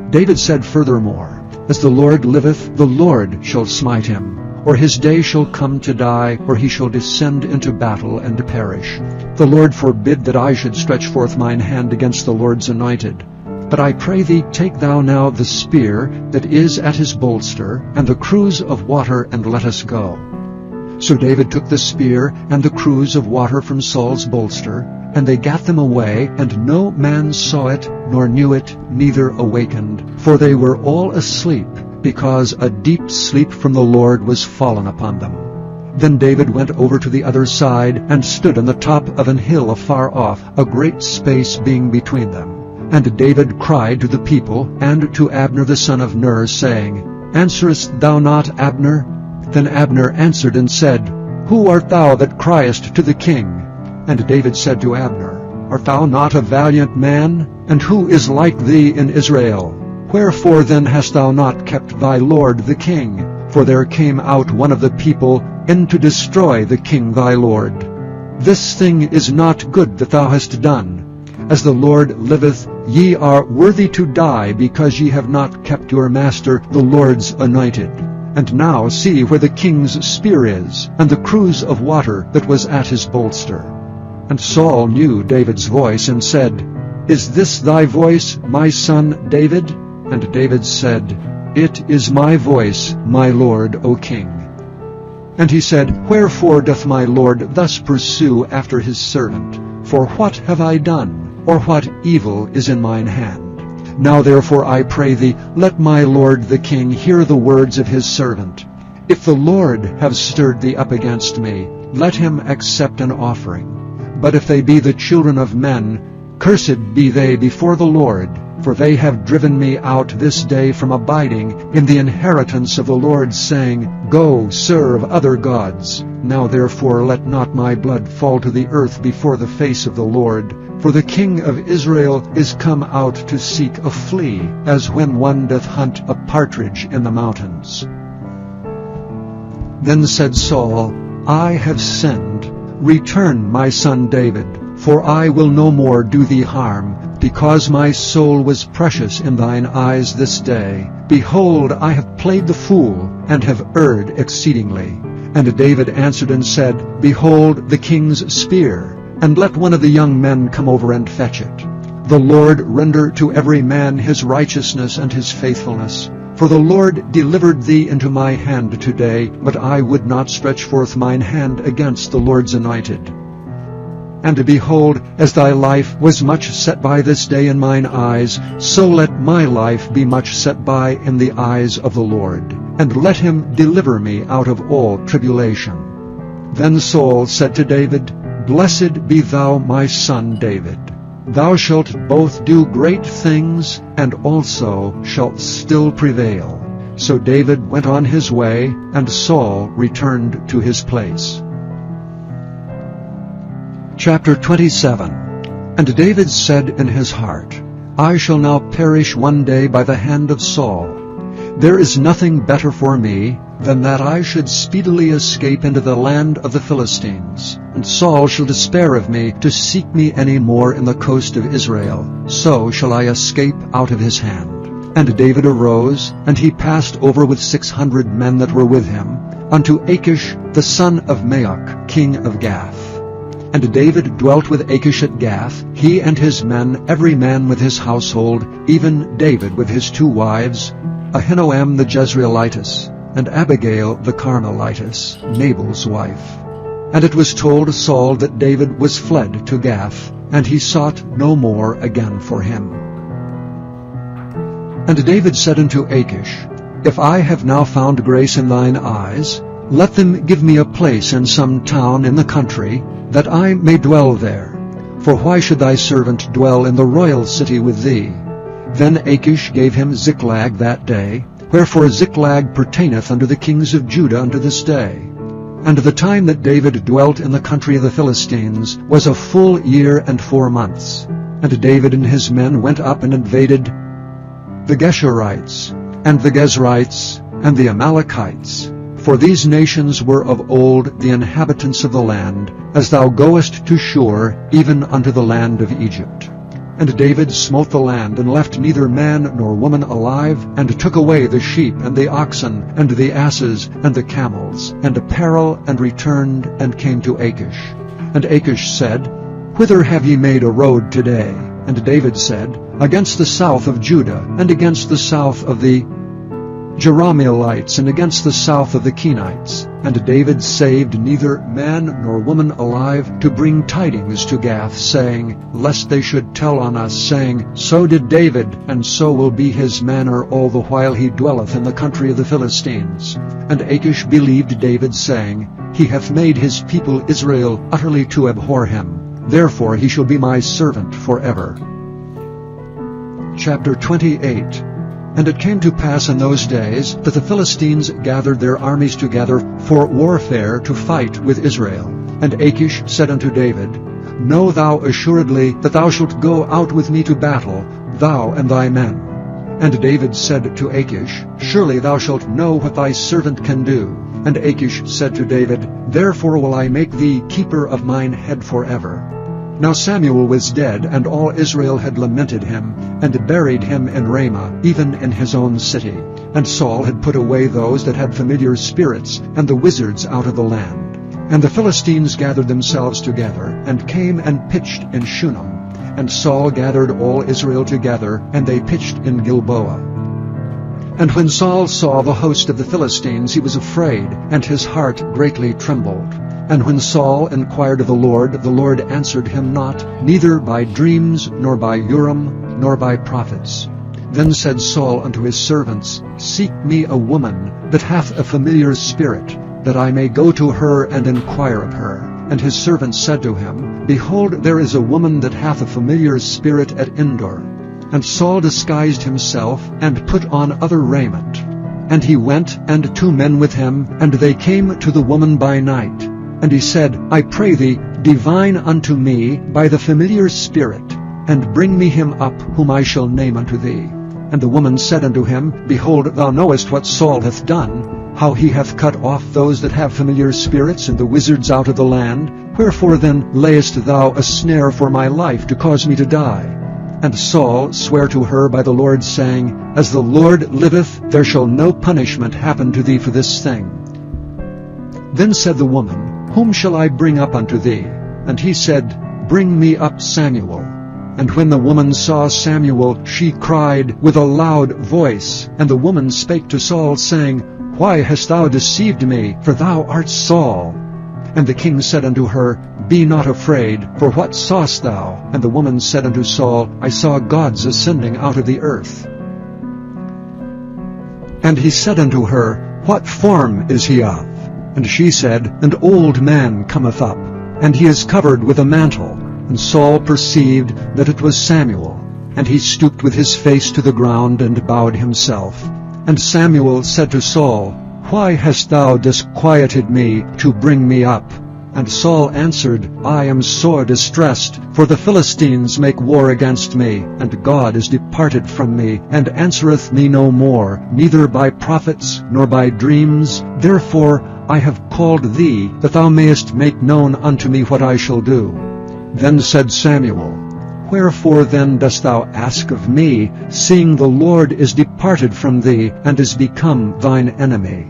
David said furthermore, As the Lord liveth, the Lord shall smite him, or his day shall come to die, or he shall descend into battle and perish. The Lord forbid that I should stretch forth mine hand against the Lord's anointed. But I pray thee, take thou now the spear that is at his bolster, and the cruse of water, and let us go. So David took the spear and the cruse of water from Saul's bolster, and they gat them away, and no man saw it, nor knew it, neither awakened, for they were all asleep, because a deep sleep from the Lord was fallen upon them. Then David went over to the other side, and stood on the top of an hill afar off, a great space being between them. And David cried to the people, and to Abner the son of Ner, saying, Answerest thou not, Abner? Then Abner answered and said, Who art thou that criest to the king? And David said to Abner, Art thou not a valiant man? And who is like thee in Israel? Wherefore then hast thou not kept thy lord the king? For there came out one of the people in to destroy the king thy lord. This thing is not good that thou hast done. As the Lord liveth, ye are worthy to die, because ye have not kept your master the Lord's anointed. And now see where the king's spear is, and the cruse of water that was at his bolster. And Saul knew David's voice, and said, Is this thy voice, my son David? And David said, It is my voice, my lord, O king. And he said, Wherefore doth my lord thus pursue after his servant? For what have I done, or what evil is in mine hand? Now therefore I pray thee, let my lord the king hear the words of his servant. If the Lord have stirred thee up against me, let him accept an offering. But if they be the children of men, cursed be they before the Lord, for they have driven me out this day from abiding in the inheritance of the Lord, saying, Go, serve other gods. Now therefore let not my blood fall to the earth before the face of the Lord. For the king of Israel is come out to seek a flea, as when one doth hunt a partridge in the mountains. Then said Saul, I have sinned. Return, my son David, for I will no more do thee harm, because my soul was precious in thine eyes this day. Behold, I have played the fool, and have erred exceedingly. And David answered and said, Behold the king's spear, and let one of the young men come over and fetch it. The Lord render to every man his righteousness and his faithfulness. For the Lord delivered thee into my hand today, but I would not stretch forth mine hand against the Lord's anointed. And behold, as thy life was much set by this day in mine eyes, so let my life be much set by in the eyes of the Lord, and let him deliver me out of all tribulation. Then Saul said to David, Blessed be thou, my son David. Thou shalt both do great things, and also shalt still prevail. So David went on his way, and Saul returned to his place. Chapter 27. And David said in his heart, I shall now perish one day by the hand of Saul. There is nothing better for me than that I should speedily escape into the land of the Philistines, and Saul shall despair of me to seek me any more in the coast of Israel. So shall I escape out of his hand. And David arose, and he passed over with 600 men that were with him, unto Achish the son of Maoch, king of Gath. And David dwelt with Achish at Gath, he and his men, every man with his household, even David with his 2 wives, Ahinoam the Jezreelitess, and Abigail the Carmelitess, Nabal's wife. And it was told Saul that David was fled to Gath, and he sought no more again for him. And David said unto Achish, If I have now found grace in thine eyes, let them give me a place in some town in the country, that I may dwell there. For why should thy servant dwell in the royal city with thee? Then Achish gave him Ziklag that day, wherefore Ziklag pertaineth unto the kings of Judah unto this day. And the time that David dwelt in the country of the Philistines was a full year and 4 months. And David and his men went up and invaded the Geshurites, and the Gezrites, and the Amalekites. For these nations were of old the inhabitants of the land, as thou goest to Shur, even unto the land of Egypt. And David smote the land, and left neither man nor woman alive, and took away the sheep, and the oxen, and the asses, and the camels, and apparel, and returned, and came to Achish. And Achish said, Whither have ye made a road today? And David said, Against the south of Judah, and against the south of the Jerahmeelites, and against the south of the Kenites. And David saved neither man nor woman alive, to bring tidings to Gath, saying, Lest they should tell on us, saying, So did David, and so will be his manner all the while he dwelleth in the country of the Philistines. And Achish believed David, saying, He hath made his people Israel utterly to abhor him. Therefore he shall be my servant forever. Chapter 28. And it came to pass in those days that the Philistines gathered their armies together for warfare to fight with Israel. And Achish said unto David, Know thou assuredly that thou shalt go out with me to battle, thou and thy men. And David said to Achish, Surely thou shalt know what thy servant can do. And Achish said to David, Therefore will I make thee keeper of mine head forever. Now Samuel was dead, and all Israel had lamented him, and buried him in Ramah, even in his own city. And Saul had put away those that had familiar spirits, and the wizards out of the land. And the Philistines gathered themselves together, and came and pitched in Shunem. And Saul gathered all Israel together, and they pitched in Gilboa. And when Saul saw the host of the Philistines, he was afraid, and his heart greatly trembled. And when Saul inquired of the Lord answered him not, neither by dreams, nor by Urim, nor by prophets. Then said Saul unto his servants, Seek me a woman that hath a familiar spirit, that I may go to her and inquire of her. And his servants said to him, Behold, there is a woman that hath a familiar spirit at Endor. And Saul disguised himself, and put on other raiment. And he went, and 2 men with him, and they came to the woman by night. And he said, I pray thee, divine unto me by the familiar spirit, and bring me him up, whom I shall name unto thee. And the woman said unto him, Behold, thou knowest what Saul hath done, how he hath cut off those that have familiar spirits, and the wizards out of the land. Wherefore then layest thou a snare for my life, to cause me to die? And Saul sware to her by the Lord, saying, As the Lord liveth, there shall no punishment happen to thee for this thing. Then said the woman, Whom shall I bring up unto thee? And he said, Bring me up Samuel. And when the woman saw Samuel, she cried with a loud voice. And the woman spake to Saul, saying, Why hast thou deceived me? For thou art Saul. And the king said unto her, Be not afraid, for what sawest thou? And the woman said unto Saul, I saw gods ascending out of the earth. And he said unto her, What form is he of? And she said, An old man cometh up, and he is covered with a mantle. And Saul perceived that it was Samuel. And he stooped with his face to the ground, and bowed himself. And Samuel said to Saul, Why hast thou disquieted me to bring me up? And Saul answered, I am sore distressed, for the Philistines make war against me, and God is departed from me, and answereth me no more, neither by prophets, nor by dreams. Therefore I have called thee, that thou mayest make known unto me what I shall do. Then said Samuel, Wherefore then dost thou ask of me, seeing the Lord is departed from thee, and is become thine enemy?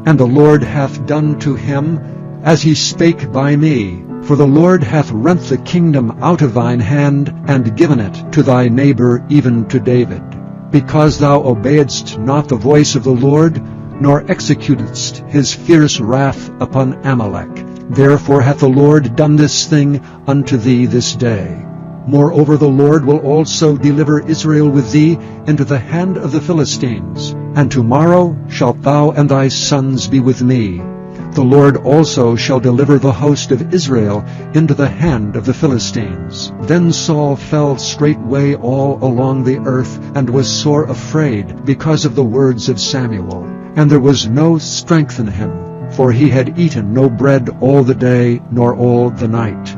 And the Lord hath done to him as he spake by me. For the Lord hath rent the kingdom out of thine hand, and given it to thy neighbor, even to David. Because thou obeyedst not the voice of the Lord, nor executedst his fierce wrath upon Amalek. Therefore hath the Lord done this thing unto thee this day. Moreover the Lord will also deliver Israel with thee into the hand of the Philistines. And tomorrow shalt thou and thy sons be with me. The Lord also shall deliver the host of Israel into the hand of the Philistines. Then Saul fell straightway all along the earth, and was sore afraid because of the words of Samuel. And there was no strength in him, for he had eaten no bread all the day, nor all the night.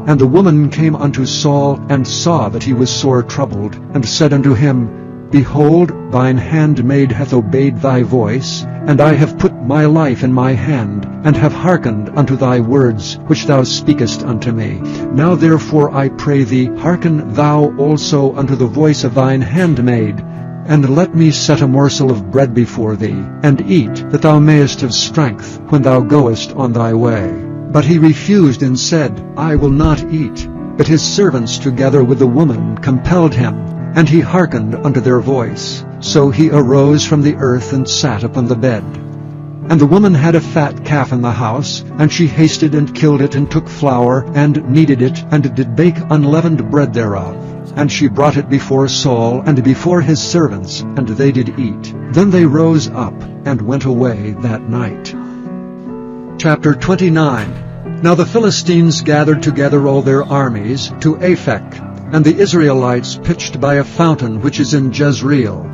And the woman came unto Saul, and saw that he was sore troubled, and said unto him, Behold, thine handmaid hath obeyed thy voice, and I have put my life in my hand, and have hearkened unto thy words, which thou speakest unto me. Now therefore I pray thee, hearken thou also unto the voice of thine handmaid, and let me set a morsel of bread before thee, and eat, that thou mayest have strength when thou goest on thy way. But he refused and said, I will not eat. But his servants together with the woman compelled him, and he hearkened unto their voice. So he arose from the earth and sat upon the bed. And the woman had a fat calf in the house, and she hasted and killed it, and took flour, and kneaded it, and did bake unleavened bread thereof. And she brought it before Saul, and before his servants, and they did eat. Then they rose up, and went away that night. Chapter 29. Now the Philistines gathered together all their armies to Aphek, and the Israelites pitched by a fountain which is in Jezreel.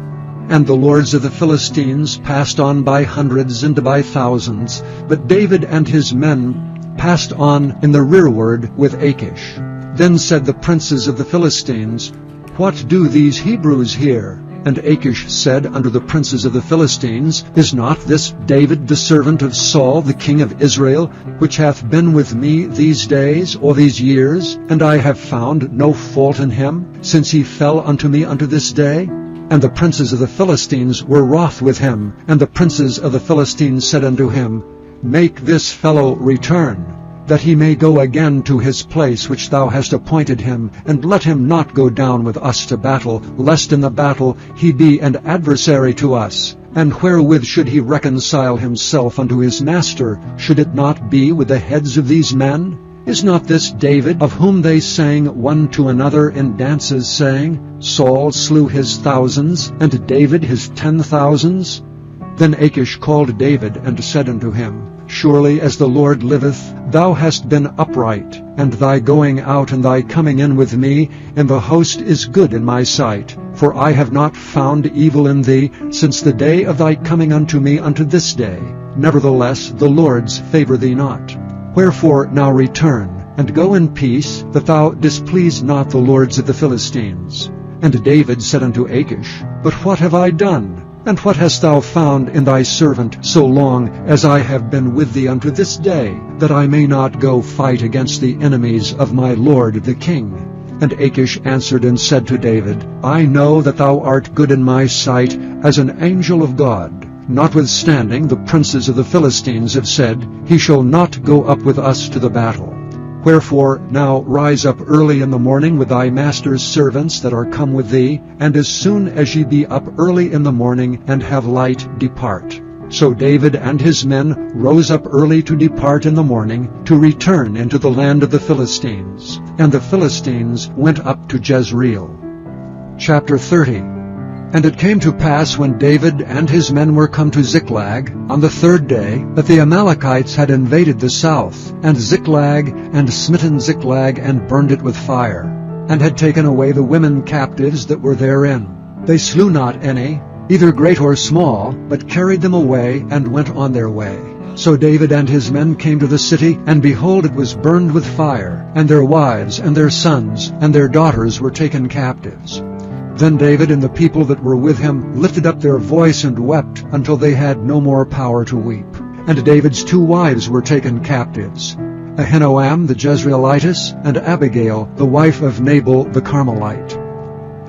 And the lords of the Philistines passed on by hundreds and by thousands, but David and his men passed on in the rearward with Achish. Then said the princes of the Philistines, What do these Hebrews here? And Achish said unto the princes of the Philistines, Is not this David the servant of Saul the king of Israel, which hath been with me these days or these years, and I have found no fault in him, since he fell unto me unto this day? And the princes of the Philistines were wroth with him, and the princes of the Philistines said unto him, Make this fellow return, that he may go again to his place which thou hast appointed him, and let him not go down with us to battle, lest in the battle he be an adversary to us. And wherewith should he reconcile himself unto his master? Should it not be with the heads of these men? Is not this David, of whom they sang one to another in dances, saying, Saul slew his thousands, and David his 10,000s? Then Achish called David, and said unto him, Surely as the Lord liveth, thou hast been upright, and thy going out and thy coming in with me in the host is good in my sight. For I have not found evil in thee since the day of thy coming unto me unto this day. Nevertheless the Lord's favour thee not. Wherefore now return, and go in peace, that thou displease not the lords of the Philistines. And David said unto Achish, But what have I done? And what hast thou found in thy servant so long as I have been with thee unto this day, that I may not go fight against the enemies of my lord the king? And Achish answered and said to David, I know that thou art good in my sight as an angel of God. Notwithstanding the princes of the Philistines have said, He shall not go up with us to the battle. Wherefore now rise up early in the morning with thy master's servants that are come with thee, and as soon as ye be up early in the morning and have light, depart. So David and his men rose up early to depart in the morning, to return into the land of the Philistines. And the Philistines went up to Jezreel. Chapter 30. And it came to pass, when David and his men were come to Ziklag on the third day, that the Amalekites had invaded the south, and Ziklag, and smitten Ziklag, and burned it with fire, and had taken away the women captives that were therein. They slew not any, either great or small, but carried them away, and went on their way. So David and his men came to the city, and behold, it was burned with fire, and their wives, and their sons, and their daughters were taken captives. Then David and the people that were with him lifted up their voice and wept until they had no more power to weep. And David's 2 wives were taken captives, Ahinoam the Jezreelitess, and Abigail the wife of Nabal the Carmelite.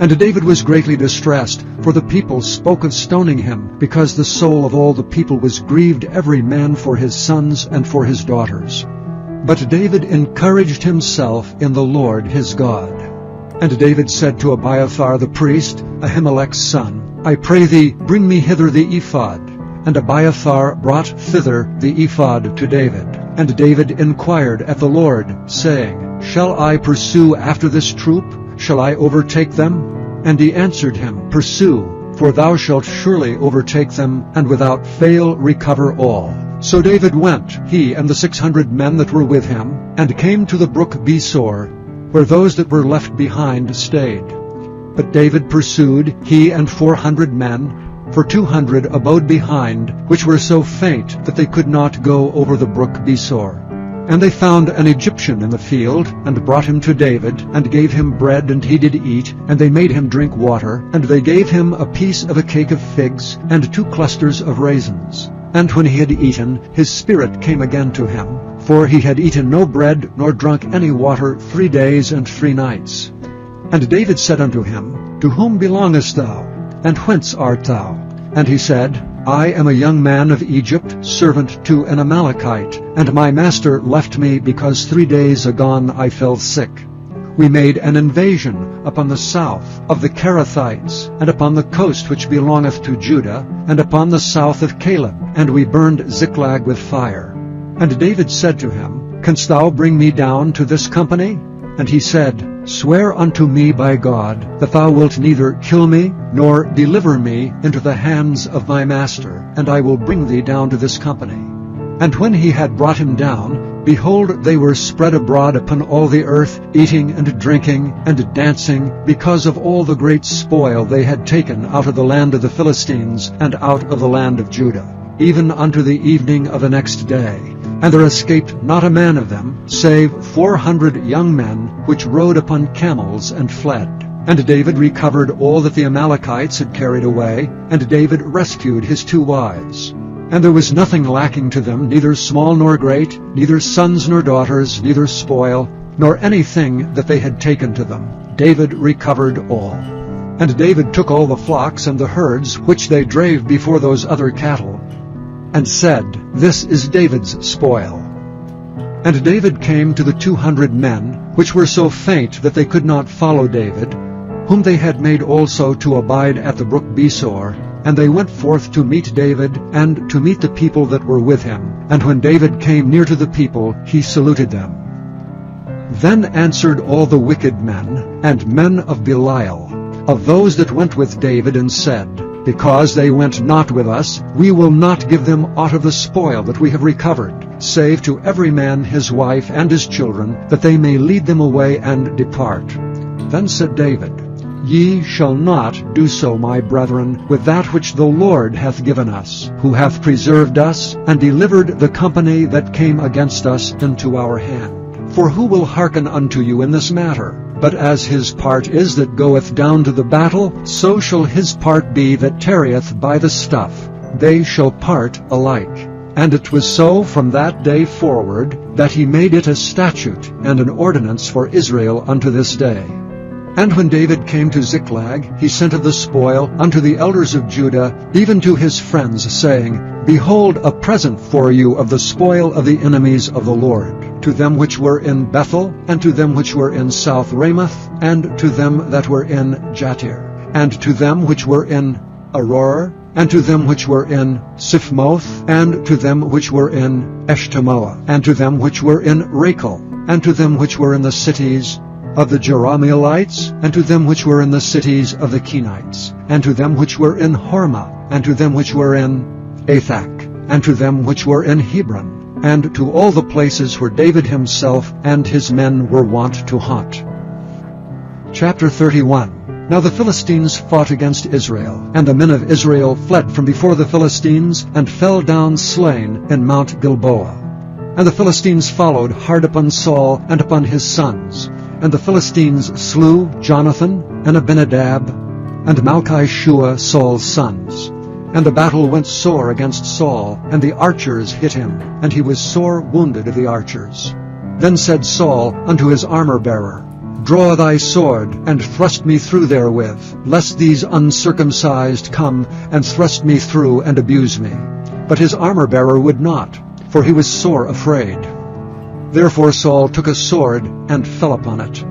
And David was greatly distressed, for the people spoke of stoning him, because the soul of all the people was grieved, every man for his sons and for his daughters. But David encouraged himself in the Lord his God. And David said to Abiathar the priest, Ahimelech's son, I pray thee, bring me hither the ephod. And Abiathar brought thither the ephod to David. And David inquired at the Lord, saying, Shall I pursue after this troop? Shall I overtake them? And he answered him, Pursue, for thou shalt surely overtake them, and without fail recover all. So David went, he and the 600 men that were with him, and came to the brook Besor, where those that were left behind stayed. But David pursued, he and 400 men, for 200 abode behind, which were so faint that they could not go over the brook Besor. And they found an Egyptian in the field, and brought him to David, and gave him bread, and he did eat, and they made him drink water, and they gave him a piece of a cake of figs, and 2 clusters of raisins. And when he had eaten, his spirit came again to him, for he had eaten no bread, nor drunk any water 3 days and 3 nights. And David said unto him, To whom belongest thou? And whence art thou? And he said, I am a young man of Egypt, servant to an Amalekite, and my master left me, because 3 days agone I fell sick. We made an invasion upon the south of the Kerethites, and upon the coast which belongeth to Judah, and upon the south of Caleb, and we burned Ziklag with fire. And David said to him, Canst thou bring me down to this company? And he said, Swear unto me by God, that thou wilt neither kill me, nor deliver me into the hands of my master, and I will bring thee down to this company. And when he had brought him down, behold, they were spread abroad upon all the earth, eating and drinking and dancing, because of all the great spoil they had taken out of the land of the Philistines, and out of the land of Judah, even unto the evening of the next day. And there escaped not a man of them, save 400 young men, which rode upon camels and fled. And David recovered all that the Amalekites had carried away, and David rescued his 2 wives. And there was nothing lacking to them, neither small nor great, neither sons nor daughters, neither spoil, nor anything that they had taken to them. David recovered all. And David took all the flocks and the herds which they drave before those other cattle, and said, This is David's spoil. And David came to the 200 men, which were so faint that they could not follow David, whom they had made also to abide at the brook Besor, and they went forth to meet David, and to meet the people that were with him. And when David came near to the people, he saluted them. Then answered all the wicked men, and men of Belial, of those that went with David, and said, Because they went not with us, we will not give them aught of the spoil that we have recovered, save to every man his wife and his children, that they may lead them away and depart. Then said David, Ye shall not do so, my brethren, with that which the Lord hath given us, who hath preserved us, and delivered the company that came against us into our hand. For who will hearken unto you in this matter? But as his part is that goeth down to the battle, so shall his part be that tarrieth by the stuff. They shall part alike. And it was so from that day forward, that he made it a statute and an ordinance for Israel unto this day. And when David came to Ziklag, he sent of the spoil unto the elders of Judah, even to his friends, saying, Behold, a present for you of the spoil of the enemies of the Lord, to them which were in Bethel, and to them which were in South Ramoth, and to them that were in Jattir, and to them which were in Aroer, and to them which were in Siphmoth, and to them which were in Eshtemoa, and to them which were in Rachel, and to them which were in the cities of the Jerahmeelites, and to them which were in the cities of the Kenites, and to them which were in Hormah, and to them which were in Athak, and to them which were in Hebron, and to all the places where David himself and his men were wont to haunt. Chapter 31. Now the Philistines fought against Israel, and the men of Israel fled from before the Philistines, and fell down slain in Mount Gilboa. And the Philistines followed hard upon Saul and upon his sons. And the Philistines slew Jonathan and Abinadab and Malchishua, Saul's sons. And the battle went sore against Saul, and the archers hit him, and he was sore wounded of the archers. Then said Saul unto his armor-bearer, Draw thy sword, and thrust me through therewith, lest these uncircumcised come and thrust me through and abuse me. But his armor-bearer would not, for he was sore afraid. Therefore Saul took a sword and fell upon it.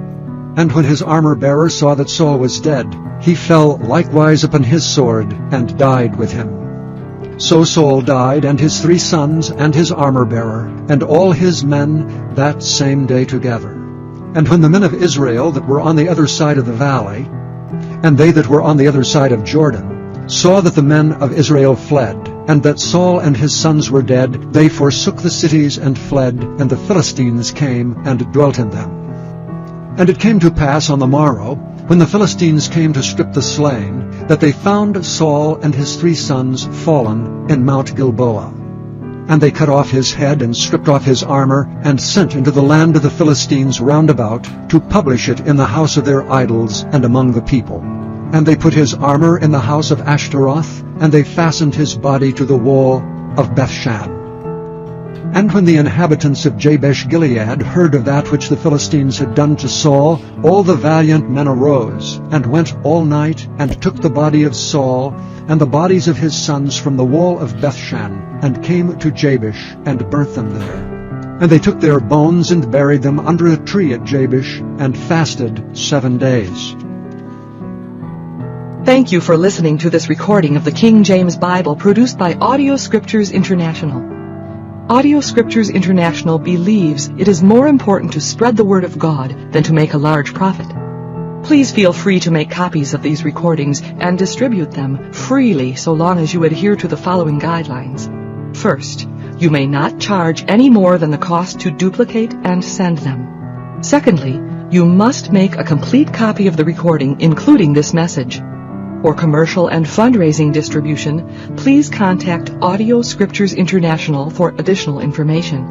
And when his armor-bearer saw that Saul was dead, he fell likewise upon his sword, and died with him. So Saul died, and his 3 sons, and his armor-bearer, and all his men that same day together. And when the men of Israel that were on the other side of the valley, and they that were on the other side of Jordan, saw that the men of Israel fled, and that Saul and his sons were dead, they forsook the cities and fled, and the Philistines came and dwelt in them. And it came to pass on the morrow, when the Philistines came to strip the slain, that they found Saul and his 3 sons fallen in Mount Gilboa. And they cut off his head, and stripped off his armor, and sent into the land of the Philistines round about, to publish it in the house of their idols and among the people. And they put his armor in the house of Ashtaroth, and they fastened his body to the wall of Bethshan. And when the inhabitants of Jabesh-Gilead heard of that which the Philistines had done to Saul, all the valiant men arose, and went all night, and took the body of Saul, and the bodies of his sons from the wall of Bethshan, and came to Jabesh, and burnt them there. And they took their bones, and buried them under a tree at Jabesh, and fasted 7 days. Thank you for listening to this recording of the King James Bible produced by Audio Scriptures International. Audio Scriptures International believes it is more important to spread the Word of God than to make a large profit. Please feel free to make copies of these recordings and distribute them freely so long as you adhere to the following guidelines. First, you may not charge any more than the cost to duplicate and send them. Secondly, you must make a complete copy of the recording, including this message. For commercial and fundraising distribution, please contact Audio Scriptures International for additional information.